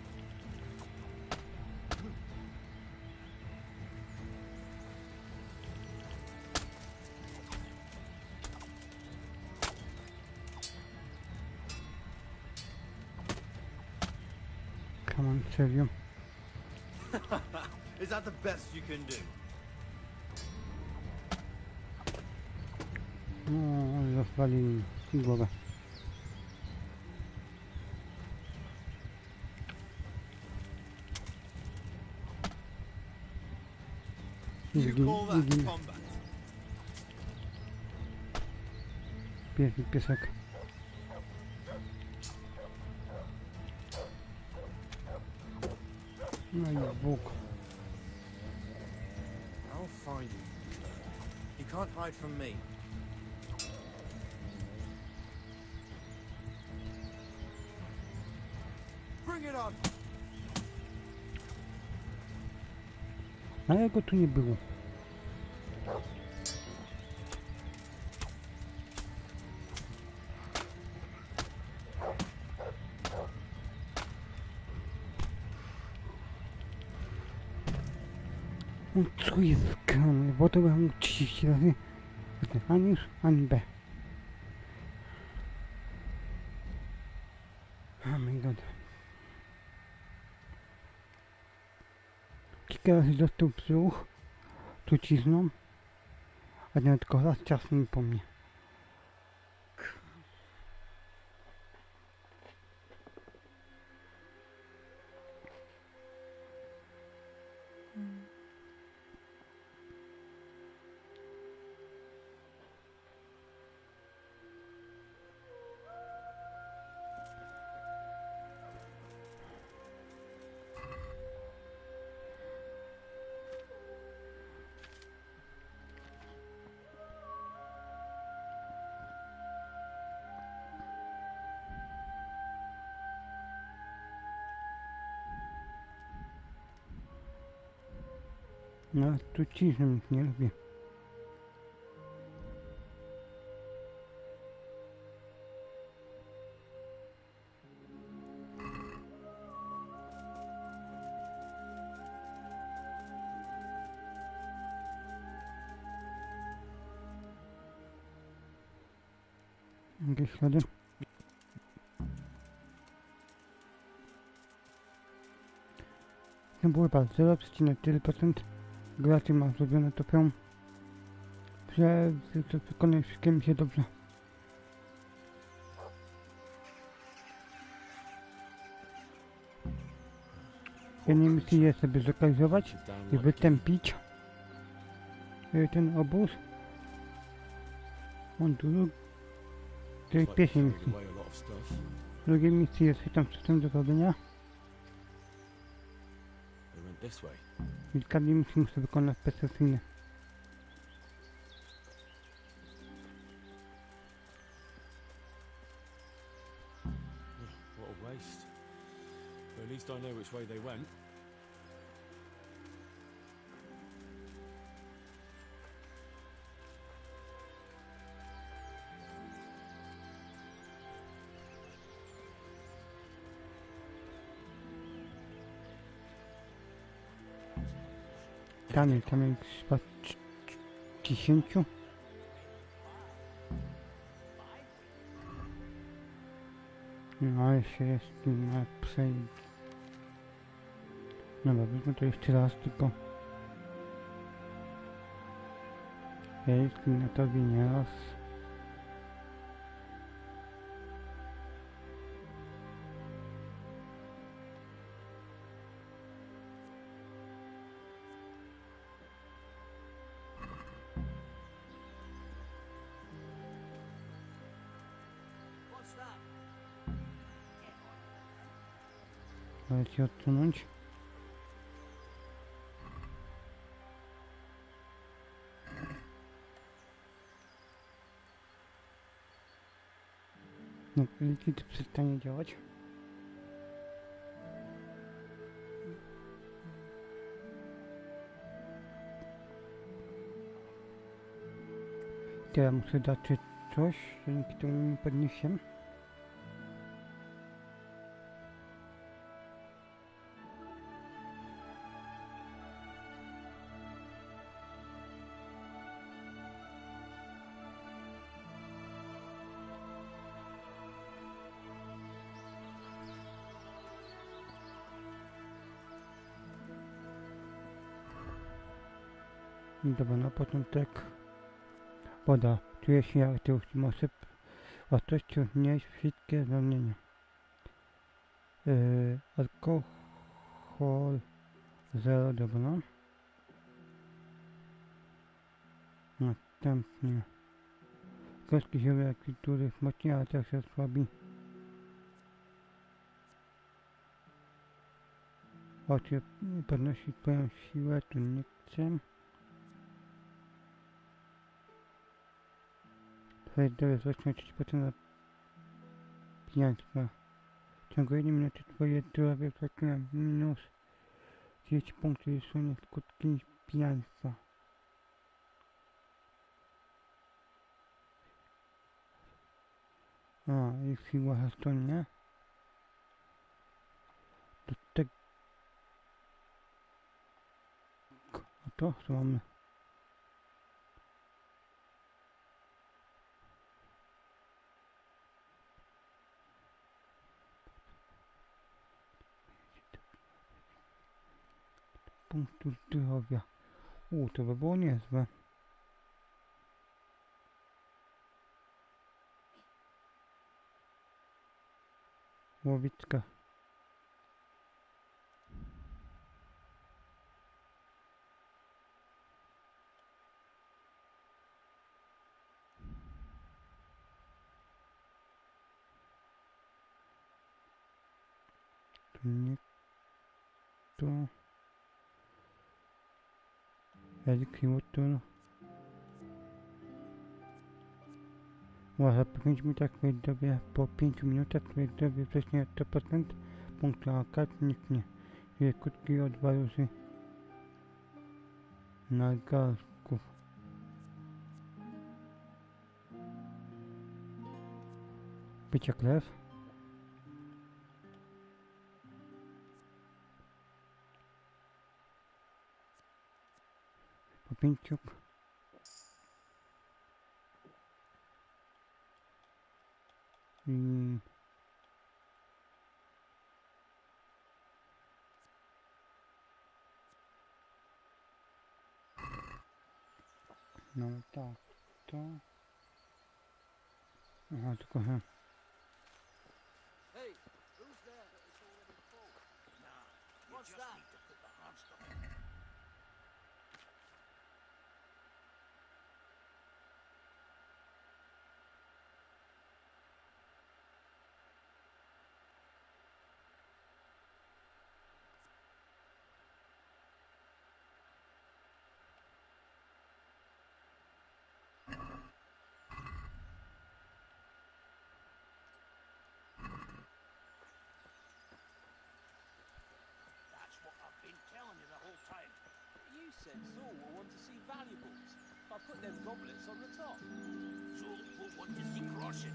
Come on, serio. Is that the best you can do? No, rozwalili ci głowę. Combat? Piesek. No i Bóg. I'll find you. You can't hide from me. Bring it on! A jego tu nie było. No co jest grane? Bo to bym 30 razy. Ani już, ani B. Oh my god. Kilka razy dostał brzuch trucizną, a nie tylko raz czasem po mnie. No, trucizną nie lubię. Jakieś ślady? No było chyba 0,4%. Graczy ma zrobione to pełn, że to wykonuje wszystkie mi się dobrze. Jednej misji jest sobie zlokalizować i wytępić ten obóz. On tu tej pierwszej misji. W drugiej misji jest tam system do robienia. I każdej misji muszę wykonać perfekcyjnie. What a waste. But at least I know which way they went. Tam jest chyba 10. No jeszcze jest na przejść. No dobra, to jeszcze raz tylko. Jest na tobie nie raz. Mogę się odsunąć. No, liquid przestanie działać. Teraz muszę dać coś, dzięki temu mi podniosę. Dobra, na początek woda. Czuję się jak to już może wartością znieść wszystkie znamienia. Alkohol 0, dobra. Następnie kostki zioła, które wzmocni, ale także słabi. Oczy podnosi twoją siłę, tu nie chcę. Twoje zdrowie wzrośnie 30% na pijaństwa. W ciągu 1 minuty twoje zdrowie wzrośnie na minus 30 punktów i usunie skutki pijaństwa. A, i siła zastonia. Do tego... A to co mamy? Punktu zdrowia. To by było niezłe. Łowicka. Tu nie to. Eliksiłotor. Może po 5 minutach twoje zdrowie, po 5 minutach twoje zdrowie wcześniej 100%, punktu akad niknie. Dwie krótkie od 2 razy na garstków. Bycia krew. Po 5. No tak, to... Aha, tylko he. Hey, who's there? It's already full. Nah, what's that? Need to put the hamster on. You said Zor will want to see valuables. I put them goblets on the top. Zor will want to see crossing.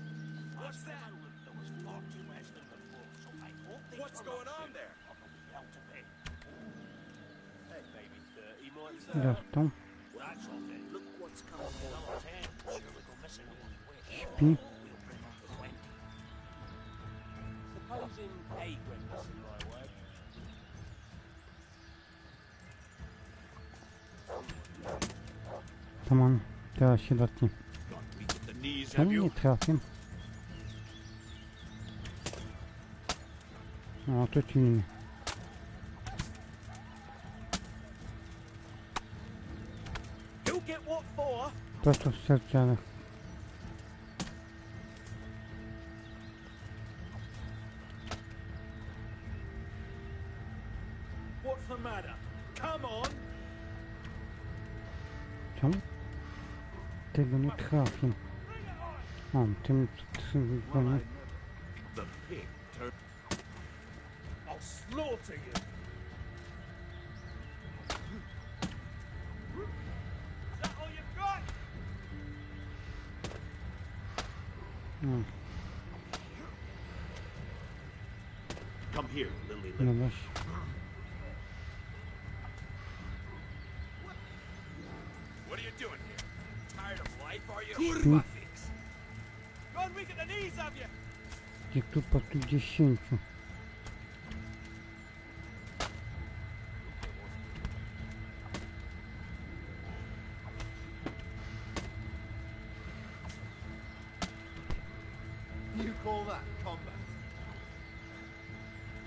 What's that? There was far too less than before, so I hope they What's going on there? I'm gonna be held to pay. Hey, maybe 30 might Zresztą. That's okay. Look what's coming down. 10. Sure we go missing on the way. Śpi. We'll bring up the 20. Supposing 8 went missing my way. To mam. Teraz się dotknie. Ale nie trafię. No to silnie. Prosto w serce. What's the matter? Come on! Czemu? Tego nie trafię. Mam tym przyzwolę. The pig turned. I'll slaughter you! Is that all you've got? Come here, Lily. No weź. What are you doing here? Tired of life, are you? Kurwa fix! Go and weaken the knees of you! Gdzie tu po 10. You call that combat?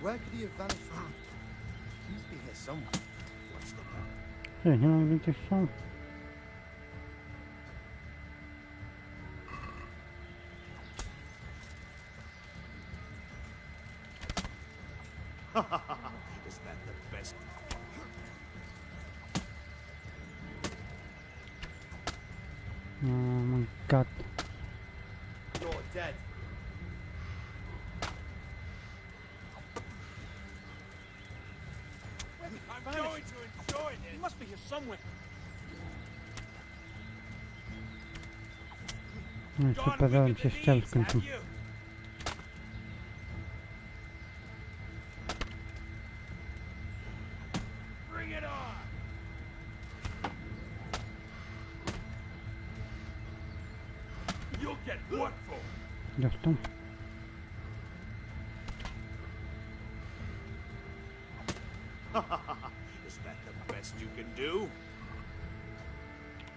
Where could he have vanished to? He must be here somewhere. What's the matter? Nie mam więcej strzał. Is that the best? Oh my god. You're dead. I'm going to enjoy this! He must be here somewhere. No, przepadałem się ścianką tu. Bring it on! You'll get what for? Dostał. Is that the best you can do?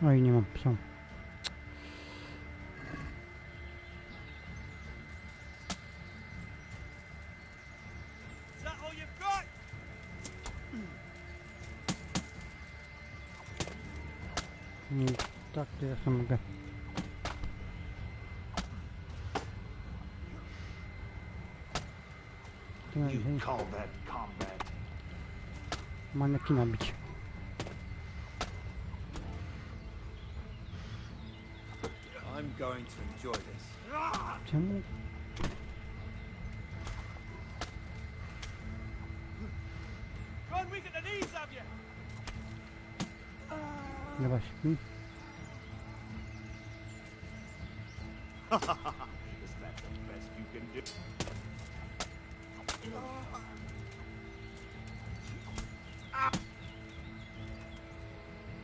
Oj, nie mam psa. Is that all you've got? Tak, to ja sam mogę. You call that combat? Manekina bić. I'm going to enjoy this. Czemu? Go and weaken the knees of you! Dobra, śpi. Is that the best you can do?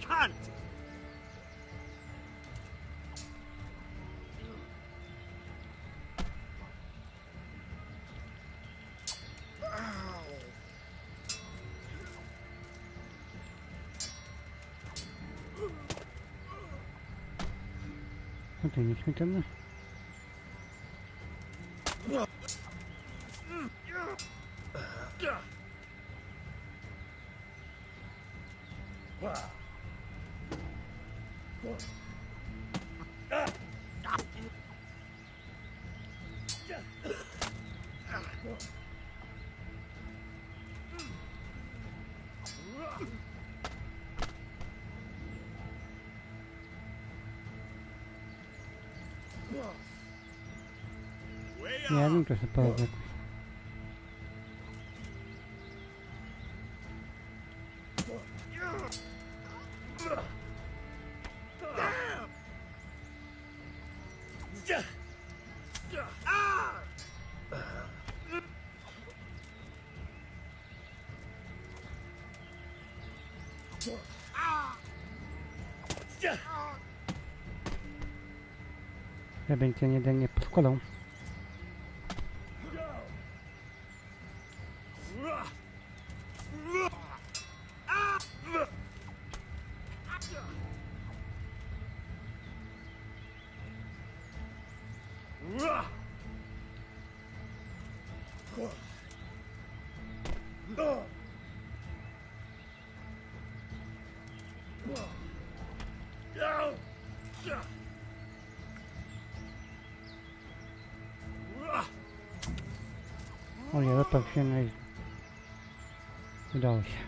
Can't! No to nieśmiertelne. Ja wiem, to się powie. Ja będzie nie danie pod kolą. O nie, zapał się, no i udało się.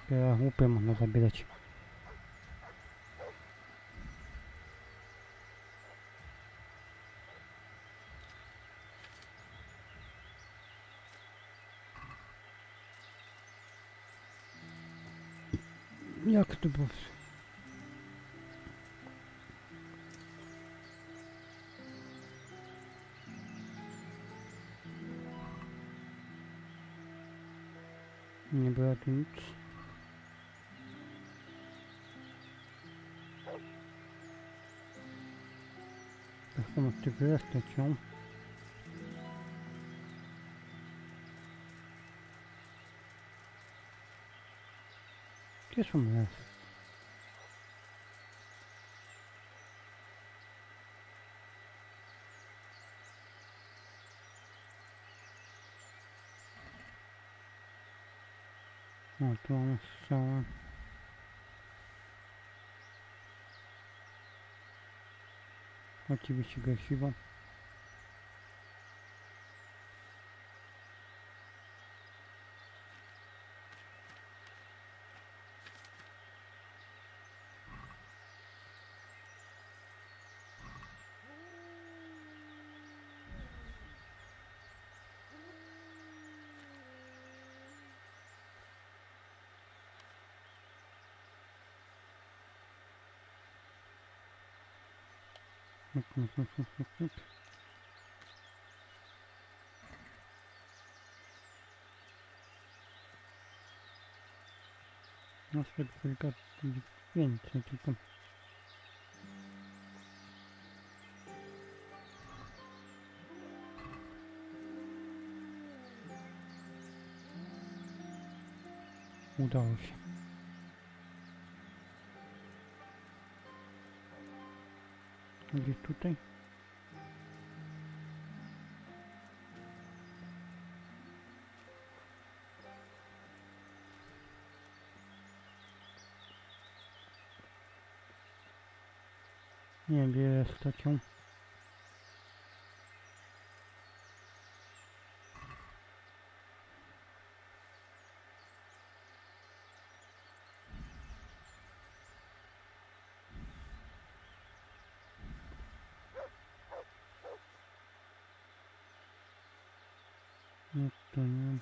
Teraz łupy można zabierać. Jak to było? Nie było tu nic. Tak samo z tych leciał. Gdzie są las? O, tu mamy strzałę. Oczywiście gasiwo. No sobie kilka więcej tylko. Udało się. Gdzieś tutaj? Nie wiem, gdzie jest stacją. No to nie.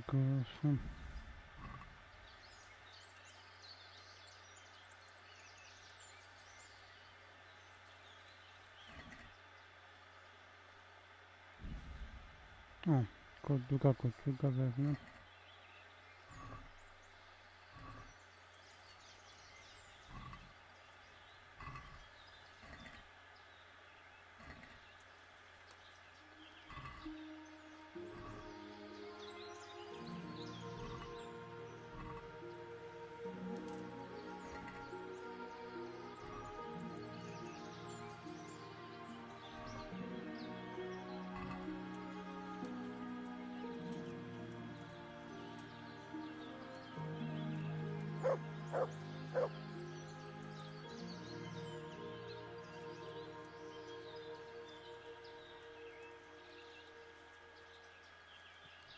Głosem. O, druga koszulka wezmę.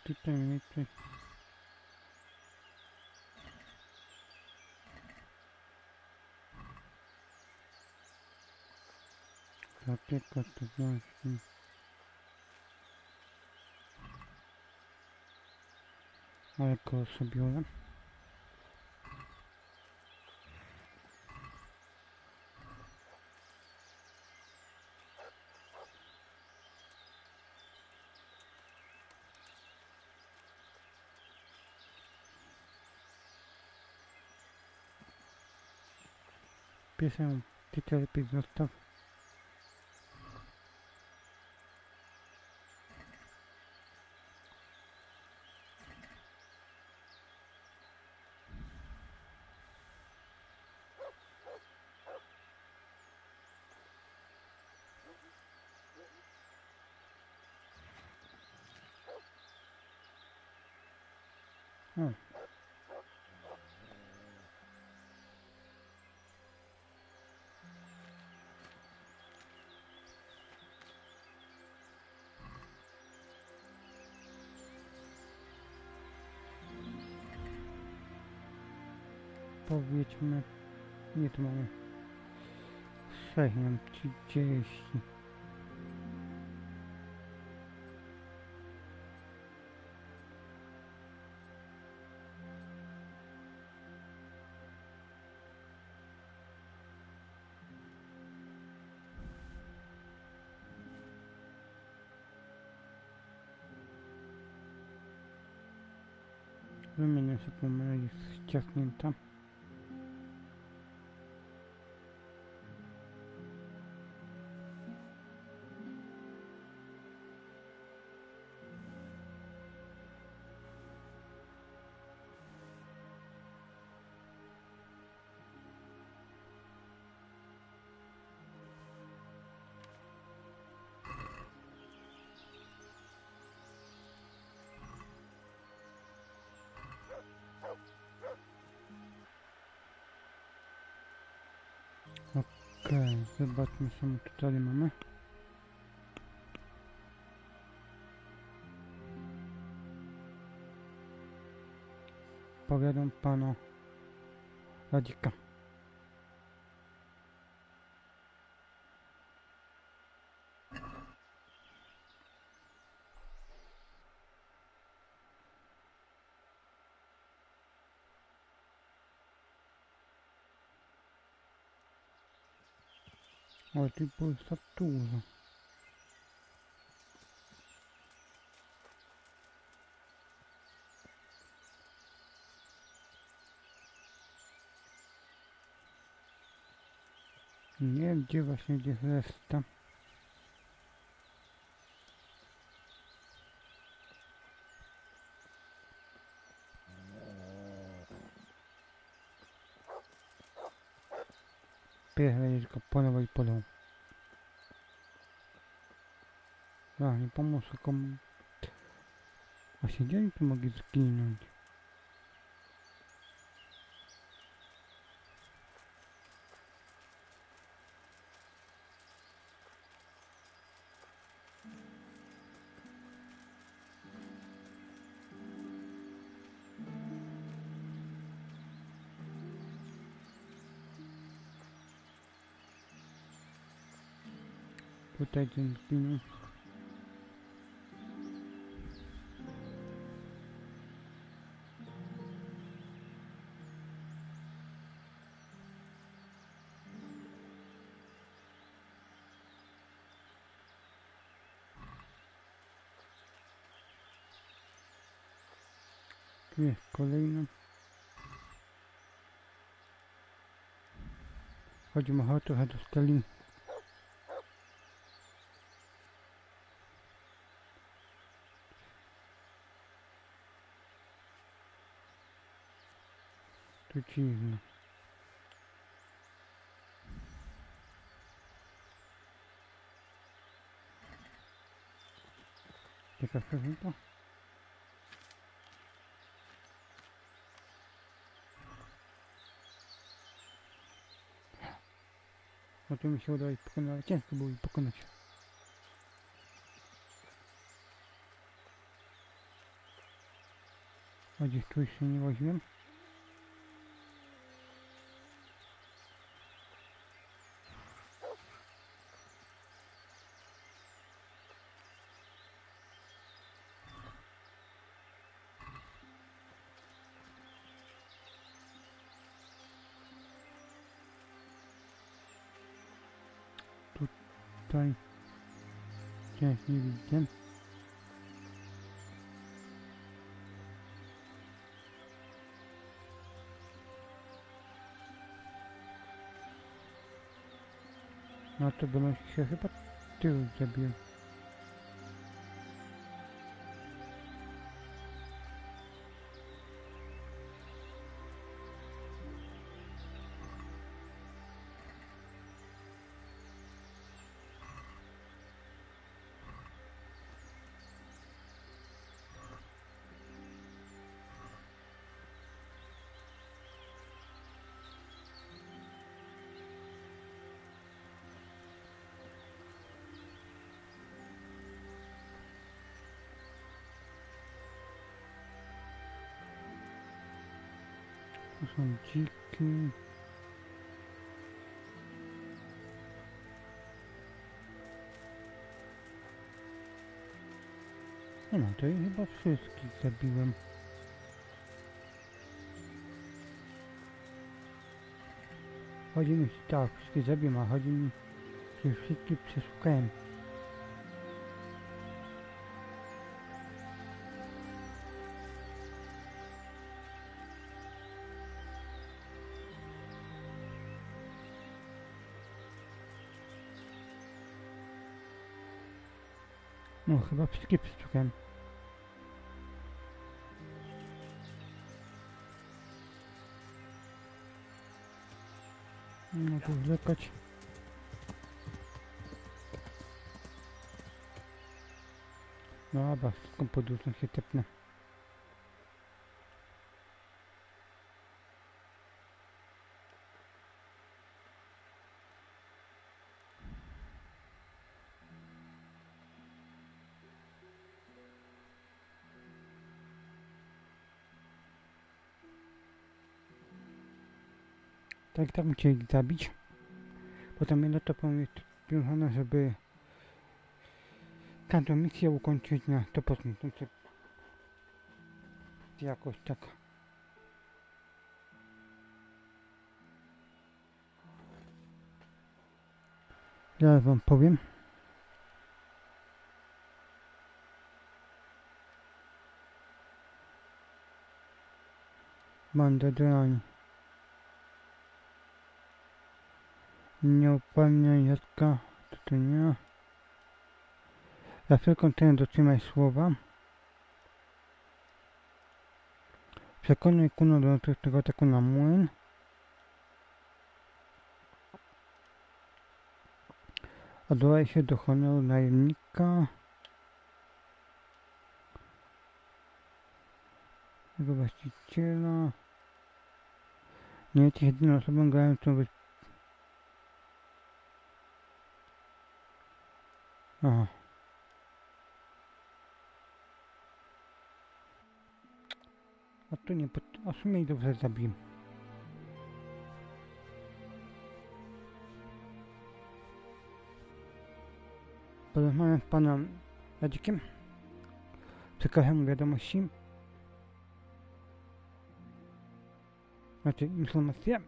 Tutaj mniej więcej. Zatyka to właśnie. Ale koło sobie. Piesę, ty to lepiej zostaw. O. powiedzmy, nie tu mamy 6, mam 30. Wymienię sobie pomyłę, jest ściasnięta. Okej, zobaczmy co my tutaj mamy. Powiadam pana Radzika. O, ty jest tak dużo. Nie wiem gdzie właśnie gdzieś reszta. Pies tylko po nowej polą. No, nie pomóż komu. Właśnie gdzie oni tu mogli zginąć? Tutaj ten zginął. Tu jest kolejny. Chodźmy o trochę do skali. Tu dziwne. Jaka prezenta? No to mi się udało ich pokonać, ale ciężko było ich pokonać. A gdzieś tu jeszcze nie woziłem. Tutaj gdzieś nie widzę. No to będą się chyba tył zabił. To są dziki. Waki. No, to i chyba wszystkich zabiłem. Chodzi mi, tak, wszystkie zabiłem, a chodzi mi, że wszystkie przeszukałem. No, chyba wszystkie przeszukałem. No to zlekać. No dobra, z taką podróżą się tepnę. Tak, tam chcieli zabić. Potem jedno to jest związane, żeby każdą misję ukończyć na 100%. Jakoś tak. Zaraz wam powiem. Banda, drani. Nie upalnia jadka, to nie. Za wszelką cenę dotrzymaj słowa. Przekonaj Kuno do tego ataku na młyn. Odwołaj się do honoru najemnika. Jego właściciela. Nie jesteś jedyną osobą grającą w... Aha. A tu nie, a w sumie i dobrze zabiję. Porozmawiam z panem Radzikiem. Przekażę mu wiadomości. Znaczy informacje.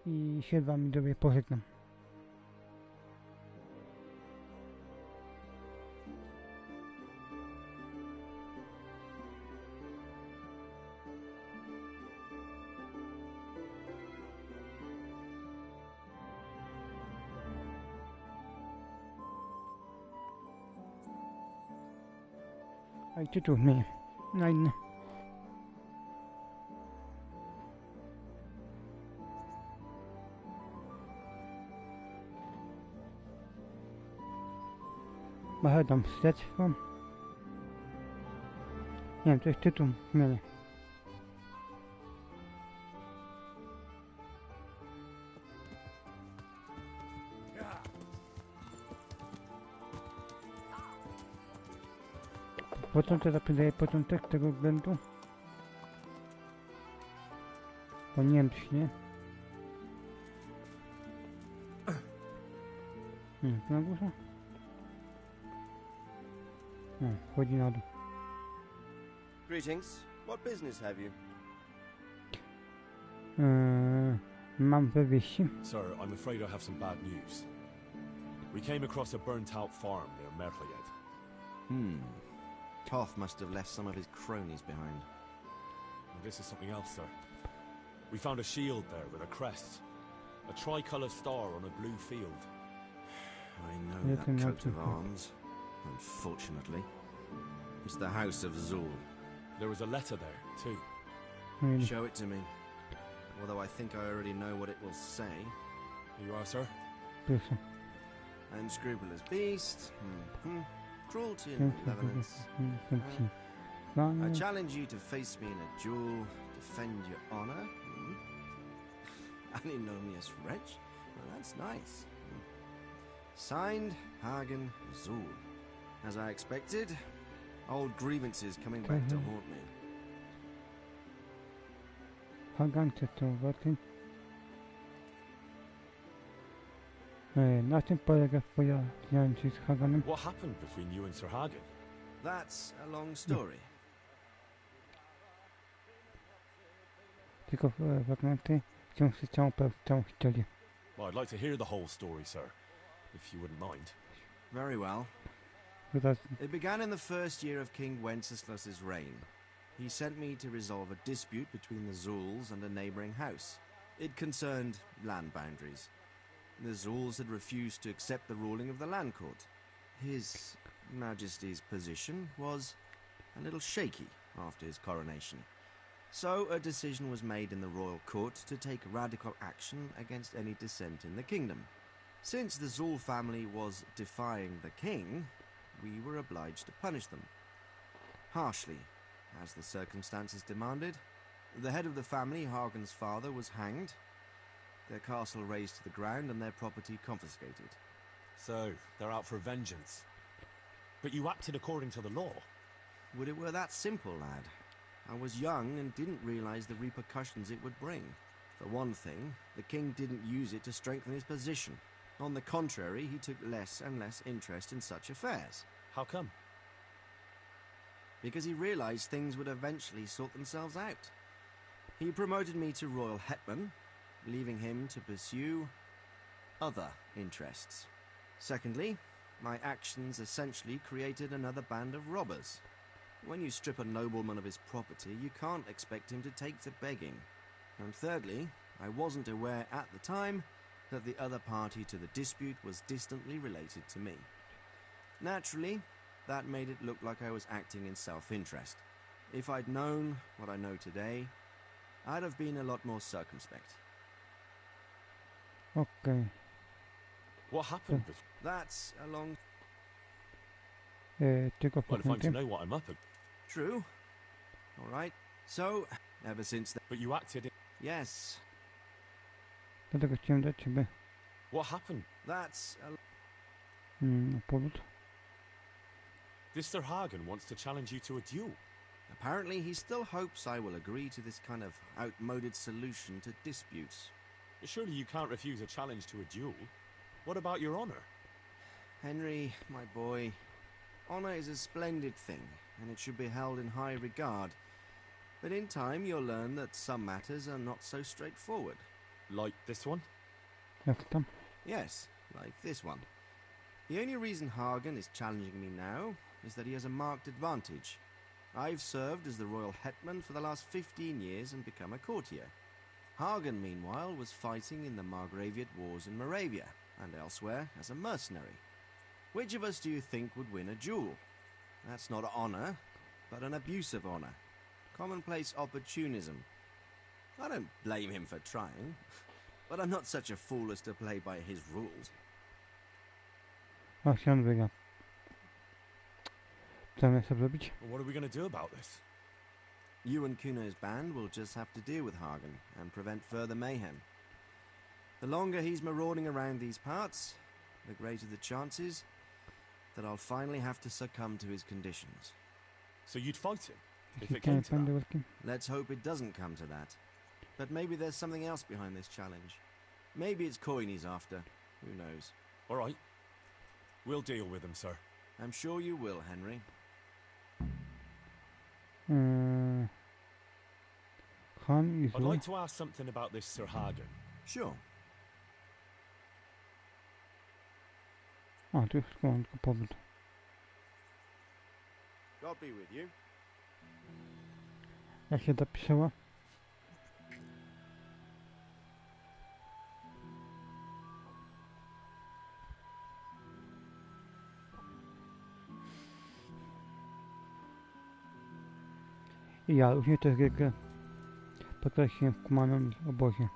I się z wami dowie pożegnam. A i tytuł zmienię na inny. Może dam śledztwo. Nie wiem, to jest tytuł zmienię. Początek zapowiadaje początek tego względu. Bo nie wiem, czy nie. Na górze? Wchodzi na dół. Greetings. What business have you? Mam we wieści. Sir, I'm afraid I have some bad news. We came across a burnt-out farm near Merliet. Toth must have left some of his cronies behind. And this is something else, sir. We found a shield there with a crest. A tricolour star on a blue field. I know that coat of arms, unfortunately. It's the House of Zul. There was a letter there, too. Show it to me. Although I think I already know what it will say. Here you are, sir. Unscrupulous beast. Cruelty and malevolence. I challenge you to face me in a duel, defend your honor. An ignominious wretch? Well, that's nice. Signed, Hagen Zul. As I expected, old grievances coming back to haunt me. Hagan testowaty. Na czym polega twoja znajomość z Haganem? What happened between you and Sir Hagen? That's a long story. Tylko fragmenty wciąż całą historię. Well, I'd like to hear the whole story, sir, if you wouldn't mind. Very well. Teraz It began in the first year of King Wenceslas's reign. He sent me to resolve a dispute between the Zuls and a neighbouring house. It concerned land boundaries. The Zuls had refused to accept the ruling of the land court. His Majesty's position was a little shaky after his coronation. So a decision was made in the royal court to take radical action against any dissent in the kingdom. Since the Zul family was defying the king, we were obliged to punish them. Harshly, as the circumstances demanded. The head of the family, Hagen's father, was hanged, their castle razed to the ground and their property confiscated. So, they're out for vengeance. But you acted according to the law. Would it were that simple, lad? I was young and didn't realise the repercussions it would bring. For one thing, the king didn't use it to strengthen his position. On the contrary, he took less and less interest in such affairs. How come? Because he realised things would eventually sort themselves out. He promoted me to royal hetman, leaving him to pursue other interests. Secondly, my actions essentially created another band of robbers. When you strip a nobleman of his property, you can't expect him to take to begging. And thirdly, I wasn't aware at the time that the other party to the dispute was distantly related to me. Naturally, that made it look like I was acting in self-interest. If I'd known what I know today, I'd have been a lot more circumspect. okej. What happened That's a long... Tylko Well, if I'm to fragmenty. know what I'm up against. True. All right. So, ever since then... But you acted in... Yes, Dlatego chciałem dać ciebie What happened? that's a... powód. This Sir Hagen wants to challenge you to a duel. Apparently, he still hopes I will agree to this kind of outmoded solution to disputes. Surely you can't refuse a challenge to a duel. What about your honor? Henry, my boy, honor is a splendid thing, and it should be held in high regard. But in time, you'll learn that some matters are not so straightforward. Like this one? Jak tam? Yes, like this one. The only reason Hagen is challenging me now is that he has a marked advantage. I've served as the royal hetman for the last 15 years and become a courtier. Hagen, meanwhile, was fighting in the Margraviate Wars in Moravia and elsewhere as a mercenary. Which of us do you think would win a duel? That's not honor, but an abuse of honor. Commonplace opportunism. I don't blame him for trying, but I'm not such a fool as to play by his rules. A się wyga. Co mam sobie zrobić? Well, what are we going to do about this? You and Kuno's band will just have to deal with Hagen and prevent further mayhem. The longer he's marauding around these parts, the greater the chances that I'll finally have to succumb to his conditions. So you'd fight him? If Jeśli it came chciałem to that? będę łaskiem. Let's hope it doesn't come to that. But maybe there's something else behind this challenge. Maybe it's coin he's after. Who knows? All right. We'll deal with him, sir. I'm sure you will, Henry. Han i I'd Zul. like to ask something about this Sir Hagen. Sure. A, tu jest tylko powód. God be with you. Jak się zapisała? I ja również tę gierkę podkreśliłem w kumanym obozie.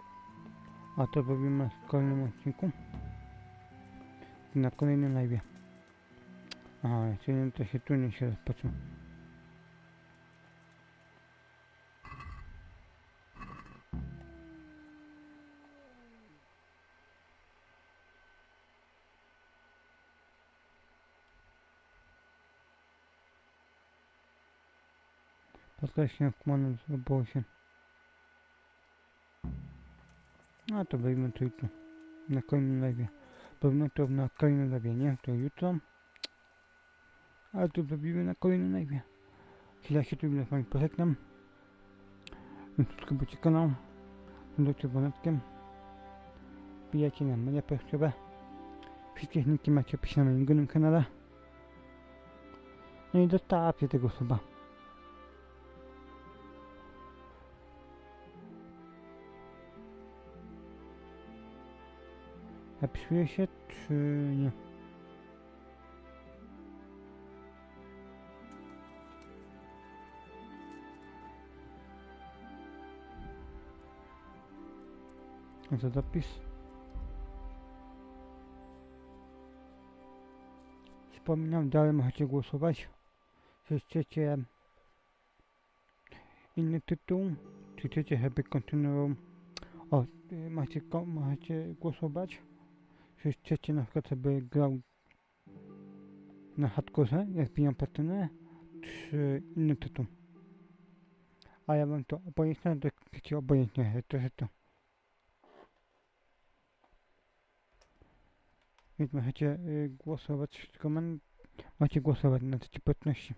A to robimy w kolejnym odcinku. I na kolejnym live'ie. Aha, czyli to się turniej się rozpoczął. Podkreśliłem w kumanym obozie. A to weźmy to jutro. Na kolejnym live'ie. Powiem to na kolejnym live'ie, nie? To jutro. Ale to zrobimy na kolejnym live'ie. Ja się tu z wami pożegnam. Subskrybujcie kanał. Dajcie dzwoneczkiem. Wbijajcie na media pocztowe. Wszystkie linki macie opisane na moim głównym kanale. No i dostawcie tego suba. Zapisuję się, czy nie? Za zapis. Wspominam, dalej możecie głosować. Czy chcecie inny tytuł? Czy chcecie, żeby kontynuował? O, możecie głosować. Czy chcecie na przykład, żeby grał na hardkorze, jak bijam platynę, czy inny tytuł? A ja mam to obojętne, to chcecie obojętnie, to. Więc możecie głosować, tylko macie głosować na te płatności.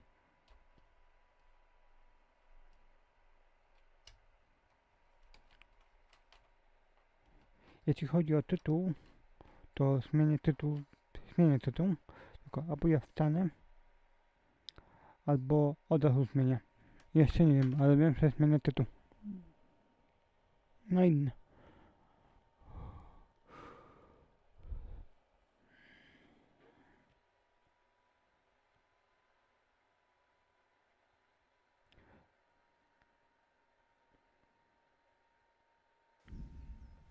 Jeśli chodzi o tytuł, to zmienię tytuł, tylko albo ja wstanę, albo od razu zmienię. Jeszcze nie wiem, ale wiem, że zmienię tytuł. No inny.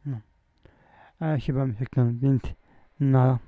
No. A ja się wam żegnam, więc na